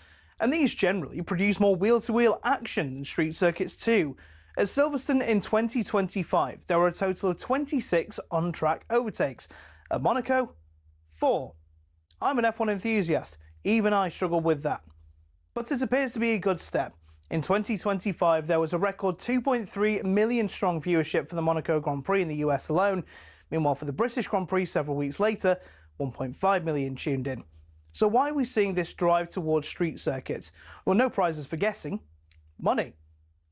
And these generally produce more wheel-to-wheel action than street circuits too. At Silverstone in 2025, there were a total of 26 on-track overtakes. At Monaco, 4. I'm an F1 enthusiast. Even I struggle with that. But it appears to be a good step. In 2025, there was a record 2.3 million strong viewership for the Monaco Grand Prix in the US alone. Meanwhile, for the British Grand Prix several weeks later, 1.5 million tuned in. So why are we seeing this drive towards street circuits? Well, no prizes for guessing. Money.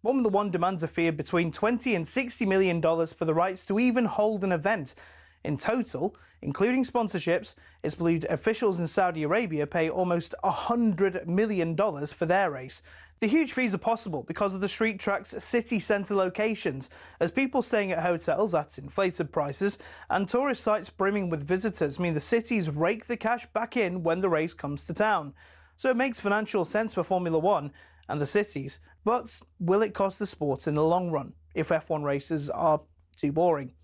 Formula One demands a fee of between $20 and $60 million for the rights to even hold an event. In total, including sponsorships, it's believed officials in Saudi Arabia pay almost $100 million for their race. The huge fees are possible because of the street track's city centre locations, as people staying at hotels at inflated prices and tourist sites brimming with visitors mean the cities rake the cash back in when the race comes to town. So it makes financial sense for Formula One and the cities, but will it cost the sport in the long run if F1 races are too boring?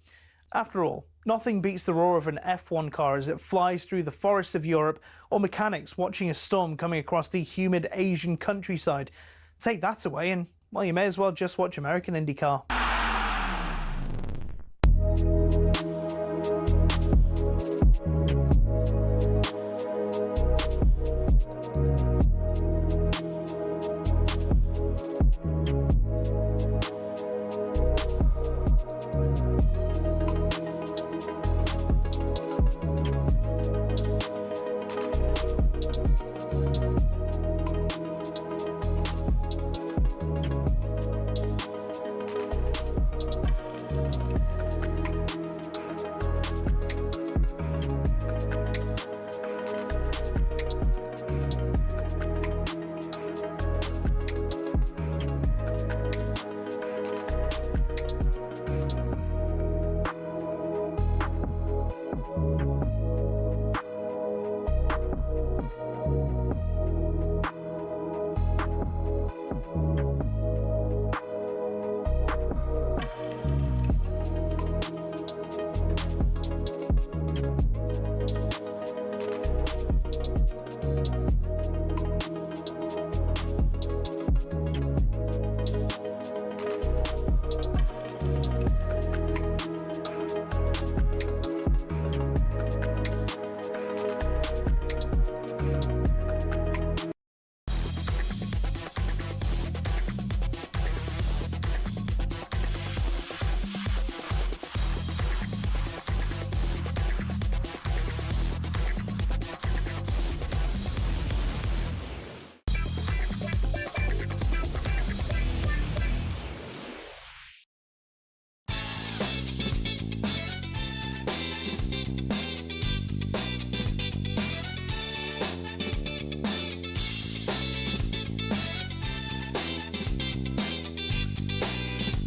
After all, nothing beats the roar of an F1 car as it flies through the forests of Europe, or mechanics watching a storm coming across the humid Asian countryside. Take that away and, well, you may as well just watch American IndyCar.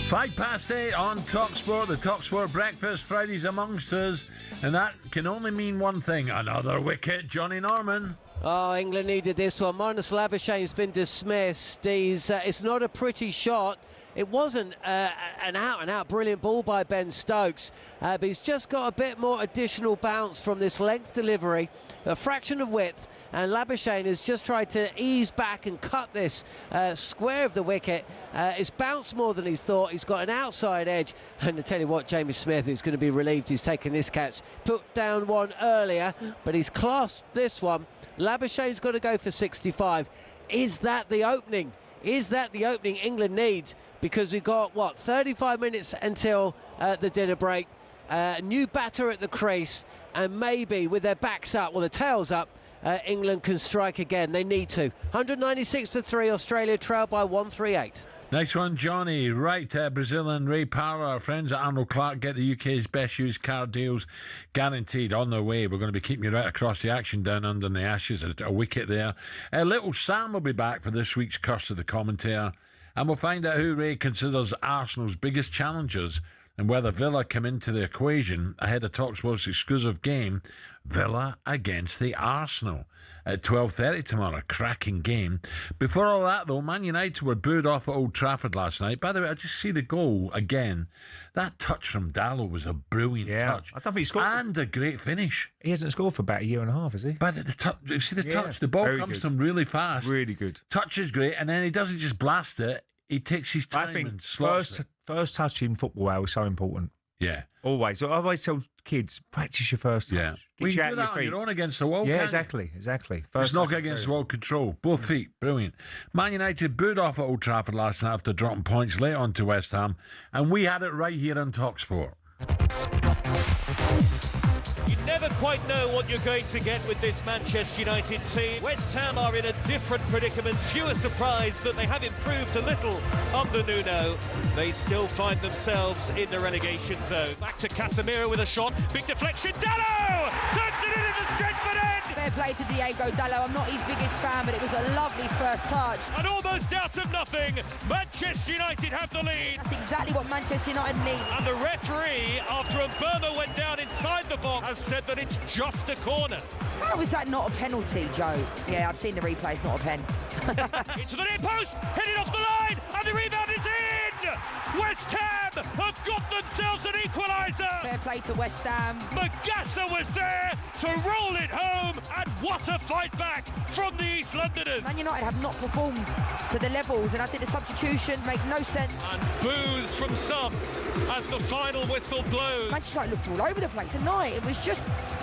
Five past 8 on talkSPORT, the talkSPORT Breakfast, Fridays amongst us, and that can only mean one thing: another wicket, Johnny Norman. Oh, England needed this one. Marnus Labuschagne's been dismissed. It's not a pretty shot. It wasn't an out-and-out brilliant ball by Ben Stokes, but he's just got a bit more additional bounce from this length delivery, a fraction of width, and Labuschagne has just tried to ease back and cut this square of the wicket. It's bounced more than he thought. He's got an outside edge, and I tell you what, Jamie Smith is going to be relieved he's taken this catch. Put down one earlier, but he's clasped this one. Labuschagne's got to go for 65. Is that the opening? Is that the opening England needs? because we've got, 35 minutes until the dinner break. New batter at the crease, and maybe with their backs up, or the tails up, England can strike again. They need to. 196 for 3, Australia trail by 138. Next one, Johnny. Right, Brazil and Ray Parlour, our friends at Arnold Clark, get the UK's best used car deals guaranteed on their way. We're going to be keeping you right across the action down under the Ashes. A wicket there. Little Sam will be back for this week's Curse of the Commentator. And we'll find out who Ray considers Arsenal's biggest challengers and whether Villa come into the equation ahead of talkSPORT's exclusive game, Villa against the Arsenal, at 12:30 tomorrow. Cracking game. Before all that, though, Man United were booed off at Old Trafford last night. By the way, I just see the goal again. That touch from Dalot was a brilliant touch. I don't think he scored. And a great finish. He hasn't scored for about a year and a half, has he? But you see the touch? The ball comes to him really fast. Really good. Touch is great, and then he doesn't just blast it. He takes his time and slots it. First touch in football is so important. Yeah. Always. I always tell kids, practice your first touch. Yeah. Well, you do that on your own against the wall, Yeah, can't you? exactly. Just knock it against the wall, control. Both feet, brilliant. Man United booed off at Old Trafford last night after dropping points late on to West Ham, and we had it right here on talkSPORT. You never quite know what you're going to get with this Manchester United team. West Ham are in a different predicament. Few are surprised that they have improved a little under Nuno. They still find themselves in the relegation zone. Back to Casemiro with a shot. Big deflection. Dalot turns it into the Stretford end. Fair play to Diego Dalot. I'm not his biggest fan, but it was a lovely first touch. And almost out of nothing, Manchester United have the lead. That's exactly what Manchester United need. And the referee, after Mbeumo went down inside the box, has said that it's just a corner. How is that not a penalty, Joe? Yeah, I've seen the replay. It's not a pen. Into the near post, headed off the line, and the rebound is in! West Ham have got themselves an equaliser! Fair play to West Ham. Magassa was there to roll it home, and what a fight back from the East Londoners! Man United have not performed to the levels, and I think the substitution make no sense. And boos from some as the final whistle blows. Manchester United looked all over the place tonight. It was just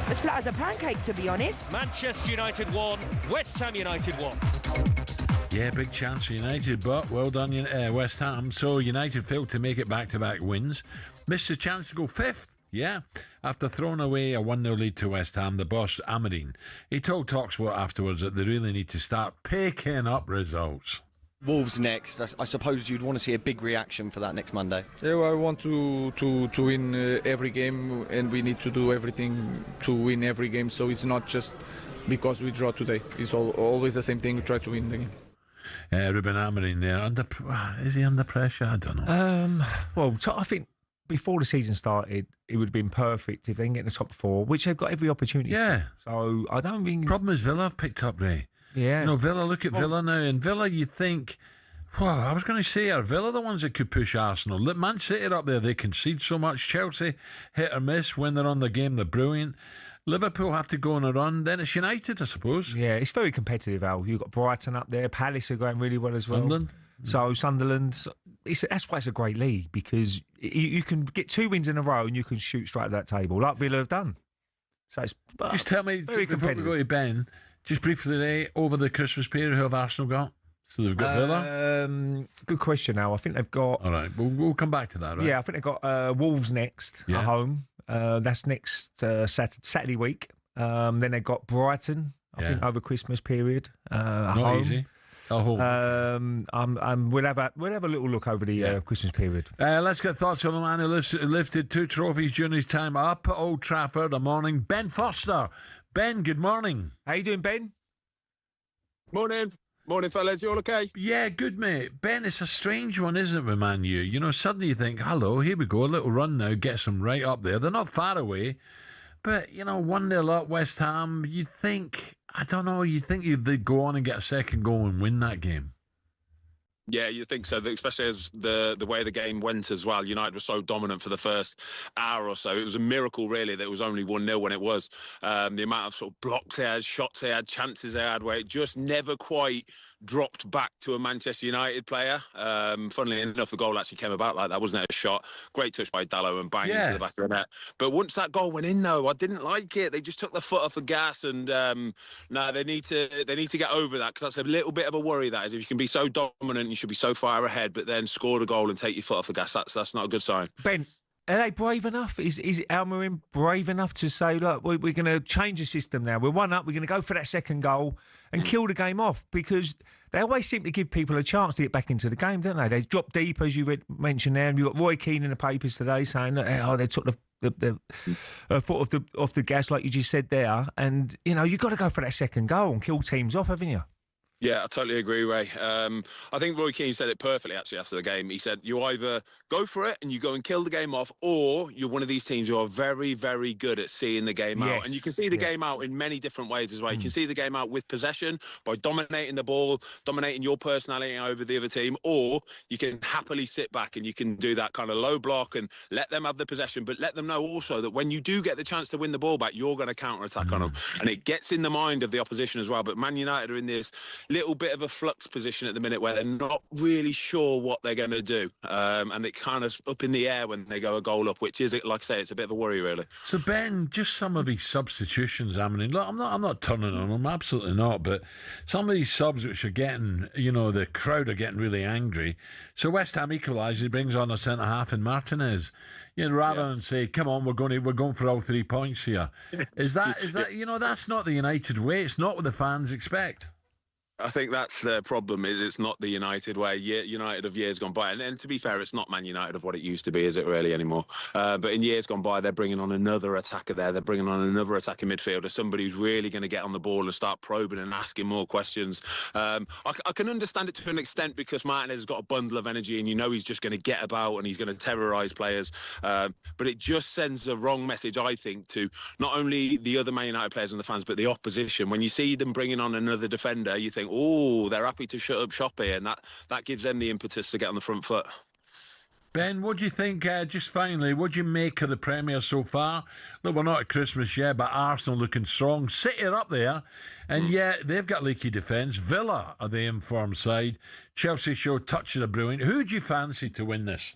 as flat as a pancake, to be honest. Manchester United won, West Ham United won. Yeah, big chance for United, but well done, West Ham. So United failed to make it back-to-back wins. Missed a chance to go fifth, yeah. After throwing away a 1-0 lead to West Ham, the boss, Amorim, he told talkSPORT afterwards that they really need to start picking up results. Wolves next. I suppose you'd want to see a big reaction for that next Monday. Yeah, well, I want to win every game, and we need to do everything to win every game. So it's not just because we draw today. It's always the same thing. We try to win the game. Ruben Amorim there. Is he under pressure? I don't know. Well, I think before the season started, it would have been perfect if they can get in the top four, which they've got every opportunity. Yeah. So I don't think. Problem is Villa have picked up, Ray. Yeah. You know, Villa, look at Villa now. And Villa, you think, well, I was going to say, are Villa the ones that could push Arsenal? Look, Man City are up there. They concede so much. Chelsea, hit or miss. When they're on the game, they're brilliant. Liverpool have to go on a run. Then it's United, I suppose. Yeah, it's very competitive, Al. You've got Brighton up there. Palace are going really well as well. Sunderland. So Sunderland, that's why it's a great league, because you can get 2 wins in a row and you can shoot straight at that table, like Villa have done. So it's just tell me, before we go to Ben, just briefly today, over the Christmas period, who have Arsenal got? So they've got Villa? Good question, Al. I think they've got... All right, we'll come back to that, right? Yeah, I think they've got Wolves next at home. That's next Saturday week. Then they've got Brighton, I think, over Christmas period. Not home. easy. We'll have a little look over the Christmas period. Let's get thoughts on the man who lifted 2 trophies during his time up at Old Trafford. A morning, Ben Foster. Ben, good morning. How you doing, Ben? Morning, fellas. You all okay? Yeah, good, mate. Ben, it's a strange one, isn't it, with Man U? You know, suddenly you think, hello, here we go, a little run now, gets them right up there. They're not far away, but, 1-0 up West Ham, you'd think, I don't know, they'd go on and get a second goal and win that game. Yeah, you think so, especially as the way the game went as well. United was so dominant for the first hour or so. It was a miracle, really, that it was only 1-0 when it was. The amount of sort of blocks they had, shots they had, chances they had, where it just never quite dropped back to a Manchester United player. Funnily enough, the goal actually came about like that, wasn't it? A shot, great touch by Dallo and bang into the back of the net. But once that goal went in, though, I didn't like it. They just took their foot off the gas, and no, they need to get over that, because that's a little bit of a worry. That is, if you can be so dominant, you should be so far ahead, but then score the goal and take your foot off the gas. That's not a good sign. Ben, are they brave enough? Is Amorim brave enough to say, look, we're going to change the system now. We're 1-up. We're going to go for that second goal and kill the game off? Because they always seem to give people a chance to get back into the game, don't they? They drop deep, as you mentioned there. And you've got Roy Keane in the papers today saying that they took the foot off the gas, like you just said there. And, you've got to go for that second goal and kill teams off, haven't you? Yeah, I totally agree, Ray. I think Roy Keane said it perfectly, actually, after the game. He said, you either go for it and you go and kill the game off, or you're one of these teams who are very, very good at seeing the game out. And you can see the game out in many different ways as well. You can see the game out with possession, by dominating the ball, dominating your personality over the other team, or you can happily sit back and you can do that kind of low block and let them have the possession, but let them know also that when you do get the chance to win the ball back, you're going to counter-attack on them. And it gets in the mind of the opposition as well. But Man United are in this little bit of a flux position at the minute where they're not really sure what they're going to do, and it kind of up in the air when they go a goal up, which is, like I say, it's a bit of a worry, really. So Ben, just some of these substitutions. I mean, look, I'm not turning on them, absolutely not. But some of these subs which are getting, the crowd are getting really angry. So West Ham equalises, he brings on a centre half in Martinez. Rather than say, come on, we're going for all 3 points here. Is that that's not the United way. It's not what the fans expect. I think that's the problem. It's not the United way. United of years gone by. And to be fair, it's not Man United of what it used to be, is it really, anymore? But in years gone by, they're bringing on another attacker there. They're bringing on another attacking midfielder, somebody who's really going to get on the ball and start probing and asking more questions. I can understand it to an extent, because Martinez has got a bundle of energy and he's just going to get about and he's going to terrorise players. But it just sends the wrong message, I think, to not only the other Man United players and the fans, but the opposition. When you see them bringing on another defender, you think, oh, they're happy to shut up shop here, and that gives them the impetus to get on the front foot. Ben, what do you think, just finally, what do you make of the Premier so far? Look, we're not at Christmas yet, but Arsenal looking strong. City are up there, and yet they've got leaky defence. Villa are the informed side. Chelsea show touches are brilliant. Who do you fancy to win this?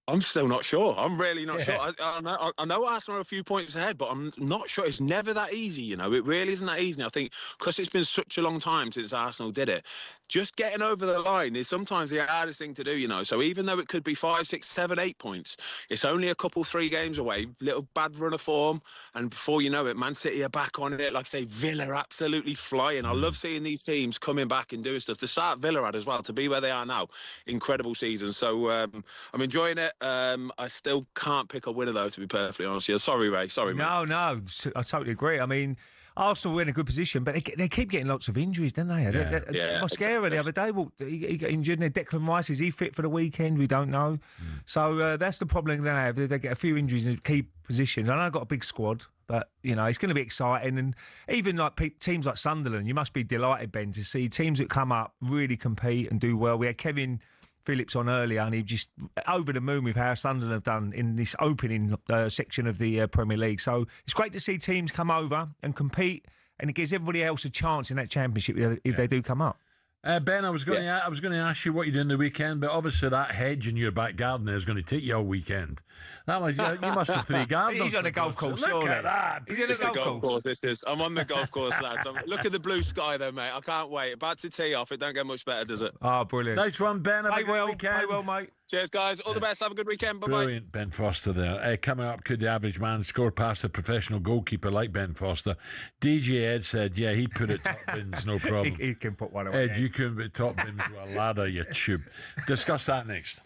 I'm still not sure. I'm really not sure. I know Arsenal are a few points ahead, but I'm not sure. It's never that easy, It really isn't that easy. I think because it's been such a long time since Arsenal did it, just getting over the line is sometimes the hardest thing to do, So even though it could be 5, 6, 7, 8 points, it's only a couple, 3 games away. Little bad run of form, and before you know it, Man City are back on it. Like I say, Villa are absolutely flying. I love seeing these teams coming back and doing stuff. The start Villa had as well, to be where they are now, incredible season. So I'm enjoying it. I still can't pick a winner, though, to be perfectly honest with you. Sorry, Ray. Sorry, mate. No, I totally agree. I mean, Arsenal were in a good position, but they keep getting lots of injuries, don't they? Mosquera the other day, he got injured. And Declan Rice, is he fit for the weekend? We don't know. So that's the problem they have. They get a few injuries in key positions. I know they've got a big squad, but, it's going to be exciting. And even like teams like Sunderland, you must be delighted, Ben, to see teams that come up, really compete and do well. We had Kevin Phillips on earlier, and he just over the moon with how Sunderland have done in this opening section of the Premier League. So it's great to see teams come over and compete, and it gives everybody else a chance in that championship if they do come up. Ben, I was going to ask you what you did in the weekend, but obviously that hedge in your back garden there is going to take you all weekend. You must have 3 gardens. He's on a golf course. Look at that. He's on a golf course. This is. I'm on the golf course, lads. Look at the blue sky, though, mate. I can't wait. About to tee off. It don't get much better, does it? Oh, brilliant. Nice one, Ben. Have a good weekend. Play well, mate. Cheers, guys. All the best. Have a good weekend. Bye-bye. Brilliant, Ben Foster there. Coming up, could the average man score past a professional goalkeeper like Ben Foster? DJ Ed said, yeah, he'd put it top bins, no problem. he can put one away. Ed, you can put top bins with a ladder, you tube. Discuss that next.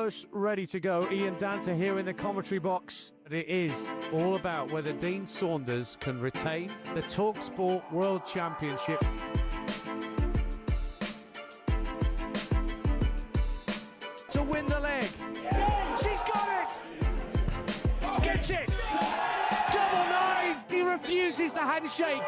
almost ready to go. Ian Danter here in the commentary box. And it is all about whether Dean Saunders can retain the talkSPORT World Championship. To win the leg. She's got it! Gets it! Double nine! He refuses the handshake.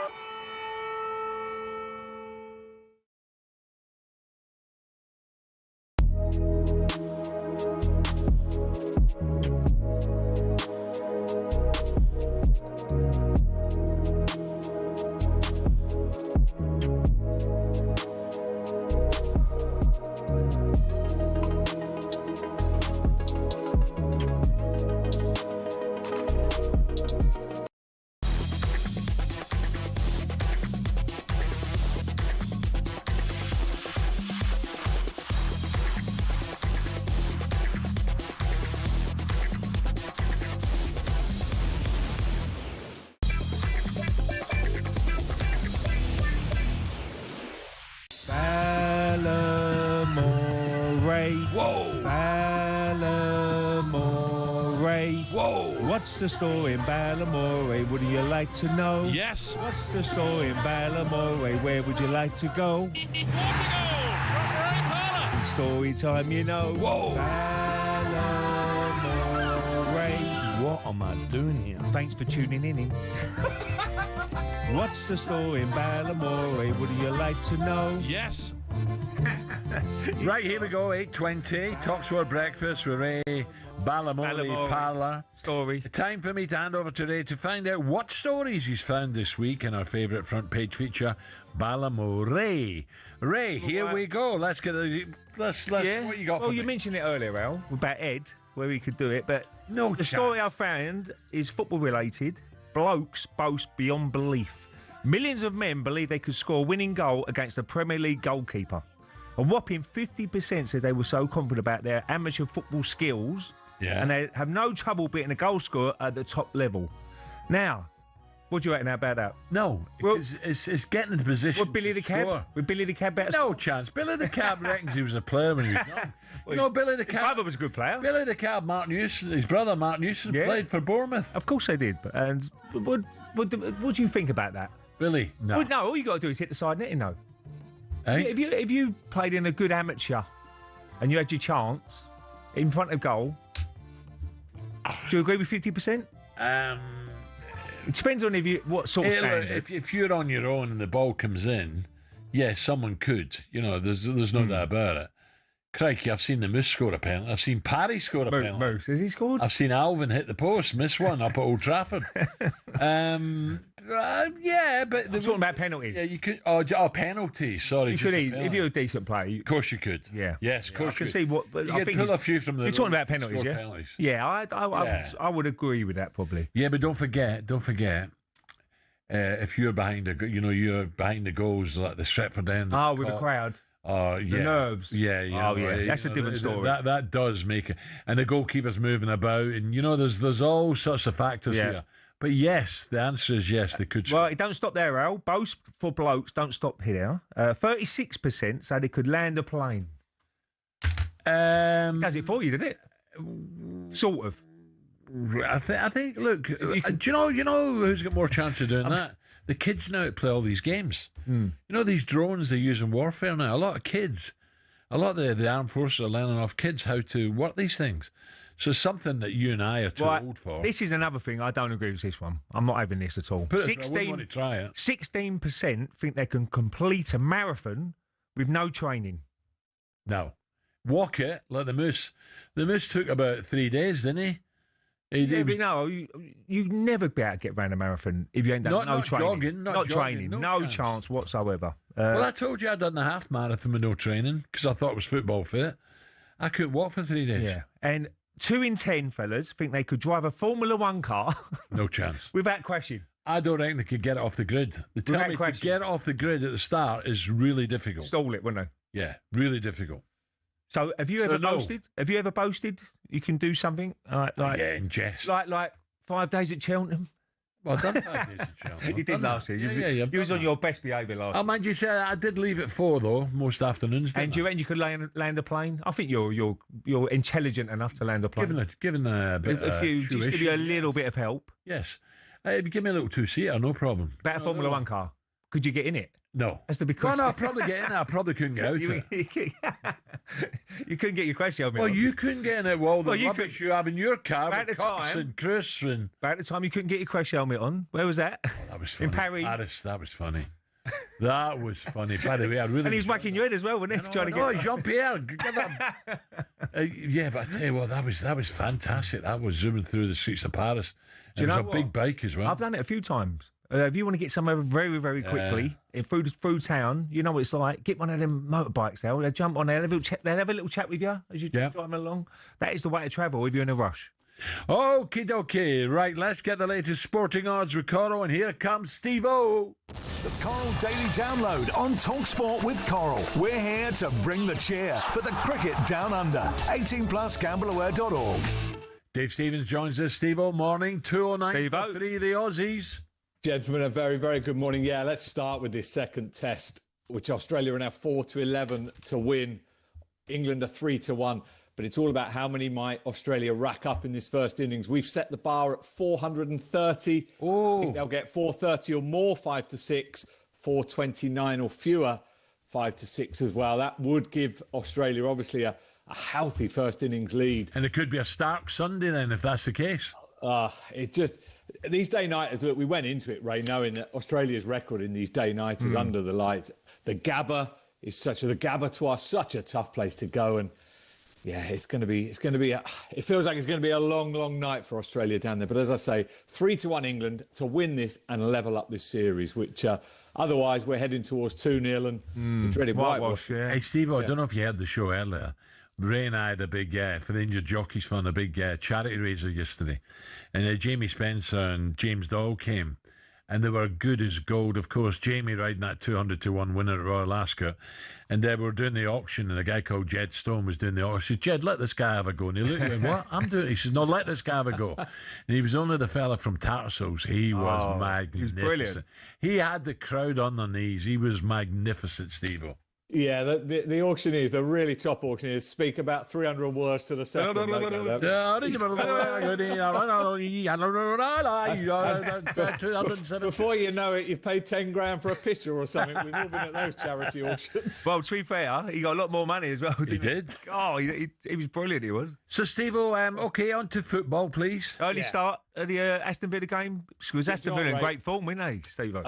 What's the story in Ballamore? Would you like to know? Yes. What's the story in Ballamore? Where would you like to go? What a goal! Ray Parlour! Story time, you know. Whoa! Ballamore. What am I doing here? Thanks for tuning in. What's the story in Ballamore? Would you like to know? Yes. Right, here we go, 8:20. talkSPORT Breakfast with Ray Ballamore Parlour. Story. Time for me to hand over to Ray to find out what stories he's found this week in our favourite front page feature, Ballamore. Ray, here we go. Let's get let's Yeah. what you got Well, for you me? mentioned it earlier, Al, about Ed, where he could do it, but No the story I found is football related. Blokes boast beyond belief. Millions of men believe they could score a winning goal against a Premier League goalkeeper. A whopping 50% said they were so confident about their amateur football skills, and they have no trouble beating a goal scorer at the top level. Now, what do you reckon about that? No, because it's getting in the position. Would Billy the Cab? Would Billy the Cab better? No chance. Billy the Cab reckons he was a player when he was young. Well, no, Billy the Cab. His brother was a good player. Billy the Cab, Martin Houston, his brother Martin Houston played for Bournemouth. Of course they did. And what do you think about that? Billy, no. Well, no, all you got to do is hit the side netting, though. Hey? If you played in a good amateur and you had your chance in front of goal, do you agree with 50%? It depends on what sort of standard. If you're on your own and the ball comes in, yes, someone could. You know, there's no doubt about it. Crikey, I've seen the Moose score a penalty. I've seen Parry score a penalty. Moose, has he scored? I've seen Alvin hit the post, miss one up at Old Trafford. Yeah, but I'm talking about penalties. Yeah, you could. Oh, penalties. Sorry, You could, if you're a decent player. Of course, you could. Yeah. Yes, of course. I can you see what. You I could think pull a few from the. You're talking about penalties, yeah? Penalties. Yeah, I would agree with that probably. Yeah, but don't forget. If you're behind you're behind the goals like the Stretford end. Oh, with the crowd. Oh, yeah. The nerves. Yeah. That's a different story. That does make it, and the goalkeeper's moving about, and there's all sorts of factors here. But yes, the answer is yes, they could. Well, it don't stop there, Al. Both for blokes don't stop here. 36% say they could land a plane. Does it for you, did it? Sort of. I think. Look, do you know who's got more chance of doing that? The kids now play all these games. You know these drones they use in warfare now. A lot of kids, a lot of the armed forces are learning off kids how to work these things. So something that you and I are too old for. This is another thing. I don't agree with this one. I'm not having this at all. I wouldn't want to try it. 16% think they can complete a marathon with no training. No. Walk it like the Moose. The Moose took about 3 days, didn't he? You never be able to get round a marathon if you ain't done no training. Jogging, not training. jogging, No chance whatsoever. Well, I told you I'd done the half marathon with no training because I thought it was football fit. I couldn't walk for 3 days. Yeah. And 2 in 10 fellas think they could drive a Formula One car. No chance. Without crashing. I don't reckon they could get it off the grid. They tell me to get it off the grid at the start is really difficult. Stall it, wouldn't they? Yeah, really difficult. So have you ever boasted? Have you ever boasted you can do something like yeah, in jest. Like 5 days at Cheltenham? Well, I've done 5 days of travel. You did last year. You was on your best behaviour last year. Oh, mind you, say I did leave at 4 though, most afternoons. And do you reckon you could land a plane? I think you're intelligent enough to land a plane. Given a bit of just give you a little bit of help. Yes. If you give me a little 2-seater, no problem. Better Formula 1 car. Could you get in it? No. That's the big question. Well, no, I'd probably get in it. I probably couldn't get out of it. You couldn't get your crash helmet Well, on. you couldn't get in it with all the rubbish you have in your car About with the cups time- and crisps and... About the time you couldn't get your crash helmet on. Where was that? That was funny. In Paris. That was funny. That was funny. By the way, I really... And he was whacking your head as well, wasn't he? Trying to get... Oh, Jean-Pierre, give that... yeah, but I tell you what, that was fantastic. That was zooming through the streets of Paris. Do you it was know a what? big bike as well. I've done it a few times. If you want to get somewhere very, very quickly through town, you know what it's like. Get one of them motorbikes out. They jump on there. They'll have a little chat with you as you're driving along. That is the way to travel if you're in a rush. Okie dokie. Right, let's get the latest sporting odds with Coral, and here comes Steve-O. The Coral Daily Download on talkSPORT with Coral. We're here to bring the cheer for the cricket down under. 18+gambleaware.org. Dave Stevens joins us. Steve-O, morning. 209 for 3 of the Aussies. Gentlemen, a very, very good morning. Yeah, let's start with this second test, which Australia are now 4-11 to win. England are 3-1. But it's all about how many might Australia rack up in this first innings. We've set the bar at 430. I think they'll get 430 or more, 5-6, 429 or fewer, 5-6 as well. That would give Australia, obviously, a healthy first innings lead. And it could be a stark Sunday then, if that's the case. These day-nighters, look, we went into it, Ray, knowing that Australia's record in these day-nighters under the lights. The Gabba to us, such a tough place to go. And yeah, it feels like it's going to be a long, long night for Australia down there. But as I say, 3-1 England to win this and level up this series, which otherwise we're heading towards 2-0 and the dreaded whitewash. Yeah. Hey, Steve, I don't know if you heard the show earlier. Ray and I had a big, for the Injured Jockeys Fund, a big charity raiser yesterday. And Jamie Spencer and James Doyle came. And they were good as gold. Of course, Jamie riding that 200-1 winner at Royal Ascot. And they were doing the auction, and a guy called Jed Stone was doing the auction. He said, Jed, let this guy have a go. And he looked at him, what? I'm doing it. He says, no, let this guy have a go. And he was only the fella from Tattersalls. He was magnificent. He was brilliant. He had the crowd on their knees. He was magnificent, Steve-O. Yeah, the auctioneers, the really top auctioneers, speak about 300 words to the second. Before you know it, you've paid 10 grand for a picture or something. We've all been at those charity auctions. Well, to be fair, he got a lot more money as well. He did. Oh, he was brilliant, he was. So, Steve-O, okay, on to football, please. Early start of the Aston Villa game. Because Aston Villa in great form, weren't they, Steve-O?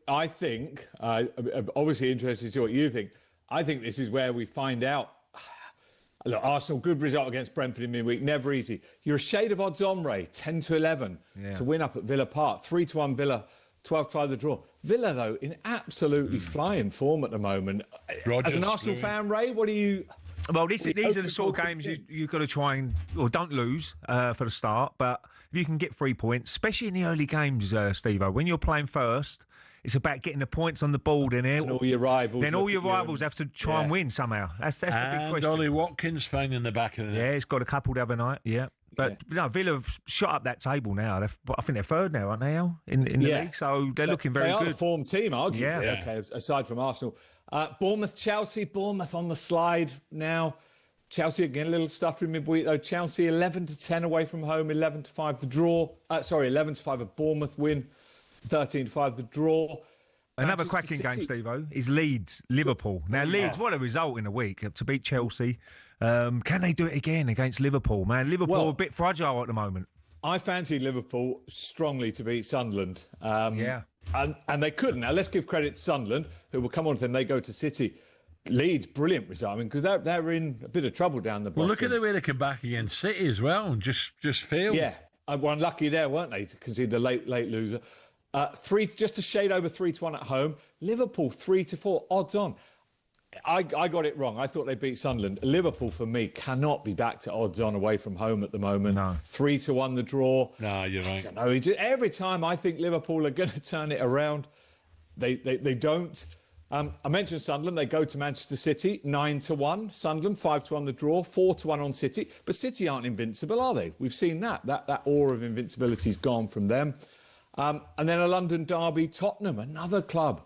I think, obviously interested to see what you think. I think this is where we find out. Look, Arsenal, good result against Brentford in midweek, never easy. You're a shade of odds on, Ray, 10-11 to win up at Villa Park. 3-1 Villa, 12-5 the draw. Villa, though, in absolutely flying form at the moment. As an Arsenal fan, Ray, what do you... Well, these are the sort of games you've got to try and... Or don't lose for the start, but if you can get 3 points, especially in the early games, Steve-O, when you're playing first... It's about getting the points on the board in here. And all your rivals. Then all your rivals have to try and win somehow. That's the big question. Ollie Watkins found in the back of the net. Yeah, he's got a couple the other night. Yeah. But no, Villa have shot up that table now. I think they're third now, aren't they, Al, in the league? So they're looking very good. They are a form team, arguably. Yeah. Okay, aside from Arsenal. Bournemouth-Chelsea. Bournemouth on the slide now. Chelsea again, a little stuffed in midweek though. Chelsea 11-10 away from home, 11-5 the draw. 11-5 a Bournemouth win, 13-5 the draw. Another cracking game, Steve-O, is Leeds-Liverpool. Now, Leeds, what a result in the week to beat Chelsea. Can they do it again against Liverpool? Man, Liverpool are a bit fragile at the moment. I fancied Liverpool strongly to beat Sunderland. And they couldn't. Now, let's give credit to Sunderland, who will come on to them. They go to City. Leeds, brilliant result. I mean, because they're in a bit of trouble down the bottom. Well, look at the way they came back against City as well and just failed. Yeah, were unlucky there, weren't they, to concede the late loser. Just a shade over 3-1 at home. Liverpool 3-4 odds on. I got it wrong. I thought they beat Sunderland. Liverpool, for me, cannot be back to odds on away from home at the moment. No. 3-1 the draw. No, you're right. I don't know. Every time I think Liverpool are going to turn it around, they don't. I mentioned Sunderland. They go to Manchester City, 9-1. Sunderland, 5-1 the draw, 4-1 on City. But City aren't invincible, are they? We've seen that. That aura of invincibility's gone from them. And then a London derby, Tottenham, another club.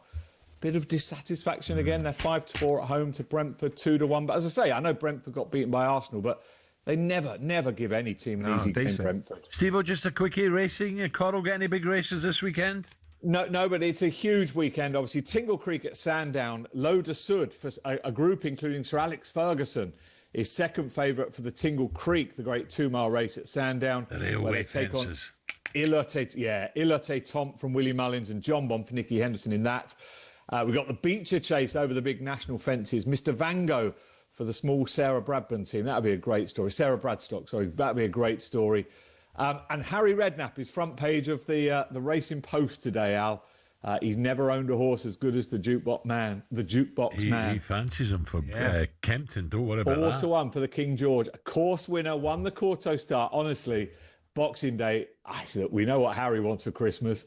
Bit of dissatisfaction again. They're 5-4 at home to Brentford, 2-1. But as I say, I know Brentford got beaten by Arsenal, but they never give any team an easy game, Brentford. Steve-O, just a quickie, racing. Coral get any big races this weekend? No, but it's a huge weekend. Obviously, Tingle Creek at Sandown, Low de Sud for a group including Sir Alex Ferguson is second favourite for the Tingle Creek, the great 2-mile race at Sandown. Where they take on Ilute Tomp from Willie Mullins and John Bomb for Nicky Henderson in that. We've got the Beecher Chase over the big national fences. Mr. Vango for the small Sarah Bradburn team. That would be a great story. Sarah Bradstock, sorry. That would be a great story. And Harry Redknapp is front page of the Racing Post today, Al. He's never owned a horse as good as the Jukebox Man. He fancies him for Kempton. Don't worry about that. 4-1 for the King George. A course winner, won the Corto Star. Honestly, Boxing Day, we know what Harry wants for Christmas,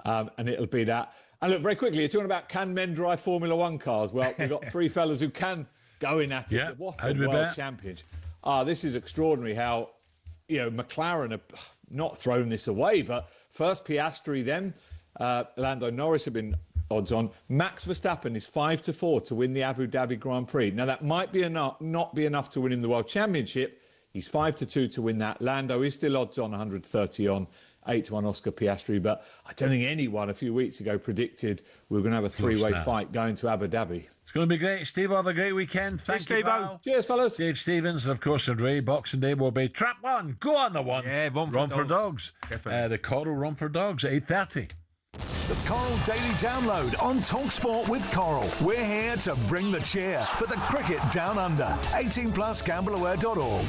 and it'll be that. And look, very quickly, you're talking about can men drive Formula One cars? Well, we've got three fellas who can go in at it. Yeah. What a world championship. This is extraordinary how, McLaren have not thrown this away, but first Piastri, then Lando Norris have been odds on. Max Verstappen is 5-4 to win the Abu Dhabi Grand Prix. Now, that might be not be enough to win him the World Championship. He's 5-2 to win that. Lando is still odds on, 130 on, 8-1 Oscar Piastri. But I don't think anyone a few weeks ago predicted we were going to have a three-way fight going to Abu Dhabi. It's going to be great. Steve, have a great weekend. Thank you, pal. Cheers, fellas. Dave Stevens, and of course, and Ray. Boxing Day will be Trap One. Go on the one. Yeah, Run for Dogs. The Coral Run for Dogs at 8:30. The Coral Daily Download on talkSPORT with Coral. We're here to bring the cheer for the cricket down under. 18+ gambleaware.org.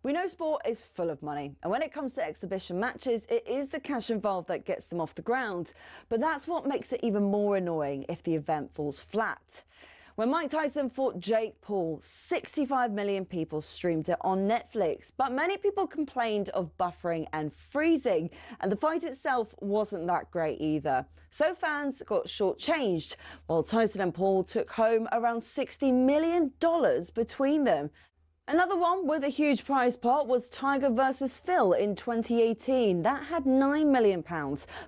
We know sport is full of money, and when it comes to exhibition matches, it is the cash involved that gets them off the ground. But that's what makes it even more annoying if the event falls flat. When Mike Tyson fought Jake Paul, 65 million people streamed it on Netflix, but many people complained of buffering and freezing, and the fight itself wasn't that great either. So fans got shortchanged, while Tyson and Paul took home around $60 million between them. Another one with a huge prize pot was Tiger versus Phil in 2018. That had £9 million.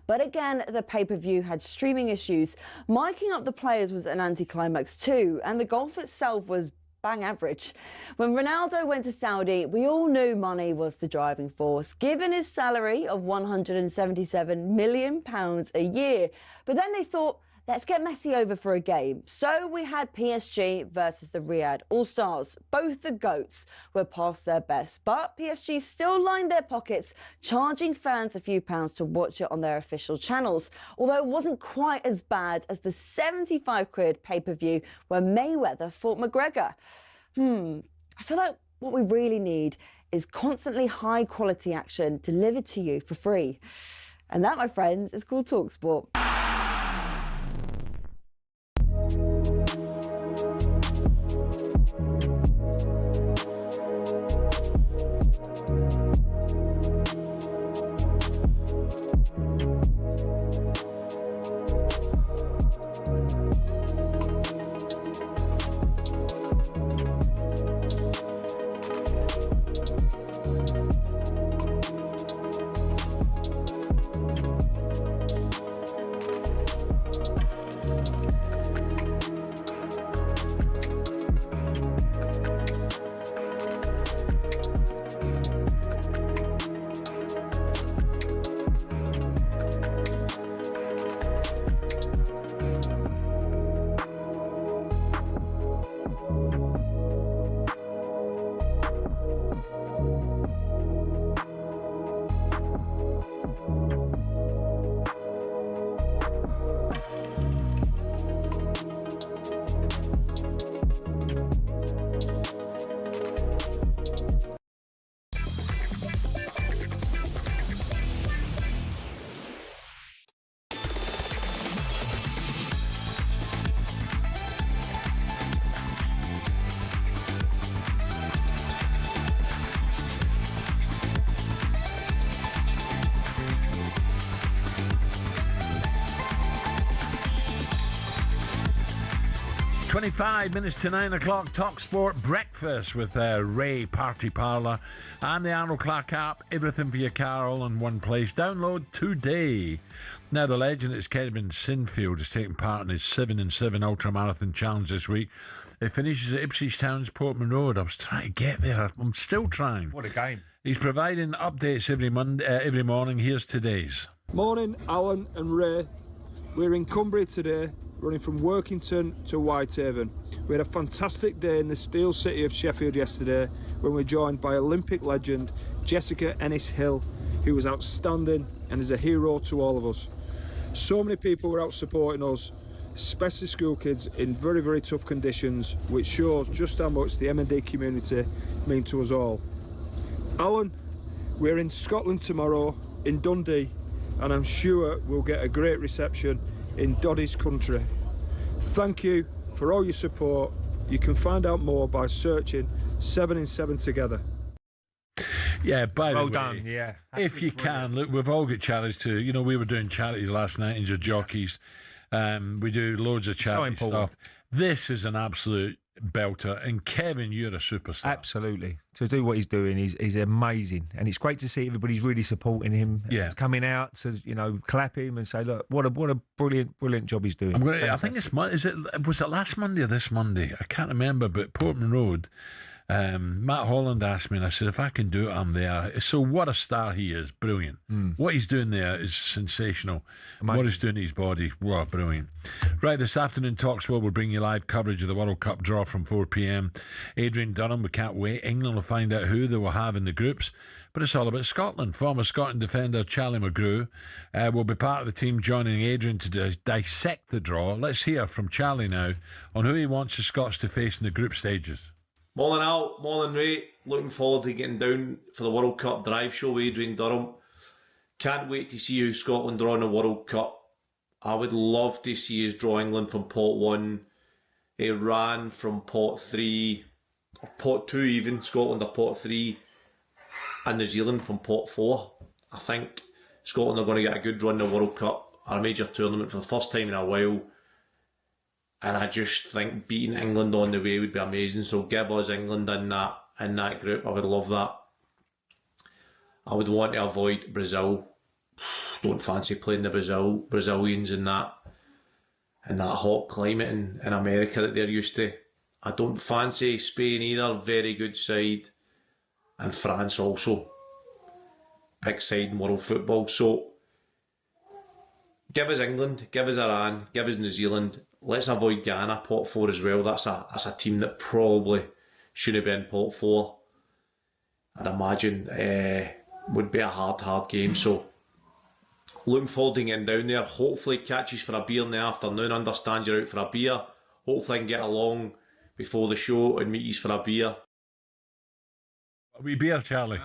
But again, the pay-per-view had streaming issues. Miking up the players was an anticlimax too, and the golf itself was bang average. When Ronaldo went to Saudi, we all knew money was the driving force, given his salary of £177 million a year. But then they thought, let's get Messi over for a game. So we had PSG versus the Riyadh All-Stars. Both the GOATs were past their best, but PSG still lined their pockets, charging fans a few pounds to watch it on their official channels. Although it wasn't quite as bad as the 75 quid pay-per-view where Mayweather fought McGregor. I feel like what we really need is constantly high-quality action delivered to you for free. And that, my friends, is called talkSPORT. Five minutes to 9 o'clock, talkSPORT breakfast with Ray Parlour and the Arnold Clark app. Everything for your car all in one place. Download today. Now, the legend is Kevin Sinfield is taking part in his 7-in-7 ultramarathon challenge this week. It finishes at Ipswich Town's Portman Road. I was trying to get there. I'm still trying. What a game. He's providing updates every morning. Here's today's. Morning, Alan and Ray. We're in Cumbria today, running from Workington to Whitehaven. We had a fantastic day in the steel city of Sheffield yesterday when we were joined by Olympic legend Jessica Ennis-Hill, who was outstanding and is a hero to all of us. So many people were out supporting us, especially school kids in very, very tough conditions, which shows just how much the M&D community mean to us all. Alan, we're in Scotland tomorrow, in Dundee, and I'm sure we'll get a great reception in Doddy's country. Thank you for all your support. You can find out more by searching 7-in-7 together. Yeah, by the way, well done, yeah. If you can, look, we've all got charities too. You know, we were doing charities last night, Injured Jockeys. We do loads of charity stuff. This is an absolute belter. And Kevin, you're a superstar. Absolutely. To do what he's doing is amazing. And it's great to see everybody's really supporting him. Yeah. Coming out to, clap him and say, look, what a brilliant job he's doing. I think was it last Monday or this Monday? I can't remember, but Portman Road, Matt Holland asked me, and I said, if I can do it, I'm there. So what a star he is. Brilliant. What he's doing there is sensational. Amazing. What he's doing to his body, wow, brilliant. Right, this afternoon, talkSPORT will bring you live coverage of the World Cup draw from 4 p.m. Adrian Dunham, we can't wait. England will find out who they will have in the groups. But it's all about Scotland. Former Scotland defender Charlie McGrew will be part of the team joining Adrian to dissect the draw. Let's hear from Charlie now on who he wants the Scots to face in the group stages. Morning Al, morning Ray. Looking forward to getting down for the World Cup drive show with Adrian Durham. Can't wait to see how Scotland draw in the World Cup. I would love to see us draw England from pot 1, Iran from pot 3, or pot 2 even, Scotland are pot 3, and New Zealand from pot 4. I think Scotland are going to get a good run in the World Cup, a major tournament for the first time in a while. And I just think beating England on the way would be amazing. So give us England in that. in that group. I would love that. I would want to avoid Brazil. Don't fancy playing the Brazilians in that hot climate in America that they're used to. I don't fancy Spain either. Very good side. And France also. Big side in world football. So give us England, give us Iran, give us New Zealand. Let's avoid Ghana, pot 4 as well. That's a team that probably shouldn't be in pot 4. I'd imagine would be a hard game. So looking forward to getting down there. Hopefully catches for a beer in the afternoon. Understand you're out for a beer. Hopefully I can get along before the show and meet you for a beer. A wee beer, Charlie.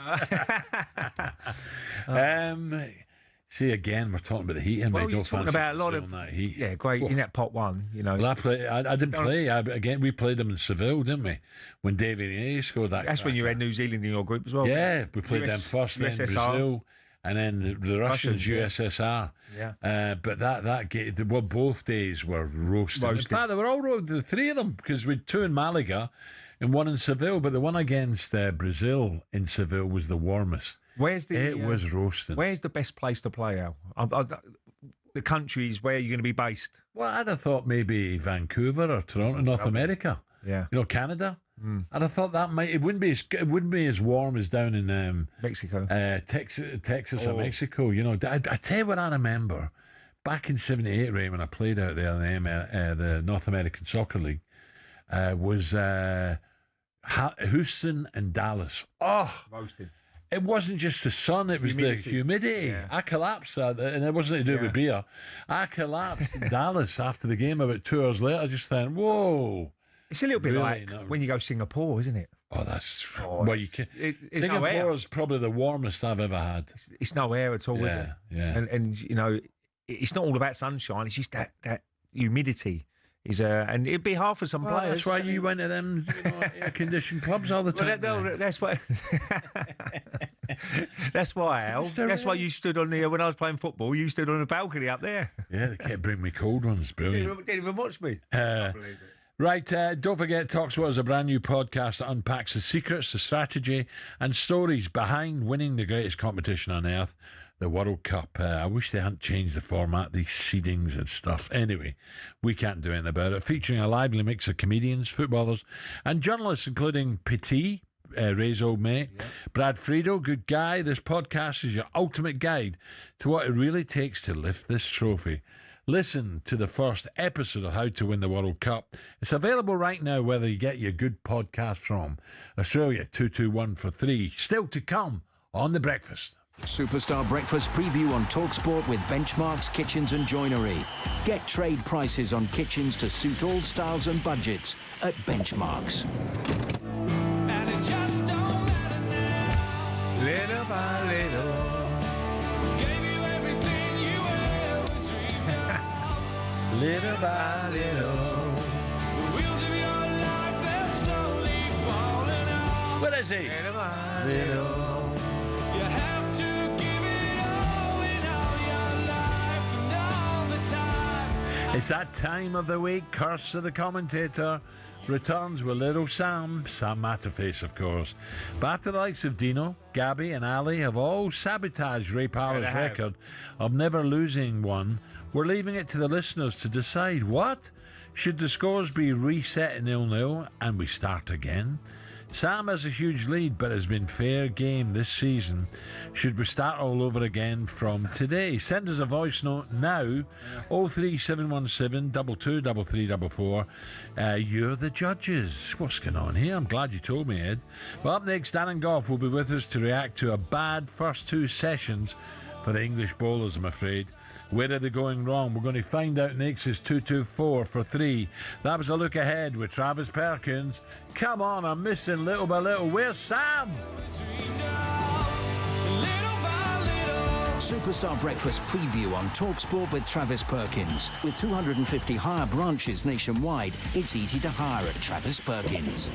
See, again, we're talking about the heat. Well, you're talking about a lot of that heat. Yeah, great. In that pot 1, you know. Well, I didn't play. Again, we played them in Seville, didn't we? When David Inez scored that. That's when you had New Zealand in your group as well. Yeah, we played them first, then Brazil, and then the Russians, USSR. Yeah. But that game, well, both days were roasted. In fact, they were all roasted, the 3 of them, because we had 2 in Malaga and 1 in Seville. But the one against Brazil in Seville was the warmest. It was roasting. Where's the best place to play, Al? The countries where you're going to be based. Well, I'd have thought maybe Vancouver or Toronto, North America. Yeah, you know, Canada. I'd have thought that it wouldn't be as warm as down in Mexico, Texas or Mexico. You know, I tell you what I remember back in '78, Ray, when I played out there in the North American Soccer League, was Houston and Dallas. Oh, roasting. It wasn't just the sun, it was the humidity. Yeah. I collapsed, and it wasn't to do with beer. I collapsed in Dallas after the game about 2 hours later. I just thought, whoa. It's a little bit like when you go Singapore, isn't it? Oh, that's... well, you can... Singapore is probably the warmest I've ever had. It's no air at all, is it? Yeah. And, you know, it's not all about sunshine. It's just that humidity. And it'd be hard for some players. That's why you went to them air-conditioned clubs all the time. Well, that's why. That's why, Al. That's why you stood on the when I was playing football. You stood on the balcony up there. Yeah, they kept bringing me cold ones. Brilliant. Didn't even watch me. Can't believe it. Right, don't forget, talkSPORT is a brand new podcast that unpacks the secrets, the strategy, and stories behind winning the greatest competition on earth, the World Cup. I wish they hadn't changed the format, these seedings and stuff. Anyway, we can't do anything about it. Featuring a lively mix of comedians, footballers, and journalists, including Petit, Ray's old mate, Brad Friedel, good guy. This podcast is your ultimate guide to what it really takes to lift this trophy. Listen to the first episode of How to Win the World Cup. It's available right now, whether you get your good podcast from Australia 221 for 3. Still to come on The Breakfast. Superstar Breakfast preview on talkSPORT with Benchmarks Kitchens and Joinery. Get trade prices on kitchens to suit all styles and budgets at Benchmarks. And it just don't matter now. Little by little. Gave you everything you ever dreamed of. Little by little. The wheels of your life, they're slowly falling off. Where is he? Little by little. You have to give it all in all your life and all the time. It's that time of the week. Curse of the Commentator returns with little Sam Matterface, of course. But after the likes of Dino, Gabby and Ali have all sabotaged Ray Parlour's record of never losing one, we're leaving it to the listeners to decide. What? Should the scores be reset at 0-0 and we start again? Sam has a huge lead, but has been fair game this season. Should we start all over again from today? Send us a voice note now, 03717 223344. You're the judges. What's going on here? I'm glad you told me, Ed. Well, up next, Dan and Goff will be with us to react to a bad first 2 sessions for the English bowlers, I'm afraid. Where are they going wrong? We're going to find out next. Is 224 for 3. That was a look ahead with Travis Perkins. Come on, I'm missing little by little. Where's Sam? Superstar Breakfast preview on talkSPORT with Travis Perkins. With 250 hire branches nationwide, it's easy to hire at Travis Perkins.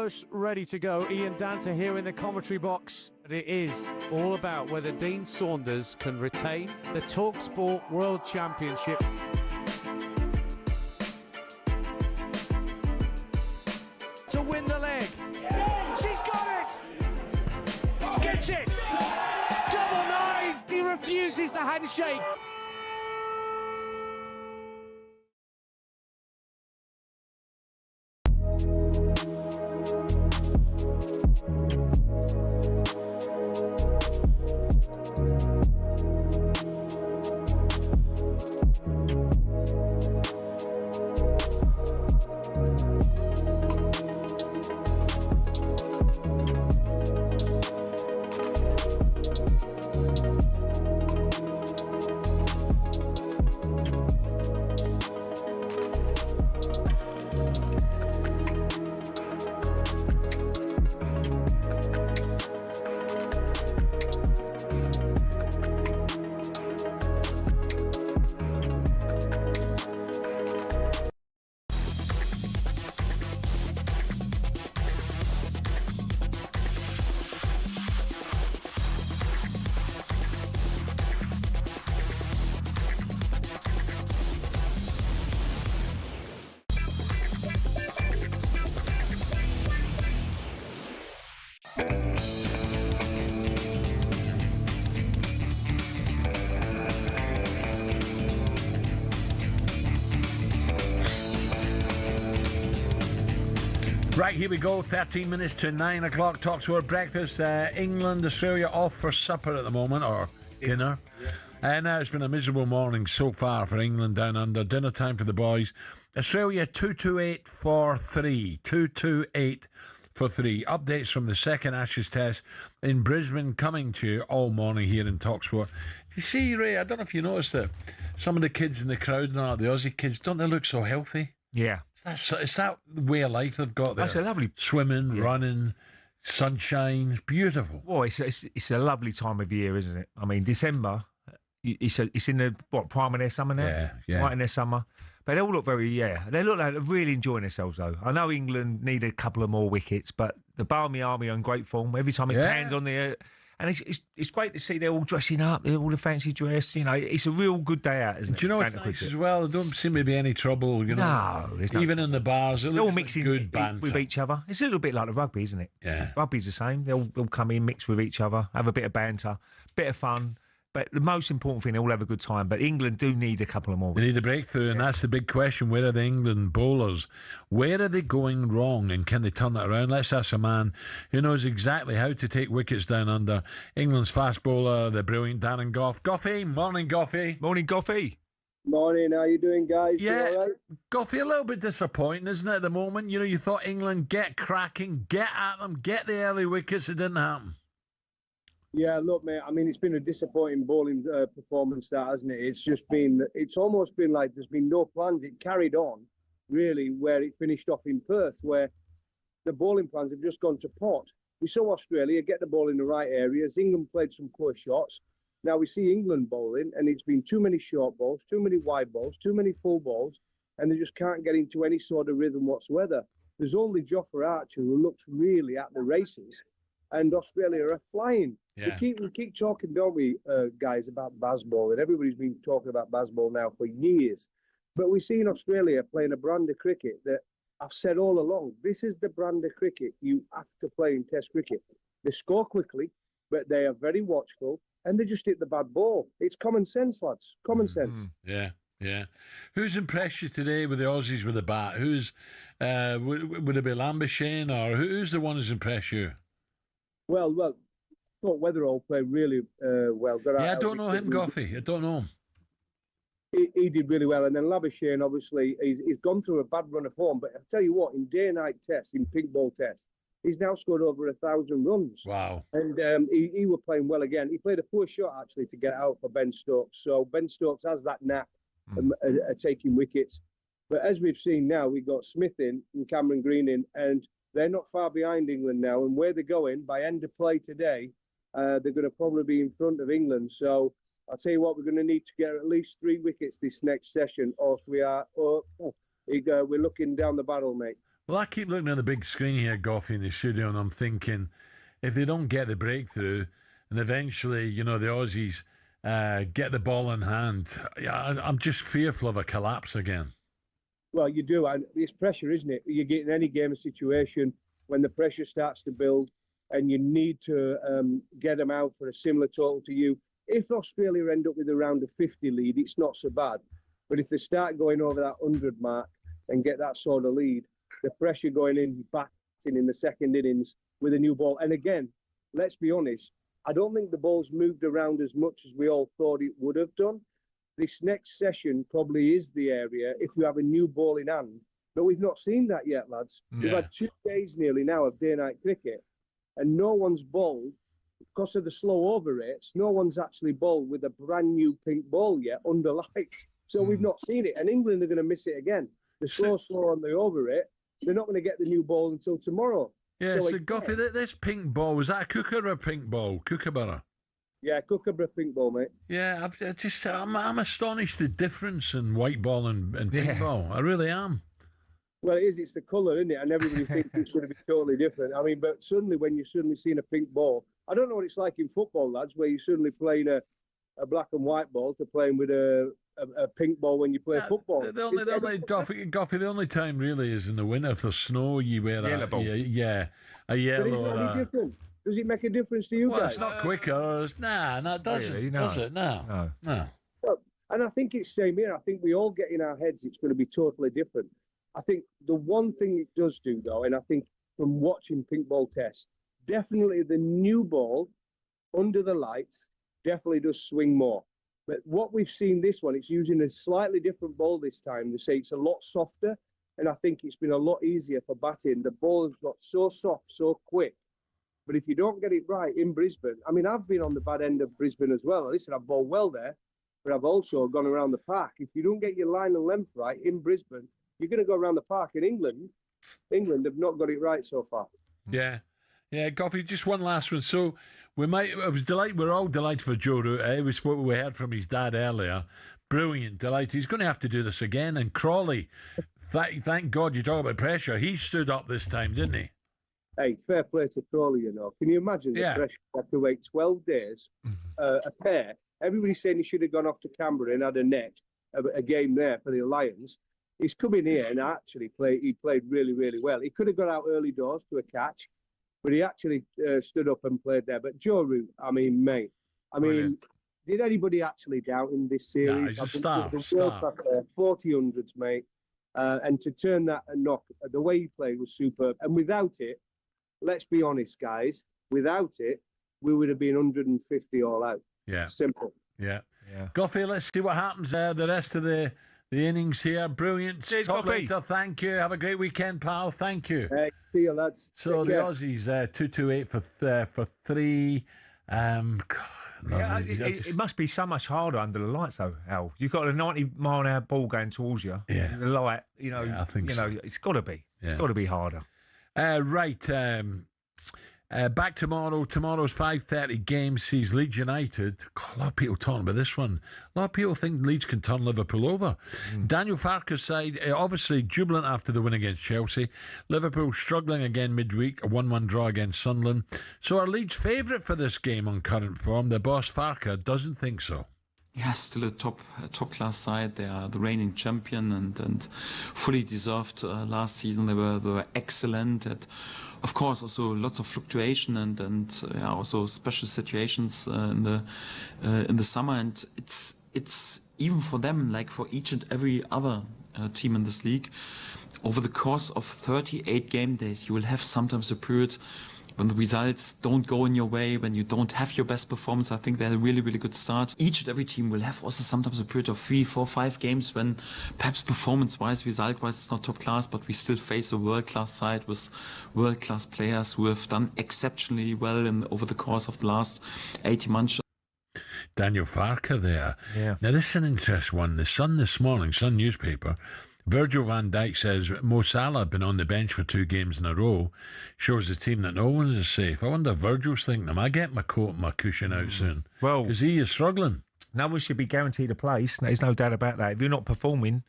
almost ready to go. Ian Danter here in the commentary box. And it is all about whether Dean Saunders can retain the talkSPORT World Championship. To win the leg. She's got it! Gets it! Double nine! He refuses the handshake. Right, here we go. 13 minutes to 9 o'clock. talkSPORT breakfast. England, Australia off for supper at the moment, or dinner. And it's been a miserable morning so far for England down under. Dinner time for the boys. Australia 228 for 3. 228 for 3. Updates from the second Ashes test in Brisbane coming to you all morning here in talkSPORT. You see, Ray, I don't know if you noticed that some of the kids in the crowd now, the Aussie kids, don't they look so healthy? Yeah. It's that way of life they've got there. That's a lovely swimming, running, sunshine, beautiful. Well, it's a lovely time of year, isn't it? I mean, December, it's in the prime of their summer now. Yeah. Right in their summer. But they all look they look like they're really enjoying themselves though. I know England need a couple of more wickets, but the Barmy Army are in great form. Every time it pans on the and it's great to see they're all dressing up, they're all the fancy dress. You know, it's a real good day out, isn't it? Do you know what's nice as well? There don't seem to be any trouble. You know, no, there's even in the bars, they're all mixing good banter with each other. It's a little bit like the rugby, isn't it? Yeah, rugby's the same. They'll come in, mix with each other, have a bit of banter, bit of fun. But the most important thing, they all have a good time. But England do need a couple of more. They need a breakthrough, and that's the big question. Where are the England bowlers? Where are they going wrong, and can they turn it around? Let's ask a man who knows exactly how to take wickets down under. England's fast bowler, the brilliant Darren Gough. Goughy, morning, Goughy. Morning, Goughy. Morning, how you doing, guys? Yeah, you all right? Goughy, a little bit disappointing, isn't it, at the moment? You know, you thought England get cracking, get at them, get the early wickets. It didn't happen. Yeah, look, mate, I mean, it's been a disappointing bowling performance, that, hasn't it? It's almost been like there's been no plans. It carried on, really, where it finished off in Perth, where the bowling plans have just gone to pot. We saw Australia get the ball in the right areas. England played some poor shots. Now we see England bowling, and it's been too many short balls, too many wide balls, too many full balls, and they just can't get into any sort of rhythm whatsoever. There's only Jofra Archer who looks really at the races, and Australia are flying. Yeah. We keep talking, don't we, guys, about Bazball, and everybody's been talking about Bazball now for years. But we've seen Australia playing a brand of cricket that I've said all along, this is the brand of cricket you have to play in Test cricket. They score quickly, but they are very watchful, and they just hit the bad ball. It's common sense, lads. Common sense. Yeah. Who's impressed you today with the Aussies with the bat? Who's would it be Lambashane, or who's the one who's impressed you? Well, I thought Weatherall played really well. I don't know him, Goughy. I don't know him. He did really well. And then Labuschagne, obviously, he's gone through a bad run of form. But I'll tell you what, in day-night tests, in pink ball tests, he's now scored over 1,000 runs. Wow. And he was playing well again. He played a poor shot, actually, to get out for Ben Stokes. So Ben Stokes has that knack of taking wickets. But as we've seen now, we've got Smith in and Cameron Green in, and they're not far behind England now. And where they're going, by end of play today, they're going to probably be in front of England. So I'll tell you what, we're going to need to get at least 3 wickets this next session, or we're looking down the barrel, mate. Well, I keep looking at the big screen here, Goffey, in the studio, and I'm thinking, if they don't get the breakthrough, and eventually, the Aussies get the ball in hand, I'm just fearful of a collapse again. Well, you do, and it's pressure, isn't it? You get in any game or situation when the pressure starts to build, and you need to get them out for a similar total to you. If Australia end up with around a 50 lead, it's not so bad. But if they start going over that 100 mark and get that sort of lead, the pressure going in, batting in the second innings with a new ball. And again, let's be honest, I don't think the ball's moved around as much as we all thought it would have done. This next session probably is the area if we have a new ball in hand. But we've not seen that yet, lads. Yeah. We've had 2 days nearly now of day-night cricket, and no one's bowled, because of the slow over rates, no one's actually bowled with a brand new pink ball yet under lights. So we've not seen it. And England are going to miss it again. The slow on the over rate, they're not going to get the new ball until tomorrow. Yeah, so Goffey, this pink ball, was that a Kookaburra pink ball? Kookaburra? Yeah, Kookaburra pink ball, mate. Yeah, I'm astonished the difference in white ball and pink ball. I really am. Well, it is. It's the colour, isn't it? And everybody thinks it's going to be totally different. I mean, but suddenly when you're suddenly seeing a pink ball, I don't know what it's like in football, lads, where you're suddenly playing a black and white ball to playing with a pink ball when you play football. The only time really is in the winter. If there's snow, you wear Yellow a ball. A yellow. But is it any different? Does it make a difference to you Well, guys? it's not quicker. Nah, it doesn't. Really? Does it? No. Well, and I think it's same here. I think we all get in our heads it's going to be totally different. I think the one thing it does do, though, and I think from watching pink ball tests, definitely the new ball under the lights definitely does swing more. But what we've seen this one, it's using a slightly different ball this time. They say it's a lot softer, and I think it's been a lot easier for batting. The ball has got so soft, so quick. But if you don't get it right in Brisbane, I mean, I've been on the bad end of Brisbane as well. Listen, I've bowled well there, but I've also gone around the park. If you don't get your line and length right in Brisbane, you're going to go around the park. In England have not got it right so far. Yeah. Goffey, just one last one. So we're all delighted for Joe Root. We heard from his dad earlier. Brilliant, delighted. He's going to have to do this again. And Crawley, thank God you talk about pressure. He stood up this time, didn't he? Hey, fair play to Crawley, you know. Can you imagine the pressure? You have to wait 12 days, a pair. Everybody's saying he should have gone off to Canberra and had a game there for the Lions. He's come in here and actually he played really, really well. He could have got out early doors to a catch, but he actually stood up and played there. But Joe Root, I mean, mate, did anybody actually doubt him this series? Nah, he's a star. 40 hundreds, mate. And to turn that and knock, the way he played was superb. And without it, let's be honest, guys, without it, we would have been 150 all out. Yeah. Simple. Yeah. Goffey, let's see what happens the rest of the innings here. Brilliant. Cheers, Top Goffey. later. Thank you. Have a great weekend, pal. Thank you. See you, lads. So Take the care. Aussies 228 for 3. It must be so much harder under the lights, though, Al. You've got a 90-mile-an-hour ball going towards you. Yeah. The light, I think so. It's got to be. Yeah. It's got to be harder. Right. Back tomorrow. Tomorrow's 5:30 game sees Leeds United. God, a lot of people talking about this one. A lot of people think Leeds can turn Liverpool over. Daniel Farke's side, obviously jubilant after the win against Chelsea. Liverpool struggling again midweek, a 1-1 draw against Sunderland. So are Leeds favourite for this game on current form? The boss Farke doesn't think so. Yeah, still a top class side. They are the reigning champion and fully deserved. Last season they were excellent. Of course, also lots of fluctuation and also special situations in the summer. And it's even for them, like for each and every other team in this league, over the course of 38 game days, you will have sometimes a period when the results don't go in your way, when you don't have your best performance. I think they had a really, really good start. Each and every team will have also sometimes a period of 3, 4, 5 games when perhaps performance-wise, result-wise, it's not top class, but we still face a world-class side with world-class players who have done exceptionally well over the course of the last 18 months. Daniel Farke there. Yeah. Now, this is an interesting one. The Sun this morning, Sun newspaper, Virgil van Dijk says Mo Salah been on the bench for 2 games in a row, shows the team that no one is safe. I wonder if Virgil's thinking, am I getting my coat and my cushion out soon? Well, because he is struggling. No one should be guaranteed a place. There's no doubt about that. If you're not performing,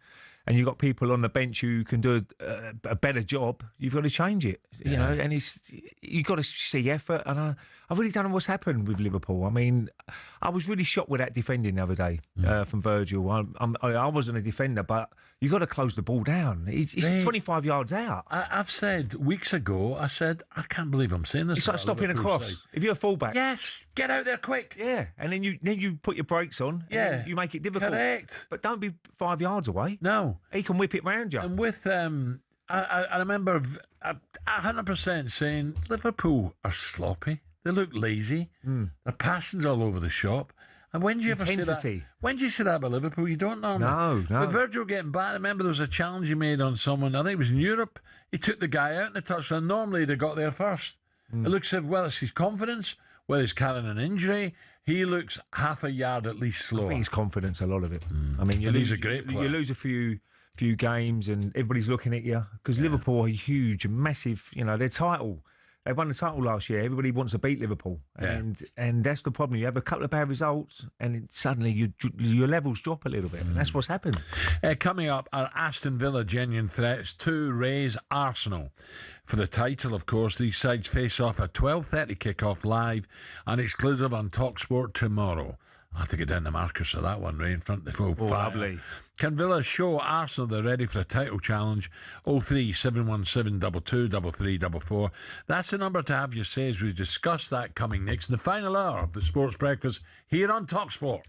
and you've got people on the bench who can do a better job, you've got to change it. You know, and you've got to see effort. And I really don't know what's happened with Liverpool. I mean, I was really shocked with that defending the other day from Virgil. I wasn't a defender, but you've got to close the ball down. He's 25 yards out. I've said weeks ago, I can't believe I'm saying this. It's like stopping a cross. Side. If you're a fullback. Yes, get out there quick. Yeah, and then you put your brakes on. And you make it difficult. Correct. But don't be 5 yards away. No. He can whip it round you. And with, I remember 100% saying Liverpool are sloppy. They look lazy. They're passing all over the shop. And when do you ever see that? When do you see that about Liverpool? You don't normally. No. But Virgil getting back, I remember there was a challenge he made on someone. I think it was in Europe. He took the guy out in the touchline. Normally they'd got there first. It looks as well, it's his confidence, whether he's carrying an injury. He looks half a yard at least slower. I think his confidence, a lot of it. I mean, he's a great player. You lose a few games and everybody's looking at you because Liverpool are huge, massive. You know, their title. They won the title last year. Everybody wants to beat Liverpool, and that's the problem. You have a couple of bad results, and suddenly your levels drop a little bit, and that's what's happened. Coming up are Aston Villa genuine threats to raise Arsenal for the title. Of course, these sides face off at 12:30 kickoff live and exclusive on talkSPORT tomorrow. I'll have to get down to Marcus for that one, Ray, in front of the full fire. Lovely. Can Villa show Arsenal they're ready for a title challenge? 03717 22 3344. That's the number to have your say as we discuss that coming next in the final hour of the Sports Breakfast here on talkSPORT.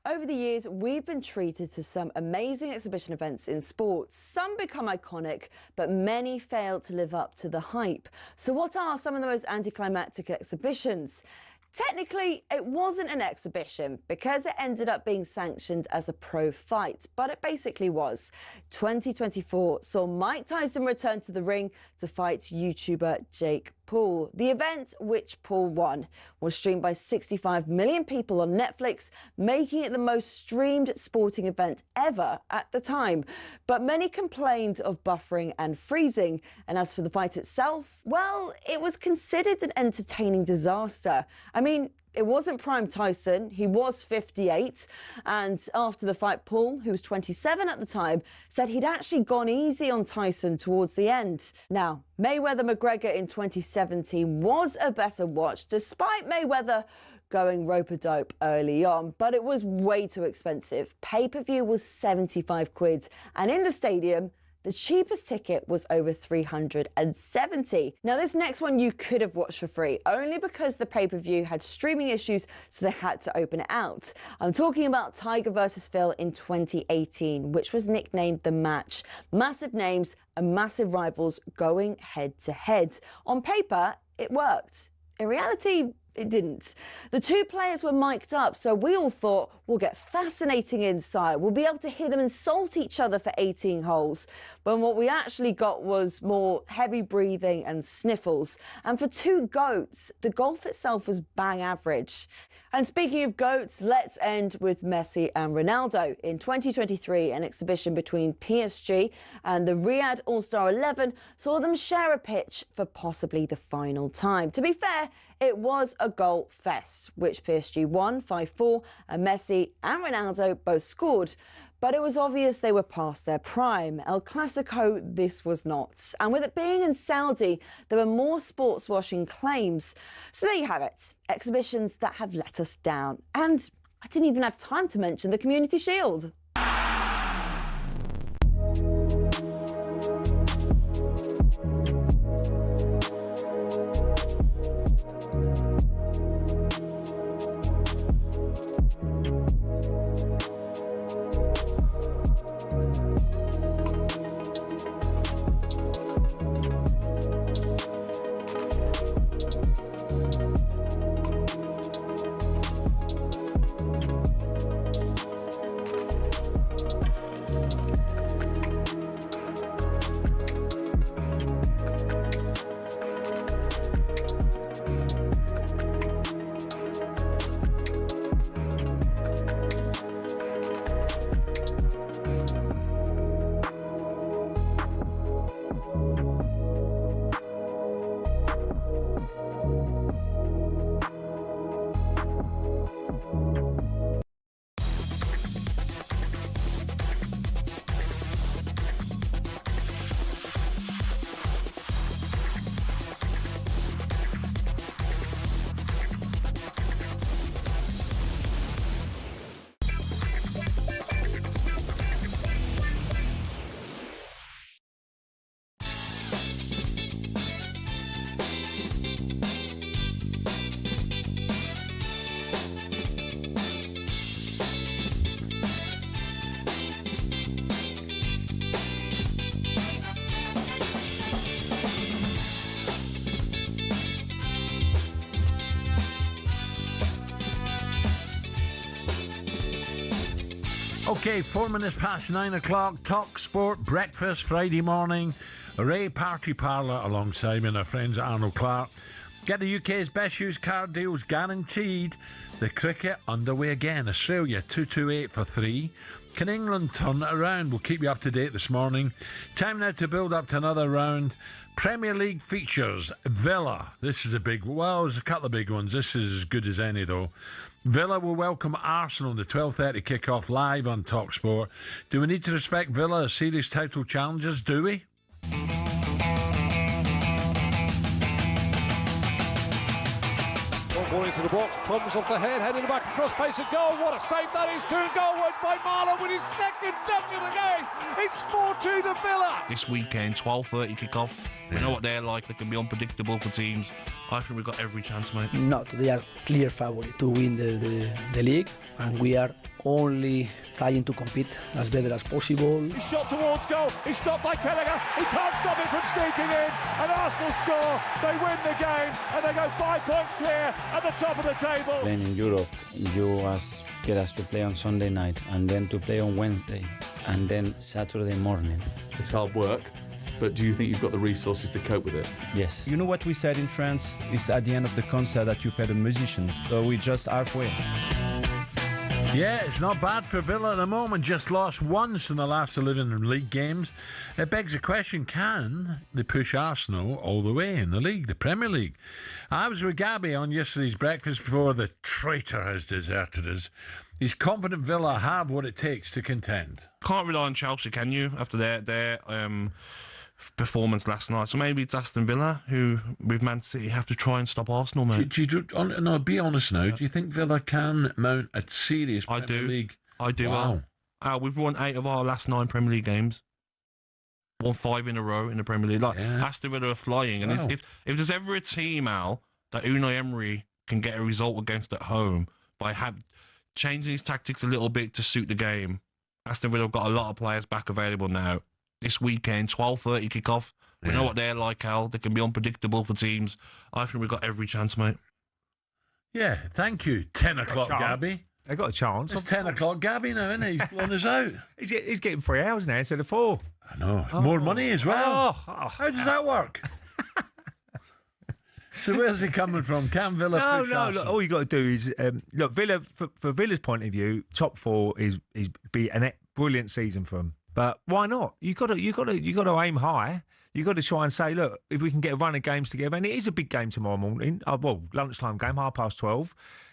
Over the years, we've been treated to some amazing exhibition events in sports. Some become iconic, but many fail to live up to the hype. So what are some of the most anticlimactic exhibitions? Technically, it wasn't an exhibition because it ended up being sanctioned as a pro fight, but it basically was. 2024 saw Mike Tyson return to the ring to fight YouTuber Jake Paul. The event, which Paul won, was streamed by 65 million people on Netflix, making it the most streamed sporting event ever at the time. But many complained of buffering and freezing. And as for the fight itself, well, it was considered an entertaining disaster. I mean, It wasn't prime Tyson. He was 58. And after the fight, Paul, who was 27 at the time, said he'd actually gone easy on Tyson towards the end. Now, Mayweather-McGregor in 2017 was a better watch, despite Mayweather going rope-a-dope early on, but it was way too expensive. Pay-per-view was 75 quid, and in the stadium, the cheapest ticket was over 370. Now, this next one you could have watched for free, only because the pay-per-view had streaming issues, so they had to open it out. I'm talking about Tiger versus Phil in 2018, which was nicknamed The Match. Massive names and massive rivals going head-to-head. On paper, it worked. In reality, it didn't. The two players were mic'd up, so we all thought we'll get fascinating insight. We'll be able to hear them insult each other for 18 holes. But what we actually got was more heavy breathing and sniffles. And for two GOATs, the golf itself was bang average. And speaking of GOATs, let's end with Messi and Ronaldo. In 2023, an exhibition between PSG and the Riyadh All-Star 11 saw them share a pitch for possibly the final time. To be fair, it was a goal fest, which PSG won 5-4, and Messi and Ronaldo both scored. But it was obvious they were past their prime. El Clasico, this was not. And with it being in Saudi, there were more sports washing claims. So there you have it, exhibitions that have let us down. And I didn't even have time to mention the Community Shield. Okay, 4 minutes past 9 o'clock. talkSPORT breakfast Friday morning. Ray Parlour alongside me and our friends at Arnold Clark. Get the UK's best used car deals guaranteed. The cricket underway again. Australia 228 for 3. Can England turn it around? We'll keep you up to date this morning. Time now to build up to another round. Premier League features Villa. This is a big, well, there's a couple of big ones. This is as good as any, though. Villa will welcome Arsenal in the 12:30 kick-off live on talkSPORT. Do we need to respect Villa as serious title challengers? Do we? Ball into the box, comes off the head, heading back across pace and goal. What a save that is! 2 goalwards by Marlon with his second touch of the game. It's 4-2 to Villa. This weekend, 12:30 kick-off. We know what they're like. They can be unpredictable for teams. I think we've got every chance, mate. Not, they are clear favourite to win the league, and we are only trying to compete as better as possible. His shot towards goal is stopped by Kelleher. He can't stop it from sneaking in, and Arsenal score. They win the game, and they go 5 points clear at the top of the table. Playing in Europe, you get us to play on Sunday night, and then to play on Wednesday, and then Saturday morning. It's hard work, but do you think you've got the resources to cope with it? Yes. You know what we said in France? It's at the end of the concert that you pay the musicians, so we just halfway. Yeah, it's not bad for Villa at the moment. Just lost once in the last 11 league games. It begs the question, can they push Arsenal all the way in the league, the Premier League? I was with Gabby on yesterday's breakfast before the traitor has deserted us. He's confident Villa have what it takes to contend. Can't rely on Chelsea, can you, after their performance last night? So maybe it's Aston Villa who, with Man City, have to try and stop Arsenal, mate. No, be honest now. Do you think Villa can mount a serious Premier League? I do. Wow. We've won 8 of our last 9 Premier League games. Won 5 in a row in the Premier League. Aston Villa are flying. And if there's ever a team, Al, that Unai Emery can get a result against at home by changing his tactics a little bit to suit the game, Aston Villa have got a lot of players back available now. This weekend, 12:30 kickoff. We know what they're like, Al. They can be unpredictable for teams. I think we've got every chance, mate. Yeah, thank you. 10 o'clock, Gabby. They got a chance. It's 10 o'clock, Gabby, now, isn't he? He's blown us out. He's getting 3 hours now instead of 4. I know. More money as well. How does that work? So where's he coming from? Can Villa push Arsenal? Look, all you got to do is look. Villa, for Villa's point of view, top 4 is be a brilliant season for them. But why not? You got to aim high. You got to try and say, look, if we can get a run of games together, and it is a big game tomorrow morning. Lunchtime game, 12:30.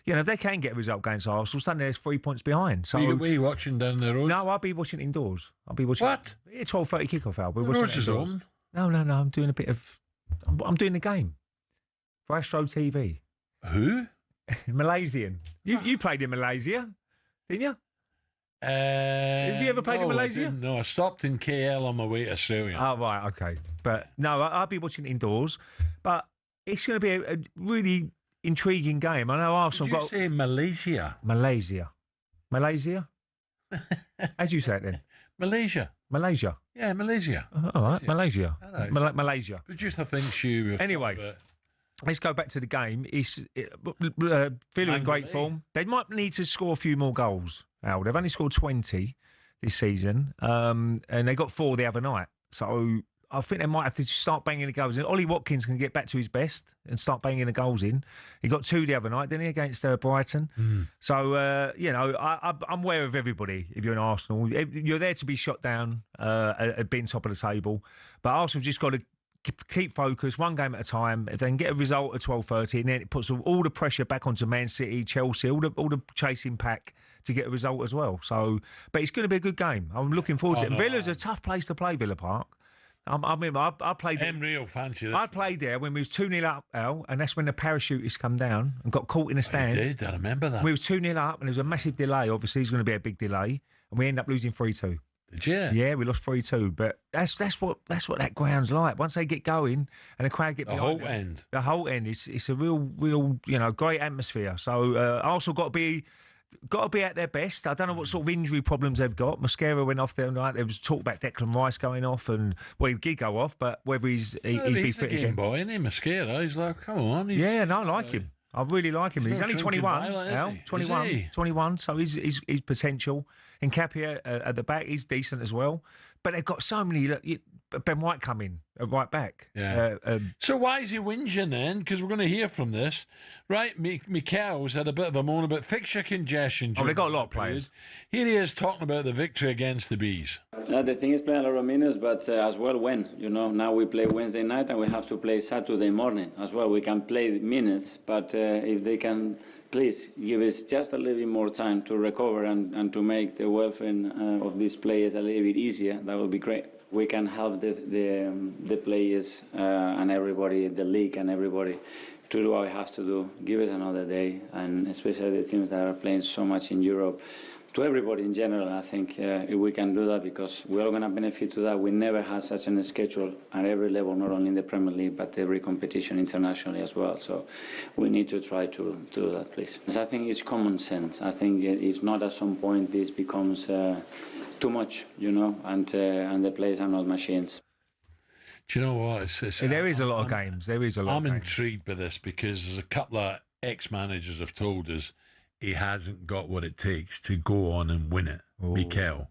You know, if they can get a result against Arsenal, suddenly there's 3 points behind. So were you watching down the road? No, I'll be watching indoors. I'll be watching. What? Yeah, 12:30 kickoff. I'll be watching Yours is indoors. on. No. I'm doing a bit of. I'm doing the game for Astro TV. Who? Malaysian. You played in Malaysia, didn't you? Have you ever played in Malaysia? No, I stopped in KL on my way to Australia. Oh, right, okay. But no, I'll be watching indoors. But it's going to be a really intriguing game. I know Arsenal Did you say Malaysia? Malaysia. How'd you say it then? Malaysia. Yeah, Malaysia. All right, Malaysia. Hello. Malaysia. Producer thinks you... Anyway, let's go back to the game. Villa in great form. They might need to score a few more goals. Al. They've only scored 20 this season, and they got 4 the other night. So I think they might have to start banging the goals in. Ollie Watkins can get back to his best and start banging the goals in. He got 2 the other night, didn't he, against Brighton? So, I'm aware of everybody. If you're in Arsenal, you're there to be shot down at being top of the table. But Arsenal just got to keep focused, one game at a time. If they can get a result at 12:30, and then it puts all the pressure back onto Man City, Chelsea, all the chasing pack to get a result as well. So, but it's going to be a good game. I'm looking forward to it. Villa's a tough place to play, Villa Park. I played. Emery will fancy this. I played there when we was 2-0 up, Al, and that's when the parachutists come down and got caught in a stand. I did. I remember that. We were 2-0 up, and there was a massive delay. Obviously, there's going to be a big delay, and we end up losing 3-2. Did you? Yeah, we lost 3-2. But that's what that ground's like. Once they get going and the crowd get behind them, the whole end. It's a real great atmosphere. So Arsenal got to be at their best. I don't know what sort of injury problems they've got. Mascara went off there night. There was talk about Declan Rice going off, and he did go off, but whether he's be fit again. Boy, isn't he? Mascara. He's like, come on. I like him. I really like him. He's only 21, 21, so he's potential. And Capia at the back, he's decent as well. But they've got so many. Ben White coming right back. Yeah. So why is he whinging then? Because we're going to hear from this. Right, Mikel's had a bit of a moan about fixture congestion. They got a lot of players. Here he is talking about the victory against the Bees. The thing is playing a lot of minutes, but as well when. Now we play Wednesday night and we have to play Saturday morning as well. We can play minutes, but if they can please give us just a little bit more time to recover and to make the welfare of these players a little bit easier, that would be great. We can help the players and everybody, the league and everybody, to do what we have to do. Give us another day, and especially the teams that are playing so much in Europe. To everybody in general, I think if we can do that, because we're all going to benefit to that. We never had such a schedule at every level, not only in the Premier League, but every competition internationally as well. So we need to try to do that, please. I think it's common sense. I think it's not at some point this becomes too much, and the players are not machines. Do you know what? There is a lot of games. There is a lot. I'm intrigued by this because there's a couple of ex-managers have told us he hasn't got what it takes to go on and win it. Mikel.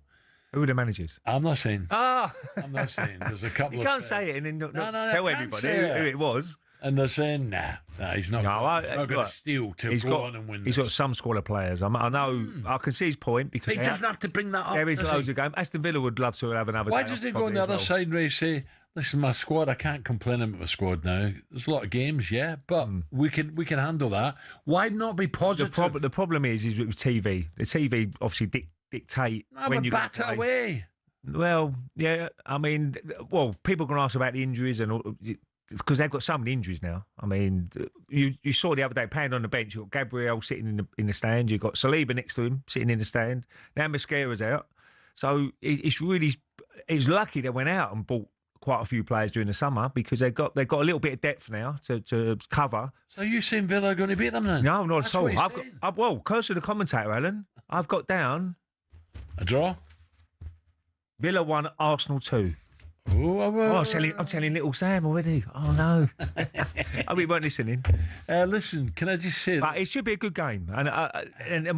Who are the managers? I'm not saying. I'm not saying. There's a couple. You can't say it and then not tell everybody who it was. And they're saying, nah, he's not going to steal to go on and win He's got some squad of players. I know, I can see his point because he doesn't have to bring that up. There is loads of games. Aston Villa would love to have another. Why day does off he go on the other side, Ray, say, listen, my squad, I can't complain about my squad now. There's a lot of games, yeah, but we can handle that. Why not be positive? The problem is with TV. The TV obviously dictate when you bat it away. Well, yeah, I mean, people can ask about the injuries and all, because they've got so many injuries now. I mean, you saw the other day, playing on the bench, you've got Gabriel sitting in the stand, you've got Saliba next to him sitting in the stand. Now Mosquera's out. So it's lucky they went out and bought quite a few players during the summer because they've got a little bit of depth now to cover. So you saying Villa are going to beat them then? No, not at all. Curse of the commentator, Alan. I've got down a draw. Villa 1, Arsenal 2. I'm telling little Sam already. Oh no, we weren't listening. Listen, can I just say? But it should be a good game, and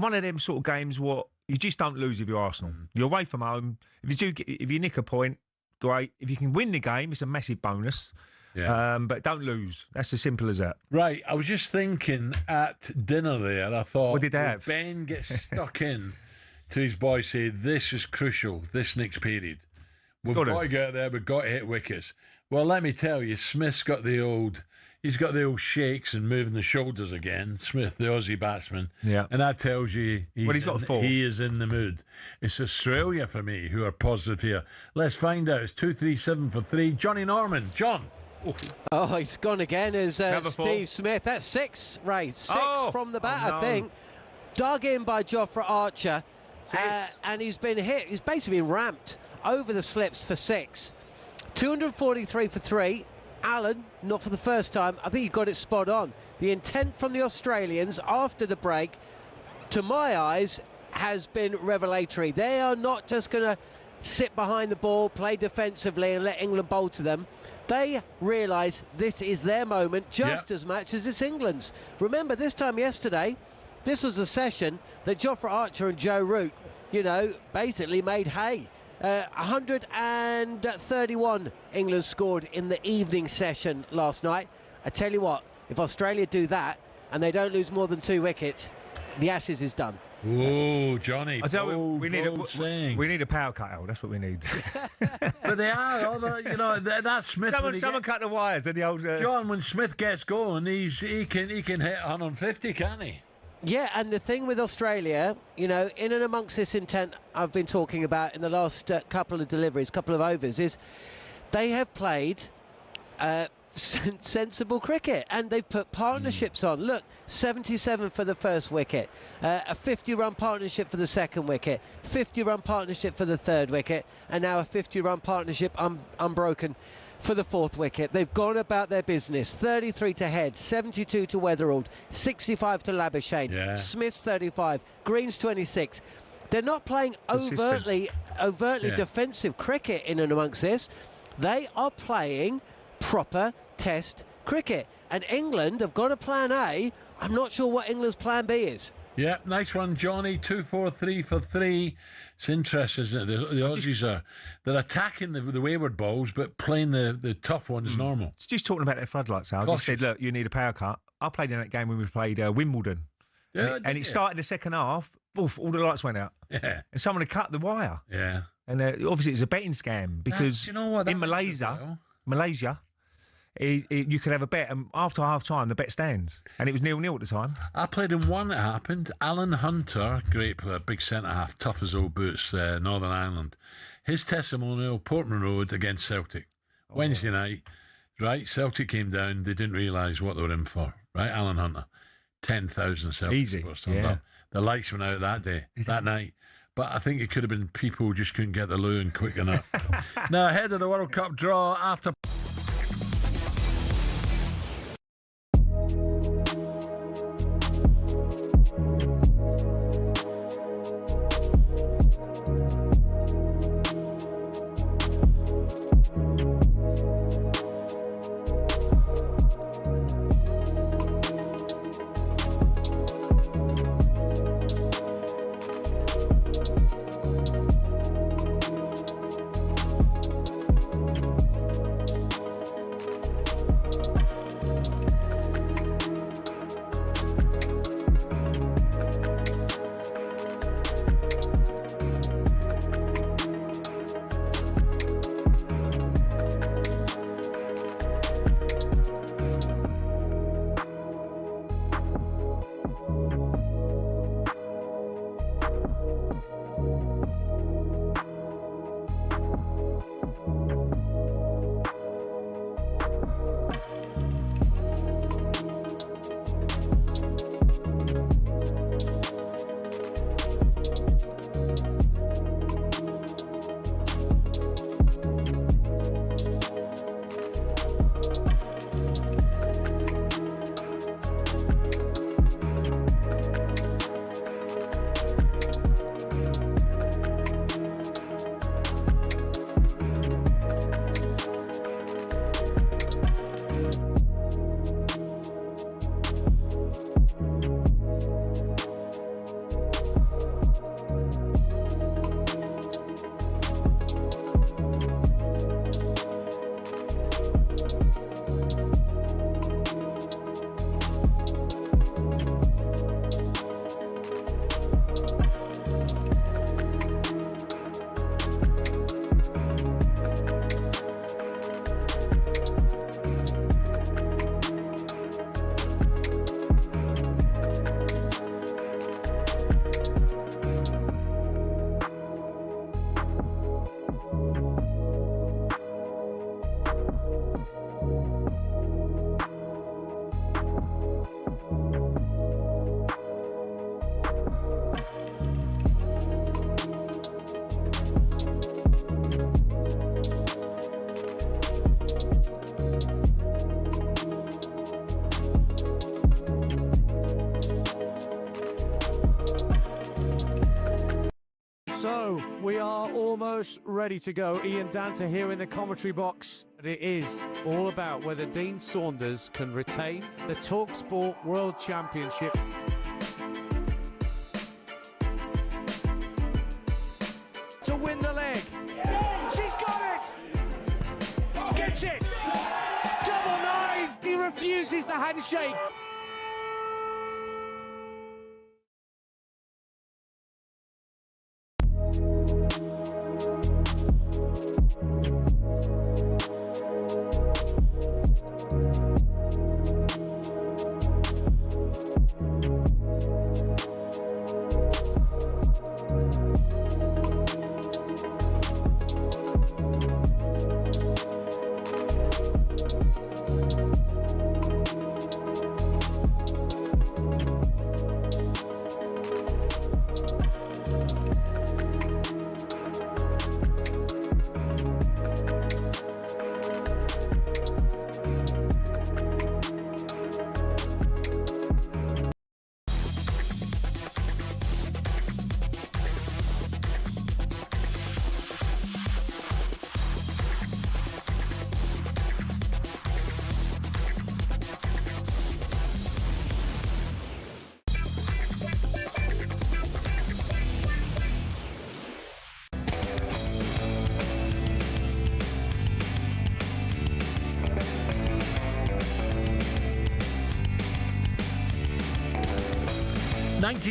one of them sort of games what you just don't lose if you're Arsenal. You're away from home. If you nick a point, great. If you can win the game, it's a massive bonus. Yeah. But don't lose. That's as simple as that. Right. I was just thinking at dinner there. I thought, what did they have? Ben gets stuck in to his boy, say this is crucial. This next period. We've got to get there. We've got to hit wickets. Well, let me tell you, Smith's got the old shakes and moving the shoulders again. Smith, the Aussie batsman. Yeah. And that tells you he's got 4. He is in the mood. It's Australia for me who are positive here. Let's find out. It's 2-3-7 for 3. Johnny Norman. John. Oh, he's gone again as Steve Smith. That's 6, Ray. 6 from the bat, I think. Dug in by Jofra Archer. And he's been hit. He's basically been ramped over the slips for 6. 243 for 3. Alan, not for the first time, I think he got it spot on. The intent from the Australians after the break, to my eyes, has been revelatory. They are not just going to sit behind the ball, play defensively and let England bowl to them. They realise this is their moment just as much as it's England's. Remember, this time yesterday, this was a session that Jofra Archer and Joe Root, basically made hay. 131 England scored in the evening session last night. I tell you what, if Australia do that and they don't lose more than 2 wickets, the Ashes is done. Oh, Johnny! We need a power cut out. That's what we need. But they are, that's Smith. Someone cut the wires. And the old John, when Smith gets going, he can hit 150, can't he? Yeah, and the thing with Australia, in and amongst this intent I've been talking about in the last couple of overs, is they have played sensible cricket, and they've put partnerships on. Look, 77 for the first wicket, a 50-run partnership for the second wicket, 50-run partnership for the third wicket, and now a 50-run partnership unbroken for the fourth wicket. They've gone about their business. 33 to Head, 72 to Weatherald, 65 to Labuschagne, Smith's 35, Green's 26. They're not playing overtly defensive cricket in and amongst this. They are playing proper Test cricket. And England have got a plan A. I'm not sure what England's plan B is. Yeah, nice one, Johnny. 2-4-3 for 3. It's interesting, isn't it? The Aussies they're attacking the wayward balls, but playing the tough ones normal. It's just talking about their floodlights, Al. I just said, look, you need a power cut. I played in that game when we played Wimbledon. Yeah, and it started the second half, all the lights went out. Yeah. And someone had cut the wire. Yeah. And obviously it's a betting scam because you know what, in Malaysia, you could have a bet, and after half time the bet stands, and it was 0-0 at the time. I played in one that happened. Alan Hunter, great player, big centre half, tough as old boots, Northern Ireland. His testimonial, Portman Road against Celtic, Wednesday night. Right, Celtic came down. They didn't realise what they were in for. Right, Alan Hunter, 10,000 Celtic supporters turned up. The lights went out that night. But I think it could have been people who just couldn't get the loo in quick enough. Now, ahead of the World Cup draw after. So we are almost ready to go. Ian Danter here in the commentary box. And it is all about whether Dean Saunders can retain the talkSPORT World Championship. To win the leg. She's got it! Gets it! Double nine! He refuses the handshake.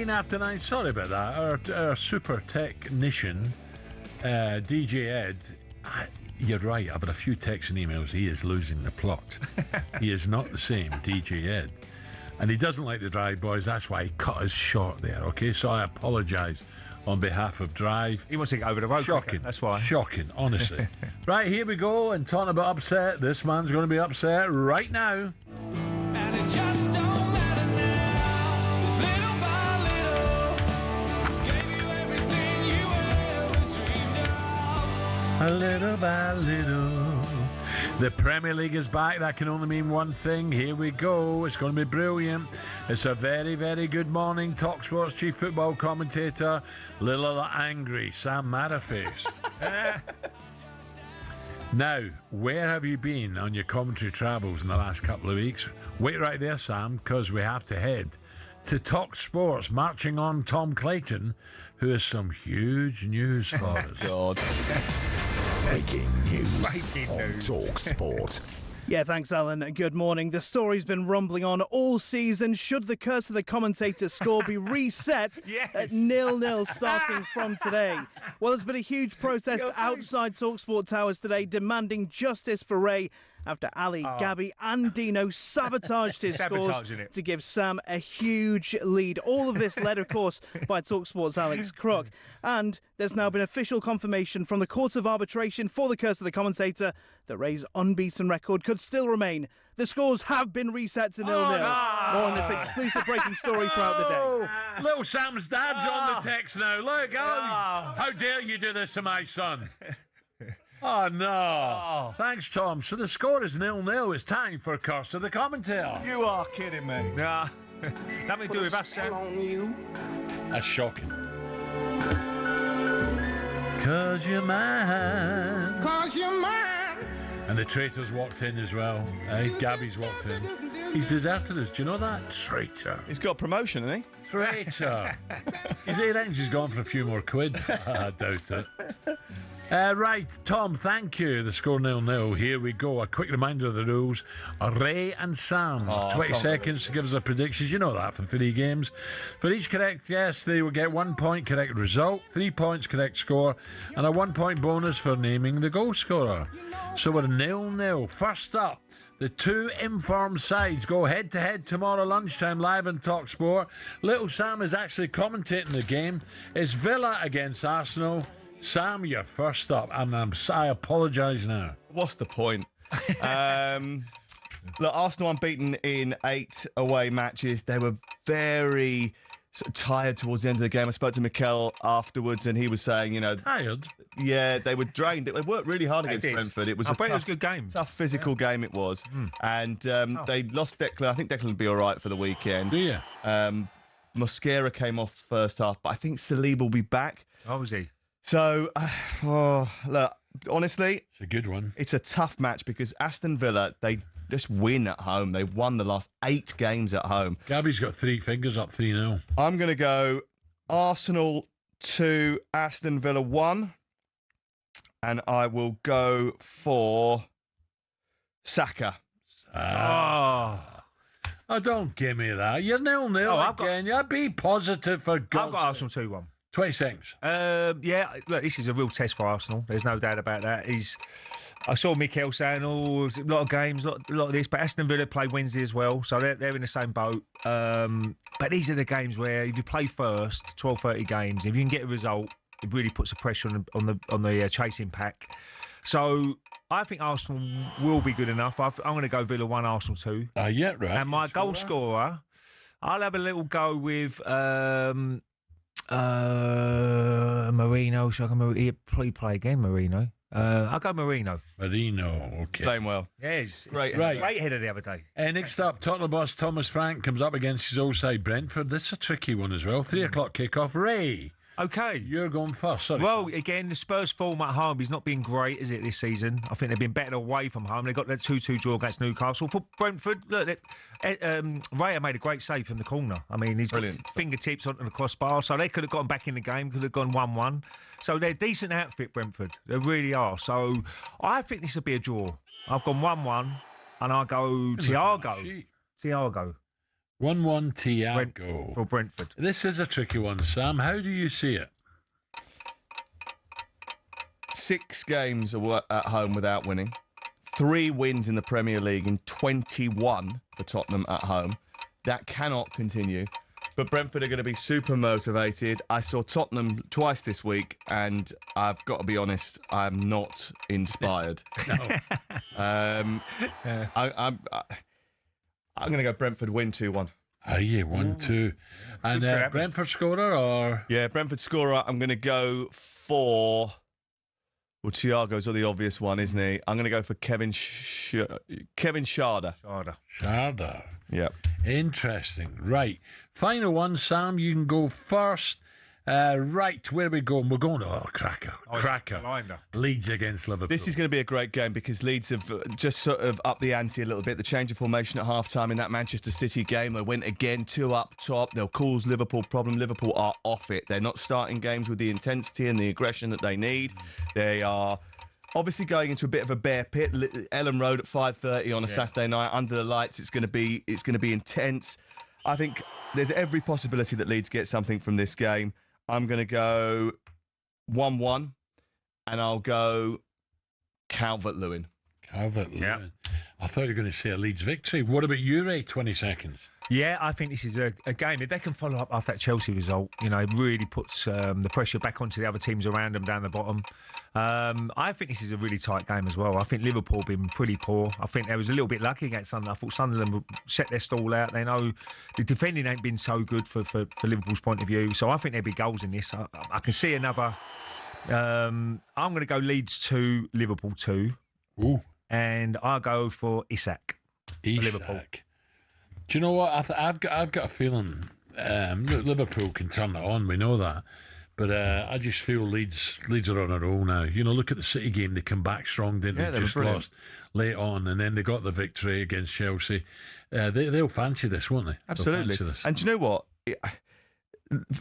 After 9, sorry about that. Our super technician, DJ Ed, you're right, I've had a few texts and emails. He is losing the plot. He is not the same DJ Ed. And he doesn't like the Drive boys. That's why he cut us short there, okay? So I apologise on behalf of Drive. He wants to get over the road. Shocking. That's why. Shocking, honestly. Right, here we go. And talking about upset, this man's going to be upset right now. And it just don't matter now. 'Cause little by little, gave you everything you ever dreamed of. A little by little. The Premier League is back. That can only mean one thing. Here we go. It's going to be brilliant. It's a very, very good morning. talkSPORT's chief football commentator, little angry Sam Matterface. Now, where have you been on your commentary travels in the last couple of weeks? Wait right there, Sam, because we have to head to talkSPORT, marching on Tom Clayton, who has some huge news for us. God. Breaking news on talkSPORT. Yeah, thanks, Alan. Good morning. The story's been rumbling on all season. Should the curse of the commentator score be reset at 0-0 starting from today? Well, there's been a huge protest outside talkSPORT Towers today demanding justice for Ray after Ali, Gabby and Dino sabotaged his scores to give Sam a huge lead. All of this led, of course, by talkSPORT's Alex Crook. And there's now been official confirmation from the Court of Arbitration for the curse of the commentator that Ray's unbeaten record could still remain. The scores have been reset to 0-0. More on this exclusive breaking story throughout the day. Little Sam's dad's on the text now. Look, how dare you do this to my son? Oh, no. Thanks, Tom. So the score is 0-0. It's time for Curse of the Commentator. You are kidding me. Nah. Nothing to do with us, Sam. That's shocking. 'Cause you're mine. 'Cause you're mine. And the traitor's walked in as well. Gabby's walked in. He's deserted us. Do you know that? Traitor. He's got a promotion, hasn't he? Traitor. He reckons he's gone for a few more quid. I doubt it. Right, Tom, thank you. The score 0-0. Here we go. A quick reminder of the rules. Ray and Sam, 20 seconds to give us a predictions. You know that for 3 games. For each correct guess, they will get 1 point correct result, 3 points correct score, and a 1 point bonus for naming the goal scorer. So we're 0-0. First up, the 2 informed sides go head-to-head tomorrow lunchtime live on talkSPORT. Little Sam is actually commentating the game. It's Villa against Arsenal. Sam, you're first up, and I apologise now. What's the point? Look, Arsenal unbeaten in 8 away matches. They were very sort of tired towards the end of the game. I spoke to Mikel afterwards, and he was saying, you know... Tired? Yeah, they were drained. They worked really hard against Brentford. It was a good game. Tough physical game it was. And they lost Declan. I think Declan will be all right for the weekend. Do you? Mosquera came off first half, but I think Saliba will be back. Oh, was he? So, look, honestly, it's a good one. It's a tough match because Aston Villa, they just win at home. They've won the last 8 games at home. Gabby's got 3 fingers up 3-0. I'm going to go Arsenal 2, Aston Villa 1. And I will go for Saka. Oh, don't give me that. You're 0-0 again. Yeah, be positive for God's I've got Arsenal 2-1. 20 seconds. Yeah, look, this is a real test for Arsenal. There's no doubt about that. I saw Mikel saying, a lot of games, a lot of this, but Aston Villa play Wednesday as well, so they're in the same boat. But these are the games where if you play first, 12-30 games, if you can get a result, it really puts the pressure on the chasing pack. So I think Arsenal will be good enough. I'm going to go Villa 1, Arsenal 2. Yeah, right. And my goal scorer, I'll have a little go with Marino. Shall I go he play again, Marino? I'll go Marino. Marino, okay. Playing well. Yes. Right. Great header the other day. Next up, Tottenham boss Thomas Frank comes up against his old side Brentford. This is a tricky one as well. 3 o'clock kickoff. Ray. Okay. You're going first. Sorry. Well, again, the Spurs' form at home has not been great, is it, this season? I think they've been better away from home. They got that 2-2 draw against Newcastle. For Brentford, look, Raya made a great save from the corner. I mean, he's got fingertips onto the crossbar, so they could have gotten back in the game, could have gone 1-1. So they're a decent outfit, Brentford. They really are. So I think this will be a draw. I've gone 1-1, and I'll go Thiago. 1-1 Thiago. For Brentford. This is a tricky one, Sam. How do you see it? 6 games at home without winning. 3 wins in the Premier League in 21 for Tottenham at home. That cannot continue. But Brentford are going to be super motivated. I saw Tottenham twice this week, and I've got to be honest, I'm not inspired. I'm going to go Brentford win 2-1. Are you 1-2? And Brentford scorer or? Yeah, Brentford scorer. I'm going to go for. Well, Thiago's the obvious one, isn't he? I'm going to go for Kevin Sharder. Sharder. Yeah. Interesting. Right. Final one, Sam. You can go first. Right, where are we going? We're going, cracker. Leeds against Liverpool. This is going to be a great game because Leeds have just sort of upped the ante a little bit. The change of formation at half-time in that Manchester City game. They went again 2 up top. They'll cause Liverpool problem. Liverpool are off it. They're not starting games with the intensity and the aggression that they need. They are obviously going into a bit of a bear pit. Ellen Road at 5:30 on a Saturday night under the lights. It's going to be intense. I think there's every possibility that Leeds get something from this game. I'm going to go 1-1, and I'll go Calvert-Lewin. Calvert-Lewin. Yep. I thought you were going to say a Leeds victory. What about you, Ray? 20 seconds. Yeah, I think this is a game. If they can follow up after that Chelsea result, it really puts the pressure back onto the other teams around them down the bottom. I think this is a really tight game as well. I think Liverpool have been pretty poor. I think they was a little bit lucky against Sunderland. I thought Sunderland would set their stall out. They know the defending ain't been so good for Liverpool's point of view. So I think there'll be goals in this. I can see another. I'm going to go Leeds 2, Liverpool 2. Ooh. And I'll go for Isak. Liverpool. Do you know what? I've got a feeling Liverpool can turn it on. We know that, but I just feel Leeds are on a roll now. Look at the City game; they come back strong, didn't they? Just lost late on, and then they got the victory against Chelsea. They'll fancy this, won't they? Absolutely. This. And do you know what?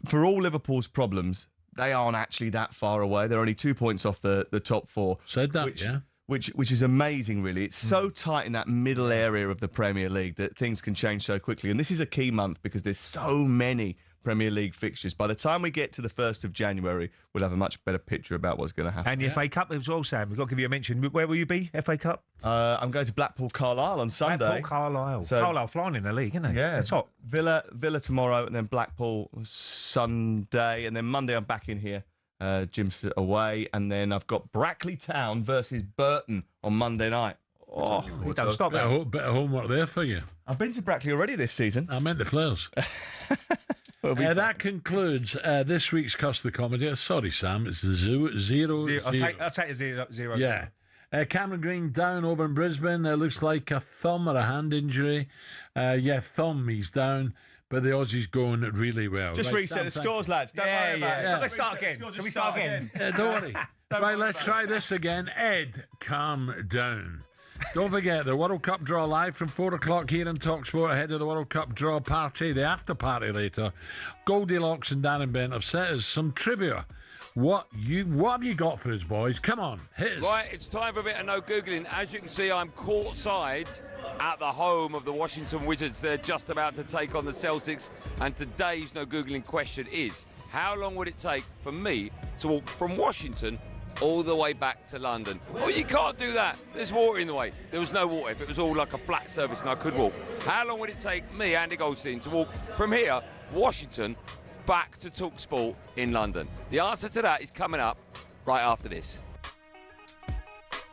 For all Liverpool's problems, they aren't actually that far away. They're only 2 points off the top 4. Said that, yeah. Which is amazing, really. It's so tight in that middle area of the Premier League that things can change so quickly. And this is a key month because there's so many Premier League fixtures. By the time we get to the 1st of January, we'll have a much better picture about what's going to happen. And the FA Cup as well, Sam. We've got to give you a mention. Where will you be, FA Cup? I'm going to Blackpool Carlisle on Sunday. Blackpool Carlisle. So, Carlisle flying in the league, isn't they? Yeah. Top. Villa tomorrow, and then Blackpool Sunday. And then Monday I'm back in here. Jim's away, and then I've got Brackley Town versus Burton on Monday night. Oh, don't stop that. Bit of homework there for you. I've been to Brackley already this season. I meant the players. That concludes this week's Cuss the Comedy. Sorry, Sam, it's 0-0. I'll take a 0-0. Yeah. Cameron Green down over in Brisbane. Looks like a thumb or a hand injury. Thumb, he's down. but the Aussies going really well. Just Right, reset the Sam, scores, lads. Don't worry about it. Let's start again. Can we start again? don't worry. Right, let's try this again. Ed, calm down. Don't forget the World Cup draw live from 4 o'clock here on talkSPORT ahead of the World Cup draw party, the after party later. Goldilocks and Darren Bent have set us some trivia. What have you got for us, boys? Come on, hit us. Right, it's time for a bit of no Googling. As you can see, I'm courtside at the home of the Washington Wizards. They're just about to take on the Celtics. And today's no Googling question is, how long would it take for me to walk from Washington all the way back to London? Well, you can't do that. There's water in the way. There was no water. If it was all like a flat surface and I could walk. How long would it take me, Andy Goldstein, to walk from here, Washington, back to talkSPORT in London? The answer to that is coming up right after this.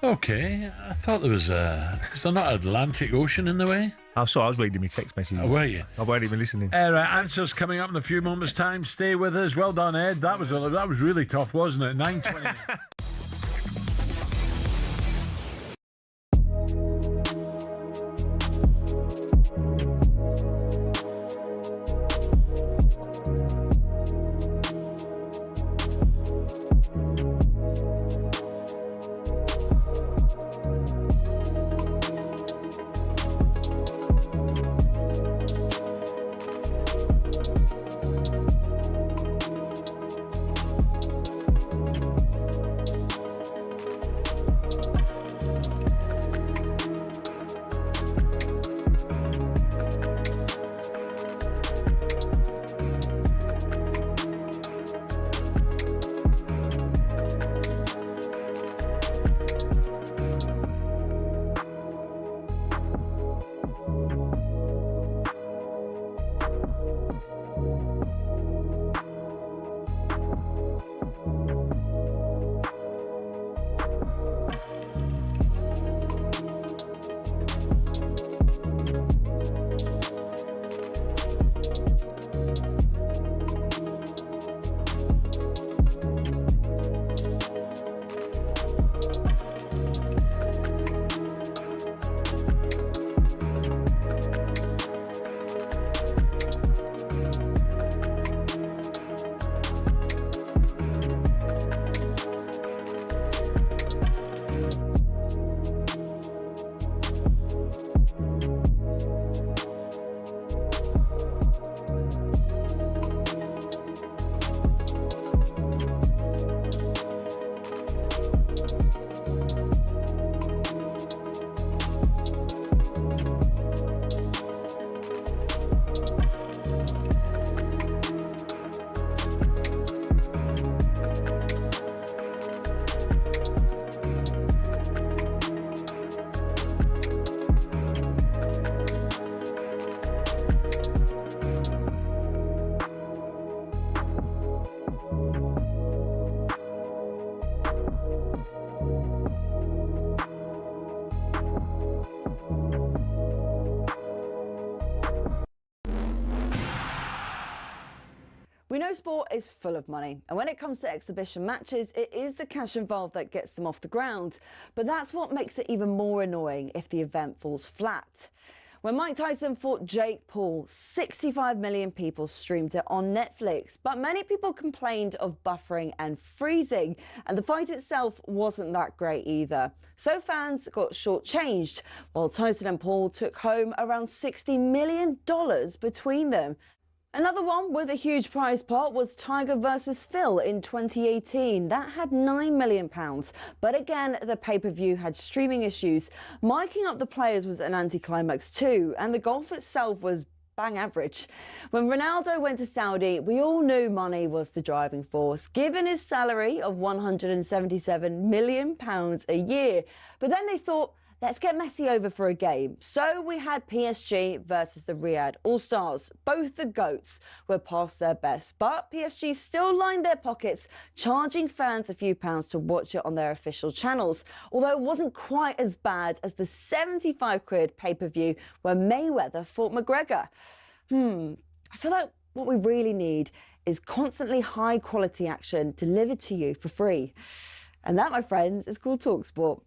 Okay, I thought there was there not Atlantic Ocean in the way? Oh, sorry, I was reading my text message. Oh, were you? I weren't even listening. Answers coming up in a few moments' time. Stay with us. Well done, Ed. That was really tough, wasn't it? 9:20. We know sport is full of money, and when it comes to exhibition matches, it is the cash involved that gets them off the ground. But that's what makes it even more annoying if the event falls flat. When Mike Tyson fought Jake Paul, 65 million people streamed it on Netflix, but many people complained of buffering and freezing, and the fight itself wasn't that great either. So fans got shortchanged, while Tyson and Paul took home around $60 million between them. Another one with a huge prize pot was Tiger versus Phil in 2018. That had £9 million. But again, the pay-per-view had streaming issues. Miking up the players was an anticlimax too, and the golf itself was bang average. When Ronaldo went to Saudi, we all knew money was the driving force, given his salary of £177 million a year. But then they thought, let's get Messi over for a game. So we had PSG versus the Riyadh All-Stars. Both the GOATs were past their best, but PSG still lined their pockets, charging fans a few pounds to watch it on their official channels. Although it wasn't quite as bad as the 75 quid pay-per-view where Mayweather fought McGregor. I feel like what we really need is constantly high-quality action delivered to you for free. And that, my friends, is called talkSPORT.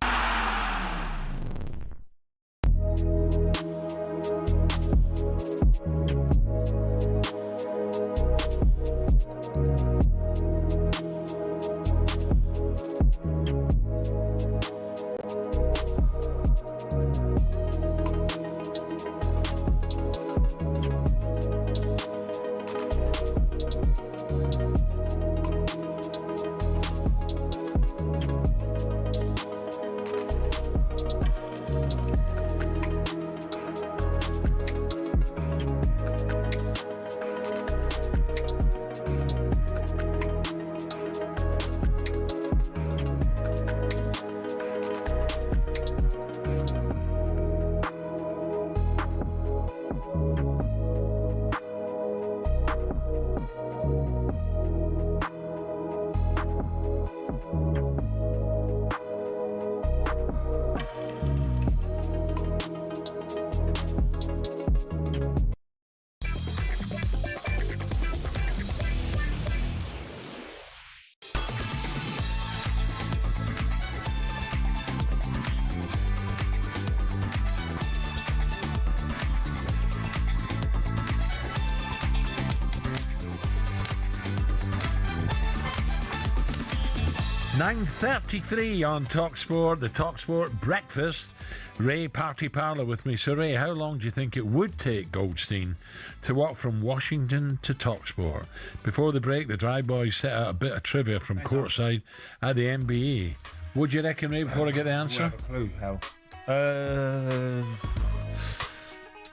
9:33 on talkSPORT, the talkSPORT breakfast. Ray Parlour with me. So, Ray, how long do you think it would take Goldstein to walk from Washington to talkSPORT? Before the break, the Dry Boys set out a bit of trivia from courtside at the NBA. Would you reckon, Ray, before I get the answer? I have a clue, Hal.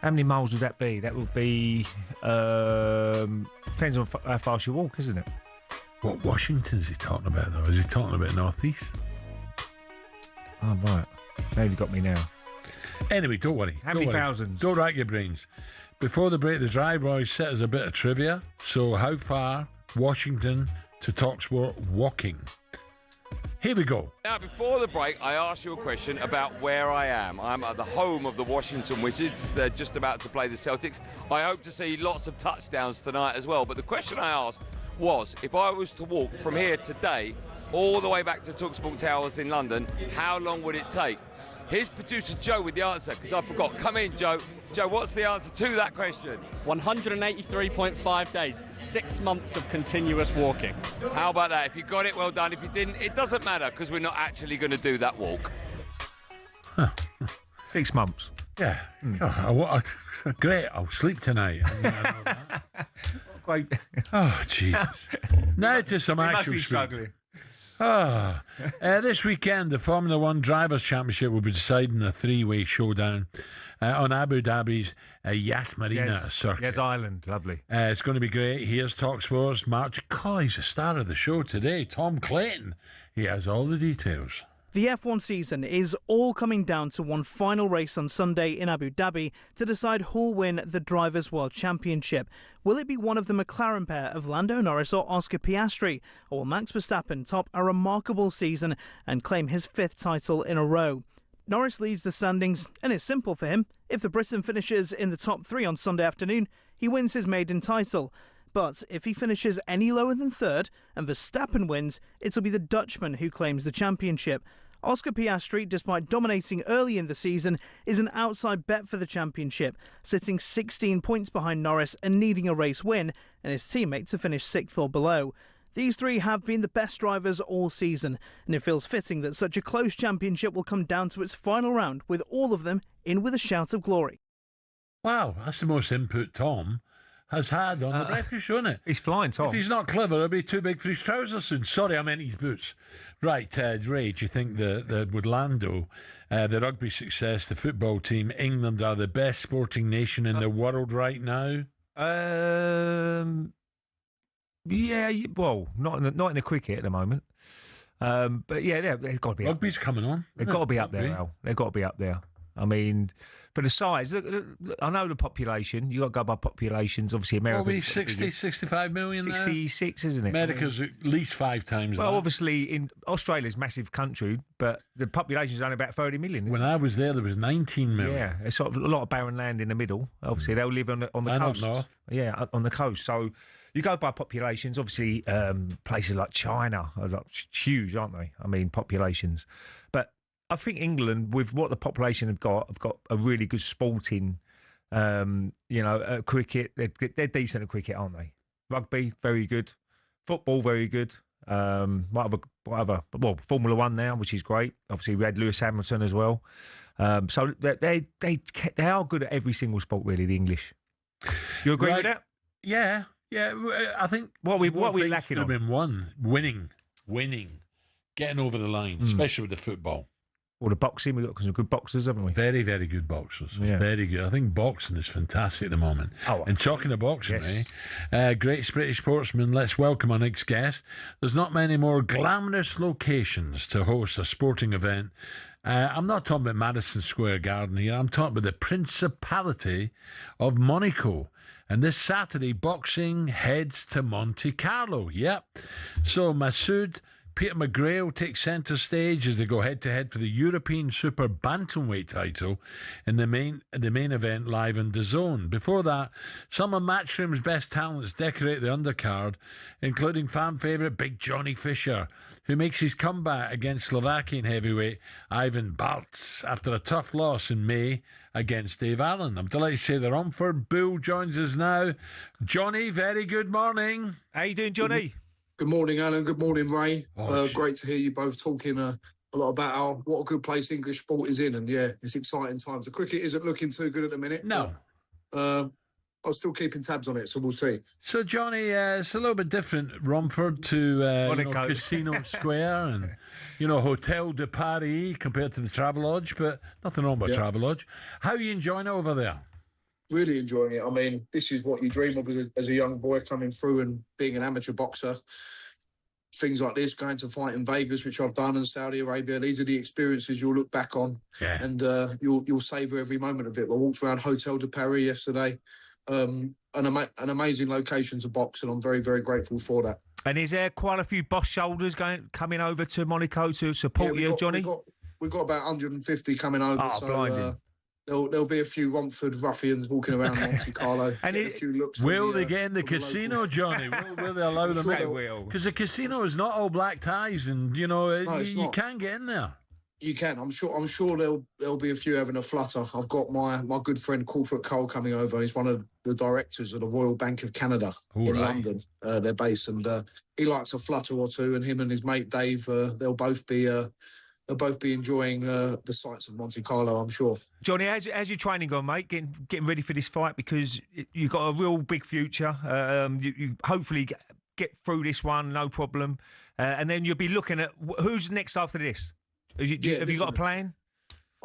How many miles would that be? That would be... depends on how fast you walk, isn't it? What Washington's he talking about, though? Is he talking about northeast? Oh, right. Now you've got me now. Anyway, don't worry. How many thousands? Don't rack your brains. Before the break, the Dry Boys set us a bit of trivia. So, how far Washington to talkSPORT walking? Here we go. Now, before the break, I asked you a question about where I am. I'm at the home of the Washington Wizards. They're just about to play the Celtics. I hope to see lots of touchdowns tonight as well. But the question I asked was, if I was to walk from here today all the way back to talkSPORT Towers in London, how long would it take? Here's producer Joe with the answer, because I forgot. Come in, Joe. Joe, what's the answer to that question? 183.5 days, 6 months of continuous walking. How about that? If you got it, well done. If you didn't, it doesn't matter, because we're not actually going to do that walk. 6 months. Yeah. God, great. I'll sleep tonight. Great. Oh, Jesus. Now to some actual struggling. This weekend, the Formula One Drivers' Championship will be decided in a three-way showdown on Abu Dhabi's Yas Marina circuit. Yes, Island. Lovely. It's going to be great. Here's talkSPORT's March. He's the star of the show today, Tom Clayton. He has all the details. The F1 season is all coming down to one final race on Sunday in Abu Dhabi to decide who'll win the Drivers' World Championship. Will it be one of the McLaren pair of Lando Norris or Oscar Piastri? Or will Max Verstappen top a remarkable season and claim his 5th title in a row? Norris leads the standings, and it's simple for him. If the Briton finishes in the top 3 on Sunday afternoon, he wins his maiden title. But if he finishes any lower than 3rd and Verstappen wins, it'll be the Dutchman who claims the championship. Oscar Piastri, despite dominating early in the season, is an outside bet for the championship, sitting 16 points behind Norris and needing a race win, and his teammate to finish 6th or below. These three have been the best drivers all season, and it feels fitting that such a close championship will come down to its final round, with all of them in with a shout of glory. Wow, that's the most input Tom has had on the breakfast show, isn't it? He's flying, Tom. If he's not clever, he'll be too big for his trousers soon. Sorry, I meant his boots. Right, Ray, do you think that with Lando, the rugby success, the football team, England are the best sporting nation in the world right now? Yeah, well, not in the cricket at the moment. But yeah, they've got to be. Rugby's coming on. They've got to be up there, Al. They've got to be up there. I mean, for the size, look, I know the population. You got to go by populations. Obviously, America. Well, 60, 65 million. 66, isn't it? America's at least 5 times. Well, that. Obviously, in Australia's a massive country, but the population is only about 30 million. When I was there was 19 million. Yeah, it's sort of a lot of barren land in the middle. Obviously, they'll live on the coast. Up north. Yeah, on the coast. So you go by populations. Obviously, places like China are like huge, aren't they? I mean, populations, but I think England, with what the population have got a really good sporting, cricket. They're decent at cricket, aren't they? Rugby, very good. Football, very good. Whatever. Well, Formula One now, which is great. Obviously, we had Lewis Hamilton as well. So they are good at every single sport, really. The English. You agree with that? Yeah. I think what we lacking have been winning, getting over the line, especially with the football. Or the boxing, we've got some good boxers, haven't we? Very, very good boxers. Yeah. Very good. I think boxing is fantastic at the moment. Oh, and talking of boxing, great British sportsman, let's welcome our next guest. There's not many more glamorous locations to host a sporting event. I'm not talking about Madison Square Garden here. I'm talking about the Principality of Monaco. And this Saturday, boxing heads to Monte Carlo. Yep. So Masoud Peter McGrail takes centre stage as they go head-to-head for the European Super Bantamweight title in the main event live on DAZN. Before that, some of Matchroom's best talents decorate the undercard, including fan favourite Big Johnny Fisher, who makes his comeback against Slovakian heavyweight Ivan Bartz after a tough loss in May against Dave Allen. I'm delighted to say the Romford Bull joins us now. Johnny, very good morning. How you doing, Johnny? Good morning, Alan. Good morning, Ray. Great to hear you both talking a lot about what a good place English sport is in. And yeah, it's exciting times. The cricket isn't looking too good at the minute. No. But, I'm still keeping tabs on it, so we'll see. So, Johnny, it's a little bit different, Romford to Casino Square and, Hotel de Paris compared to the Travelodge, but nothing wrong with Travelodge. How are you enjoying it over there? Really enjoying it. I mean, this is what you dream of as a young boy coming through and being an amateur boxer. Things like this, going to fight in Vegas, which I've done, in Saudi Arabia, these are the experiences you'll look back on and you'll savour every moment of it. I walked around Hotel de Paris yesterday. An amazing location to box, and I'm very, very grateful for that. And is there quite a few boss shoulders coming over to Monaco to support you, Johnny? We've got about 150 coming over. Oh, blinding. There'll be a few Romford ruffians walking around Monte Carlo. And a few looks will they get in the casino, Johnny? Will they allow them in? Because the casino is not all black ties, and you can get in there. You can. I'm sure there'll be a few having a flutter. I've got my good friend Corporate Cole coming over. He's one of the directors of the Royal Bank of Canada in London. They're based, and he likes a flutter or two. And him and his mate Dave, they'll both be enjoying the sights of Monte Carlo, I'm sure. Johnny, how's your training gone, mate? Getting ready for this fight, because you've got a real big future. You hopefully get through this one, no problem, and then you'll be looking at who's next after this. Have you got a plan?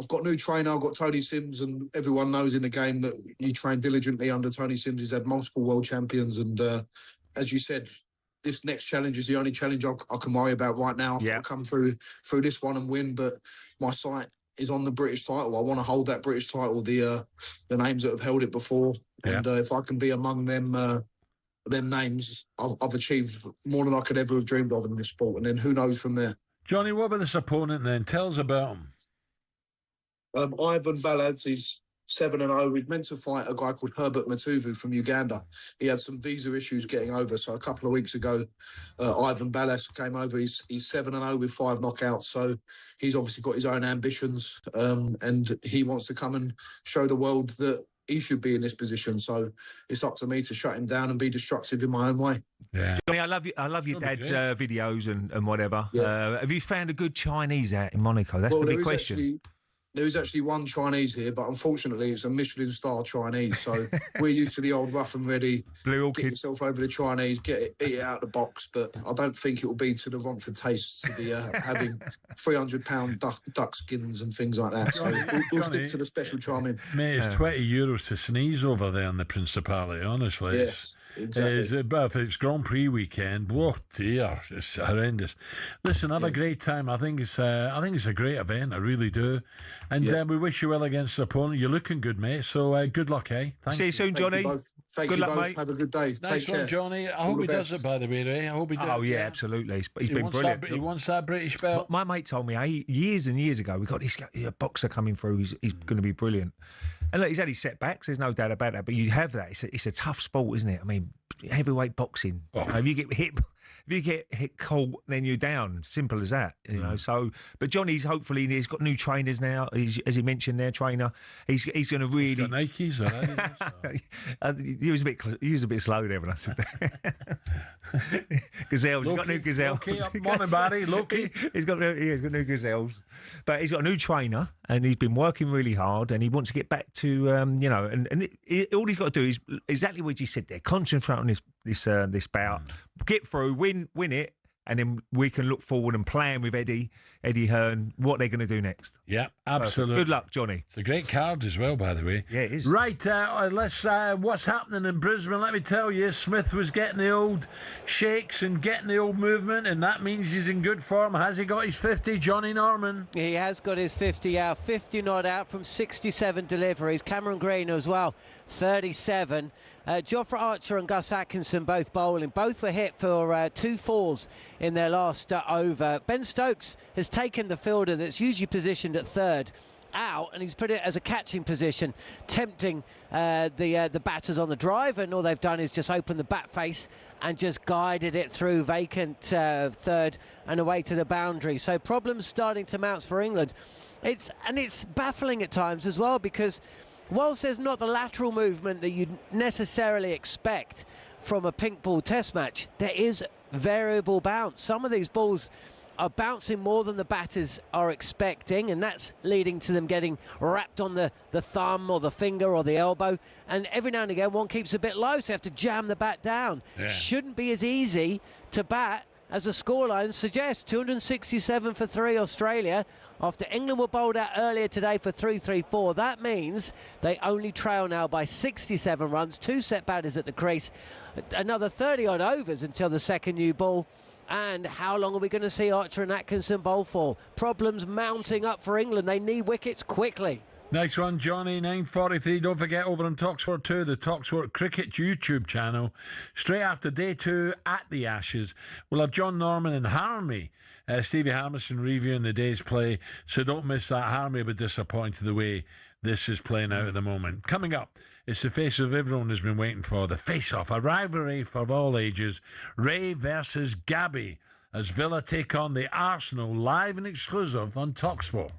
I've got a new trainer. I've got Tony Sims, and everyone knows in the game that you train diligently under Tony Sims. He's had multiple world champions, and as you said, this next challenge is the only challenge I can worry about right now. I've got to come through this one and win, but my sight is on the British title. I want to hold that British title, the names that have held it before, and if I can be among them names, I've achieved more than I could ever have dreamed of in this sport, and then who knows from there. Johnny, what about this opponent then? Tell us about him. Ivan Balaz is 7-0. We'd meant to fight a guy called Herbert Matuvu from Uganda. He had some visa issues getting over, so a couple of weeks ago, Ivan Balaz came over. He's 7-0 with 5 knockouts, so he's obviously got his own ambitions, and he wants to come and show the world that he should be in this position. So it's up to me to shut him down and be destructive in my own way. Yeah, Johnny, I love your dad's videos and whatever. Yeah. Have you found a good Chinese out in Monaco? That's the big question. There is actually one Chinese here, but unfortunately it's a Michelin-star Chinese. So we're used to the old rough and ready, get yourself over the Chinese, eat it out of the box. But I don't think it will be to the Romford taste to be having £300 duck skins and things like that. So we'll stick to the special charming. Mate, it's €20 to sneeze over there in the Principality, honestly. Yes. Exactly. But if it's Grand Prix weekend, whoa, dear, it's horrendous. Listen, have a great time. I think it's a great event. I really do. And we wish you well against the opponent. You're looking good, mate. So good luck, eh? See you soon, Johnny. Thank you both. Mate. Have a good day. Nice Take care. Johnny. I hope he does it, by the way, Ray. I hope he does. Oh, yeah, absolutely. He's been brilliant. He wants that British belt. My mate told me years and years ago, we got this boxer coming through. He's going to be brilliant. And look, he's had his setbacks. There's no doubt about that. But you have that. It's a tough sport, isn't it? I mean, heavyweight boxing. If you get hit cold, then you're down. Simple as that, you know. So, but Johnny's hopefully he's got new trainers now. As he mentioned, their trainer. He's going to really. He's got Nikes. He was a bit slow there when I said that. Gazelles. He's got new gazelles. Morning, Barry. Loki. He's got new gazelles, but he's got a new trainer, and he's been working really hard, and he wants to get back to all he's got to do is exactly what you said there. Concentrate on this bout, get through, win it, and then we can look forward and plan with Eddie Hearn what they're going to do next. Yeah, absolutely. Good luck, Johnny. It's a great card as well, by the way. Yeah, it is. Right, let's. What's happening in Brisbane? Let me tell you, Smith was getting the old shakes and getting the old movement, and that means he's in good form. Has he got his 50, Johnny Norman? He has got his 50 out, 50 not out from 67 deliveries. Cameron Green as well, 37. Jofra Archer and Gus Atkinson both bowling. Both were hit for 2 fours in their last over. Ben Stokes has taken the fielder that's usually positioned at third out, and he's put it as a catching position, tempting the batters on the drive, and all they've done is just open the bat face and just guided it through vacant third and away to the boundary. So problems starting to mount for England. It's baffling at times as well, because whilst there's not the lateral movement that you'd necessarily expect from a pink ball test match, there is variable bounce. Some of these balls are bouncing more than the batters are expecting, and that's leading to them getting wrapped on the thumb or the finger or the elbow, and every now and again one keeps a bit low, so you have to jam the bat down. Shouldn't be as easy to bat as the scoreline suggests. 267 for 3 Australia after England were bowled out earlier today for 3-3-4. That means they only trail now by 67 runs. 2 set batters at the crease, another 30 odd overs until the second new ball. And how long are we going to see Archer and Atkinson bowl for? Problems mounting up for England. They need wickets quickly. Nice one, Johnny. 9:43. Don't forget, over on talkSPORT 2, the talkSPORT Cricket YouTube channel, straight after day 2 at the Ashes, we'll have John Norman and Harmy, Stevie Harmison reviewing the day's play. So don't miss that. Harmy will be disappointed the way this is playing out at the moment. Coming up, it's the face of everyone has been waiting for, the face-off, a rivalry for all ages. Ray versus Gabby, as Villa take on the Arsenal, live and exclusive on talkSPORT.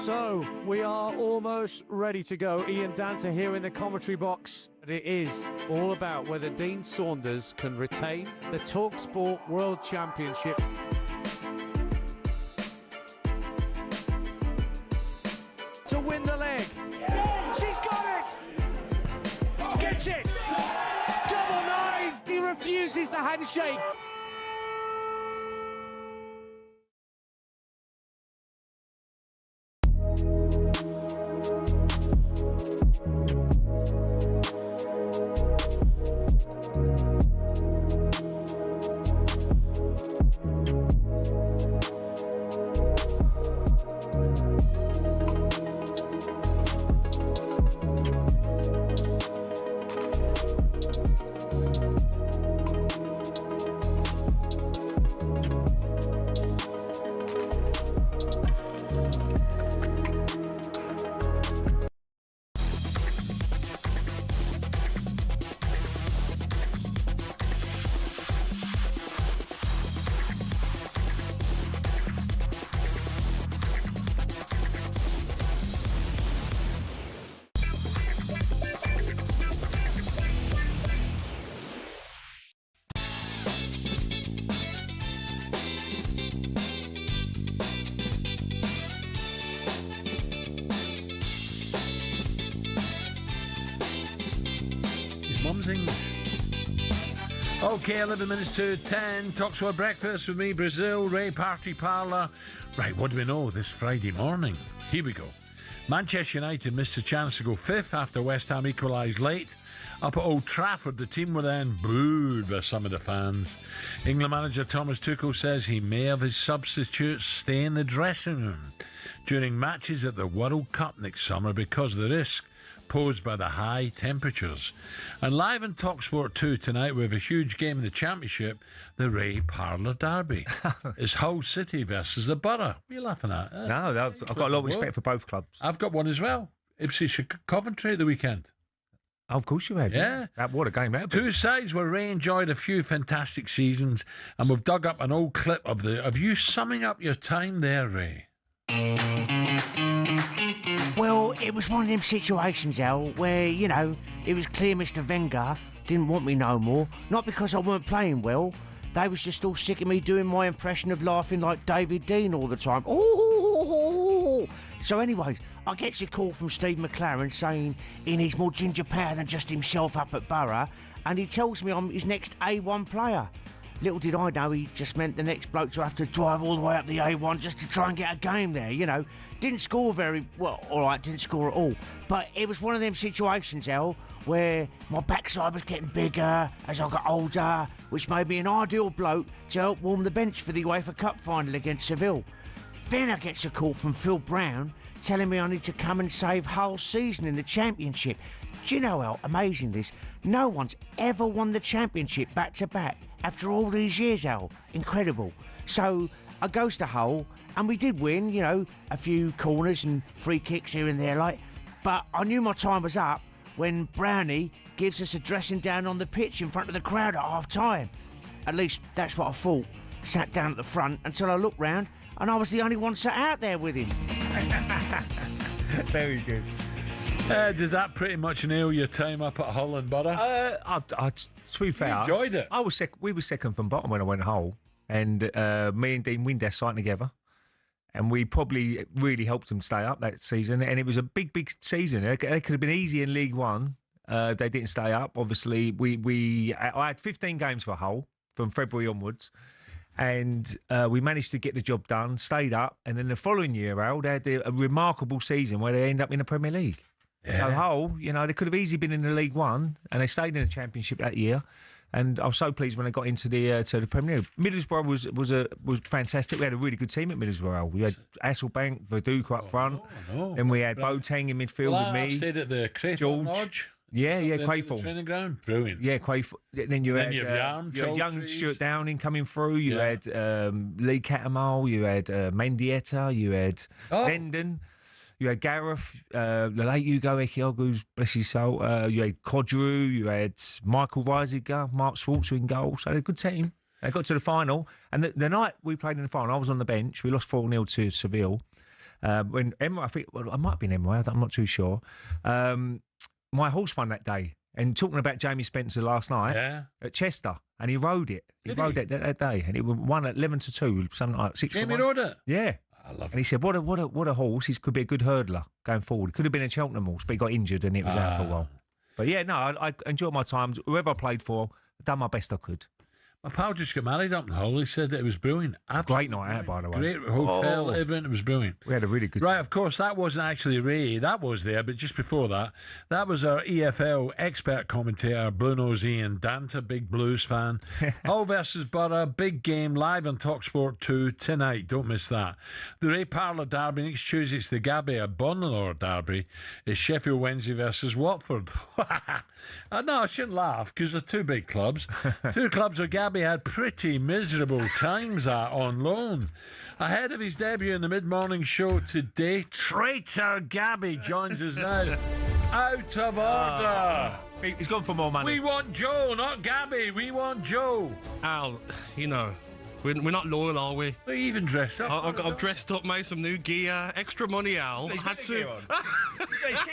So we are almost ready to go. Ian Danter here in the commentary box. It is all about whether Dean Saunders can retain the talkSPORT World Championship. To win the leg. She's got it! Gets it! Double 9! He refuses the handshake. Mumsing. Okay, 11 minutes to 10. talkSPORT Breakfast with me, Brazil Ray Parlour. Right, what do we know this Friday morning? Here we go. Manchester United missed a chance to go fifth after West Ham equalised late. Up at Old Trafford, the team were then booed by some of the fans. England manager Thomas Tuchel says he may have his substitutes stay in the dressing room during matches at the World Cup next summer because of the risk posed by the high temperatures. And live on talkSPORT 2 tonight, we have a huge game in the Championship, the Ray Parlour Derby. It's Hull City versus the Borough. What are you laughing at? No, I've got a lot of respect for both clubs. I've got one as well. Ipswich Coventry at the weekend. Oh, of course you have. Yeah. What a game that would be. Two sides where Ray enjoyed a few fantastic seasons, and we've dug up an old clip of you summing up your time there, Ray. Well, it was one of them situations, Al, where, you know, it was clear Mr. Wenger didn't want me no more. Not because I weren't playing well. They was just all sick of me doing my impression of laughing like David Dean all the time. Ooh. So anyways, I get a call from Steve McLaren saying he needs more ginger power than just himself up at Borough, and he tells me I'm his next A1 player. Little did I know he just meant the next bloke to have to drive all the way up the A1 just to try and get a game there, you know. Didn't score very well, all right, didn't score at all. But it was one of them situations, Al, where my backside was getting bigger as I got older, which made me an ideal bloke to help warm the bench for the UEFA Cup final against Seville. Then I gets a call from Phil Brown telling me I need to come and save Hull season in the Championship. Do you know how amazing this? No one's ever won the Championship back-to-back after all these years, Al. Incredible. So I goes to Hull, and we did win, you know, a few corners and free kicks here and there, like. But I knew my time was up when Brownie gives us a dressing down on the pitch in front of the crowd at half-time. At least that's what I thought. Sat down at the front until I looked round, and I was the only one sat out there with him. Very good. Does that pretty much nail your time up at Hull and Borough? To be fair, You enjoyed it. We were second from bottom when I went Hull, and me and Dean Windass signed together, and we probably really helped them stay up that season. And it was a big season. It could have been easy in League One. They didn't stay up. Obviously, I had 15 games for Hull from February onwards. And we managed to get the job done, stayed up, and then the following year, Al, they had a remarkable season where they ended up in the Premier League. Yeah. So Hull, you know, they could have easily been in the League One, and they stayed in the Championship that year. And I was so pleased when they got into the Premier League. Middlesbrough was fantastic. We had a really good team at Middlesbrough. We had Hasselbank, Verdugo up front, and we had Boateng in midfield with me. I stayed at the Craythorne George. Lodge. Yeah, The Craythorne. training ground. Brilliant. Yeah, Craythorne. Then you had young Stuart Downing coming through. You had Lee Catamol. You had Mendieta. You had Zenden. You had Gareth, the late Hugo Ekiogu, bless his soul. You had Kodru. You had Michael Reisiger, Mark Schwarzer in goal. So they had a good team. They got to the final. And the night we played in the final, I was on the bench. We lost 4-0 to Seville. When Emma, I think, well, it might have been Emma, I'm not too sure. My horse won that day. And talking about Jamie Spencer last night at Chester, and he rode it. He rode it that day, and it won at 11-2, something like 6-1. Jamie rode it? Yeah. I love it. And he said, what a horse. He could be a good hurdler going forward. He could have been a Cheltenham horse, but he got injured and it was out for a while. But yeah, no, I enjoyed my time. Whoever I played for, I've done my best I could. My pal just got married up in Hull. He said that it was brilliant. Absolutely great night out, by the way. Great hotel, everything. It was brilliant. We had a really good time. time. Of course, that wasn't actually Ray. That was there, but just before that, that was our EFL expert commentator, Blue Nose Ian Danta, big Blues fan. Hull versus Borough, big game, live on talkSPORT 2 tonight. Don't miss that. The Ray Parlour Derby next Tuesday. It's the Gabby Bonalor Derby. It's Sheffield Wednesday versus Watford. No, I shouldn't laugh because they're two big clubs. Two clubs where Gabby had pretty miserable times at on loan. Ahead of his debut in the mid-morning show today, traitor Gabby joins us now. Out of order. He's gone for more money. We want Joe, not Gabby. We want Joe. Al, you know, we're not loyal, are we? Well, you even dressed up. I've dressed up, made some new gear, extra money, Al. He's had to.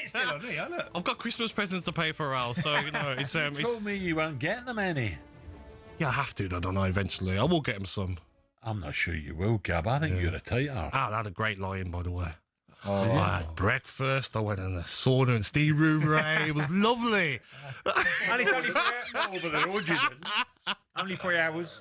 still on here, look. I've got Christmas presents to pay for, Al. So you know, it's You told me you weren't getting them any. Yeah, I have to. I don't know. Eventually, I will get him some. I'm not sure you will, Gab. I think you're a tighter. Al had a great lie-in, by the way. I had breakfast. I went in the sauna and steam room, Ray. It was lovely. And it's only 3 hours. Over the road, you didn't. Only 3 hours.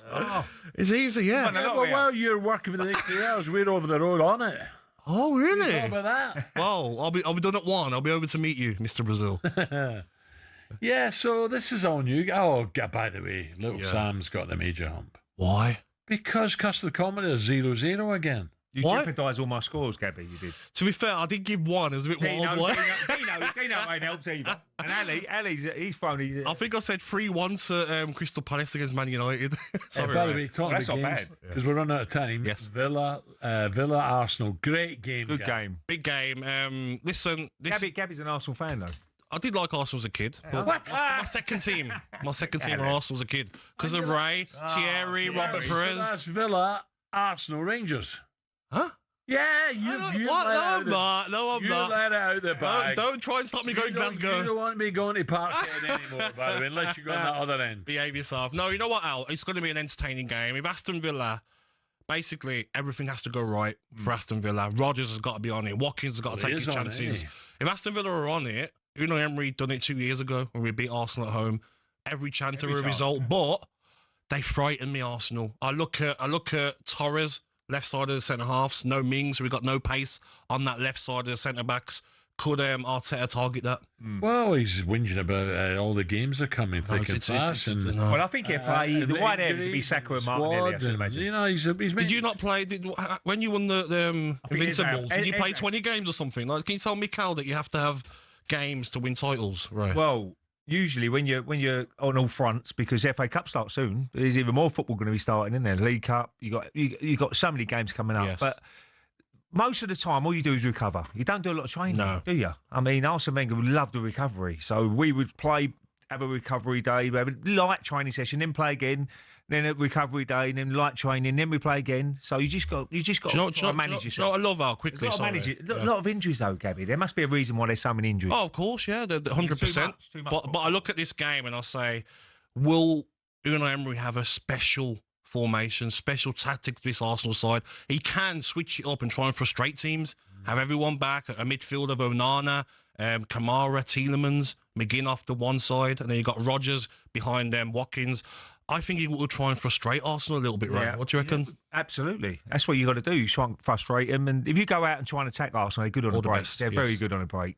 It's easy, yeah. Well, while you're working for the next 3 hours, we're over the road on it. Oh, really? What about that? Well, I'll be done at 1. I'll be over to meet you, Mr. Brazil. Yeah, so this is all new. Oh, by the way, little Sam's got the major hump. Why? Because the comedy is 0-0 again. You jeopardised all my scores, Gabby, you did. To be fair, I did give 1. It was a bit wild. Dino ain't helped either. And Ali's he's thrown his... I think I said 3-1 to Crystal Palace against Man United. Sorry, by the way, talking that's about not games, bad. because we're running out of time. Yes. Villa, Arsenal, great game. Good game. Big game. Listen, Gabby's an Arsenal fan, though. I did like Arsenal as a kid. What? My second team. My second team are Arsenal as a kid. Because of Ray, Thierry, Robert Perez. That's Villa, Arsenal, Rangers. Huh? Yeah, you What? let No, out I'm not. No, I'm you not. let out the bag. Don't try and stop me going Glasgow. You don't want me going to Parkhead anymore, by the way, unless you go on that other end. Behave yourself. No, you know what, Al? It's going to be an entertaining game. If Aston Villa, basically, everything has to go right for Aston Villa. Rodgers has got to be on it. Watkins has got to take his chances. If Aston Villa are on it, Unai Emery done it 2 years ago when we beat Arsenal at home. Every chance of a result, but they frighten me, Arsenal. I look at Torres, left side of the centre halves, no Mings, we got no pace on that left side of the centre backs. Could Arteta target that? Well, he's whinging about all the games are coming thick and fast. Well, I think he'll play. The white air is to be Saka and Martinelli, I should imagine. You know, he's Did you not play? When you won the Invincibles, did you play Ed- 20 games or something? Like, can you tell me, Cal, that you have to have games to win titles? Right. Well, usually when you're on all fronts, because FA Cup starts soon, there's even more football going to be starting in there. League Cup, you got so many games coming up, Yes. but most of the time, all you do is recover. You don't do a lot of training, do you? I mean, Arsene Wenger would love the recovery, so we would have a recovery day, we have a light training session, then play again, then a recovery day, and then light training, then we play again. So you just got to manage yourself. I love how quickly. A lot of injuries though, Gabby. There must be a reason why there's so many injuries. Oh, of course, yeah, 100%. Too much But I look at this game and I say, will Unai Emery have a special formation, special tactics to this Arsenal side? He can switch it up and try and frustrate teams, have everyone back, a midfield of Onana, Kamara, Tielemans, McGinn off the one side, and then you got Rodgers behind them, Watkins. I think he will try and frustrate Arsenal a little bit, right? What do you reckon? Absolutely. That's what you got to do. You try and frustrate them. And if you go out and try and attack Arsenal, they're good on a break. They're very good on a break.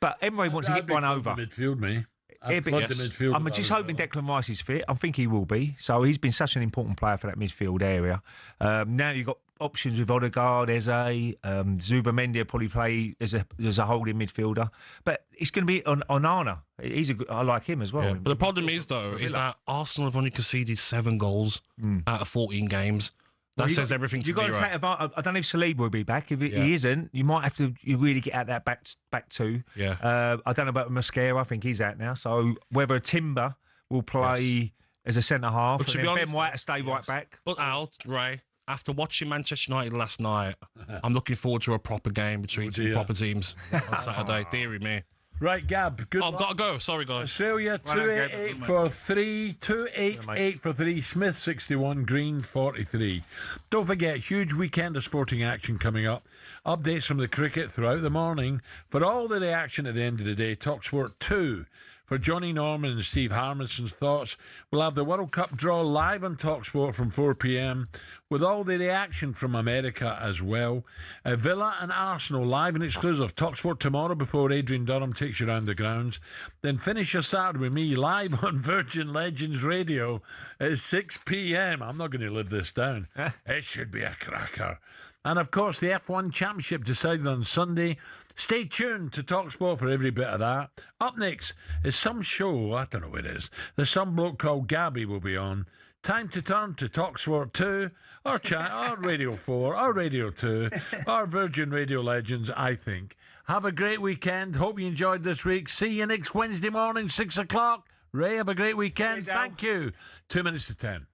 But Emery wants to get one over. Midfield, me. I'm just hoping Declan Rice is fit. I think he will be. So he's been such an important player for that midfield area. Now you've got options with Odegaard, Eze, Zubamendi will probably play as a holding midfielder. But it's going to be on Onana. I like him as well. Yeah. But the problem is, though, is that Arsenal have only conceded 7 goals out of 14 games. That says everything to me, right? I don't know if Saliba will be back. If he isn't, you might have to really get out that back two. Yeah. I don't know about Mosquera. I think he's out now. So whether Timber will play as a centre half, and then Ben White to stay right back. But Al, Ray, after watching Manchester United last night, I'm looking forward to a proper game between two proper teams on Saturday. Deary me. Right, Gab, good I've got to go. Sorry, guys. Australia, 288 for 3. 288 for 3. Smith, 61. Green, 43. Don't forget, huge weekend of sporting action coming up. Updates from the cricket throughout the morning. For all the reaction at the end of the day, talkSPORT 2. For Johnny Norman and Steve Harmison's thoughts, we'll have the World Cup draw live on talkSPORT from 4 p.m. with all the reaction from America as well. Villa and Arsenal live and exclusive. talkSPORT tomorrow before Adrian Durham takes you around the grounds. Then finish your Saturday with me live on Virgin Legends Radio at 6 p.m. I'm not going to live this down. It should be a cracker. And, of course, the F1 Championship decided on Sunday. Stay tuned to talkSPORT for every bit of that. Up next is some show, I don't know what it is. There's some bloke called Gabby will be on. Time to turn to talkSPORT 2, or or Radio 4, or Radio 2, or Virgin Radio Legends, I think. Have a great weekend. Hope you enjoyed this week. See you next Wednesday morning, 6 o'clock. Ray, have a great weekend. Thank you. 2 minutes to 10.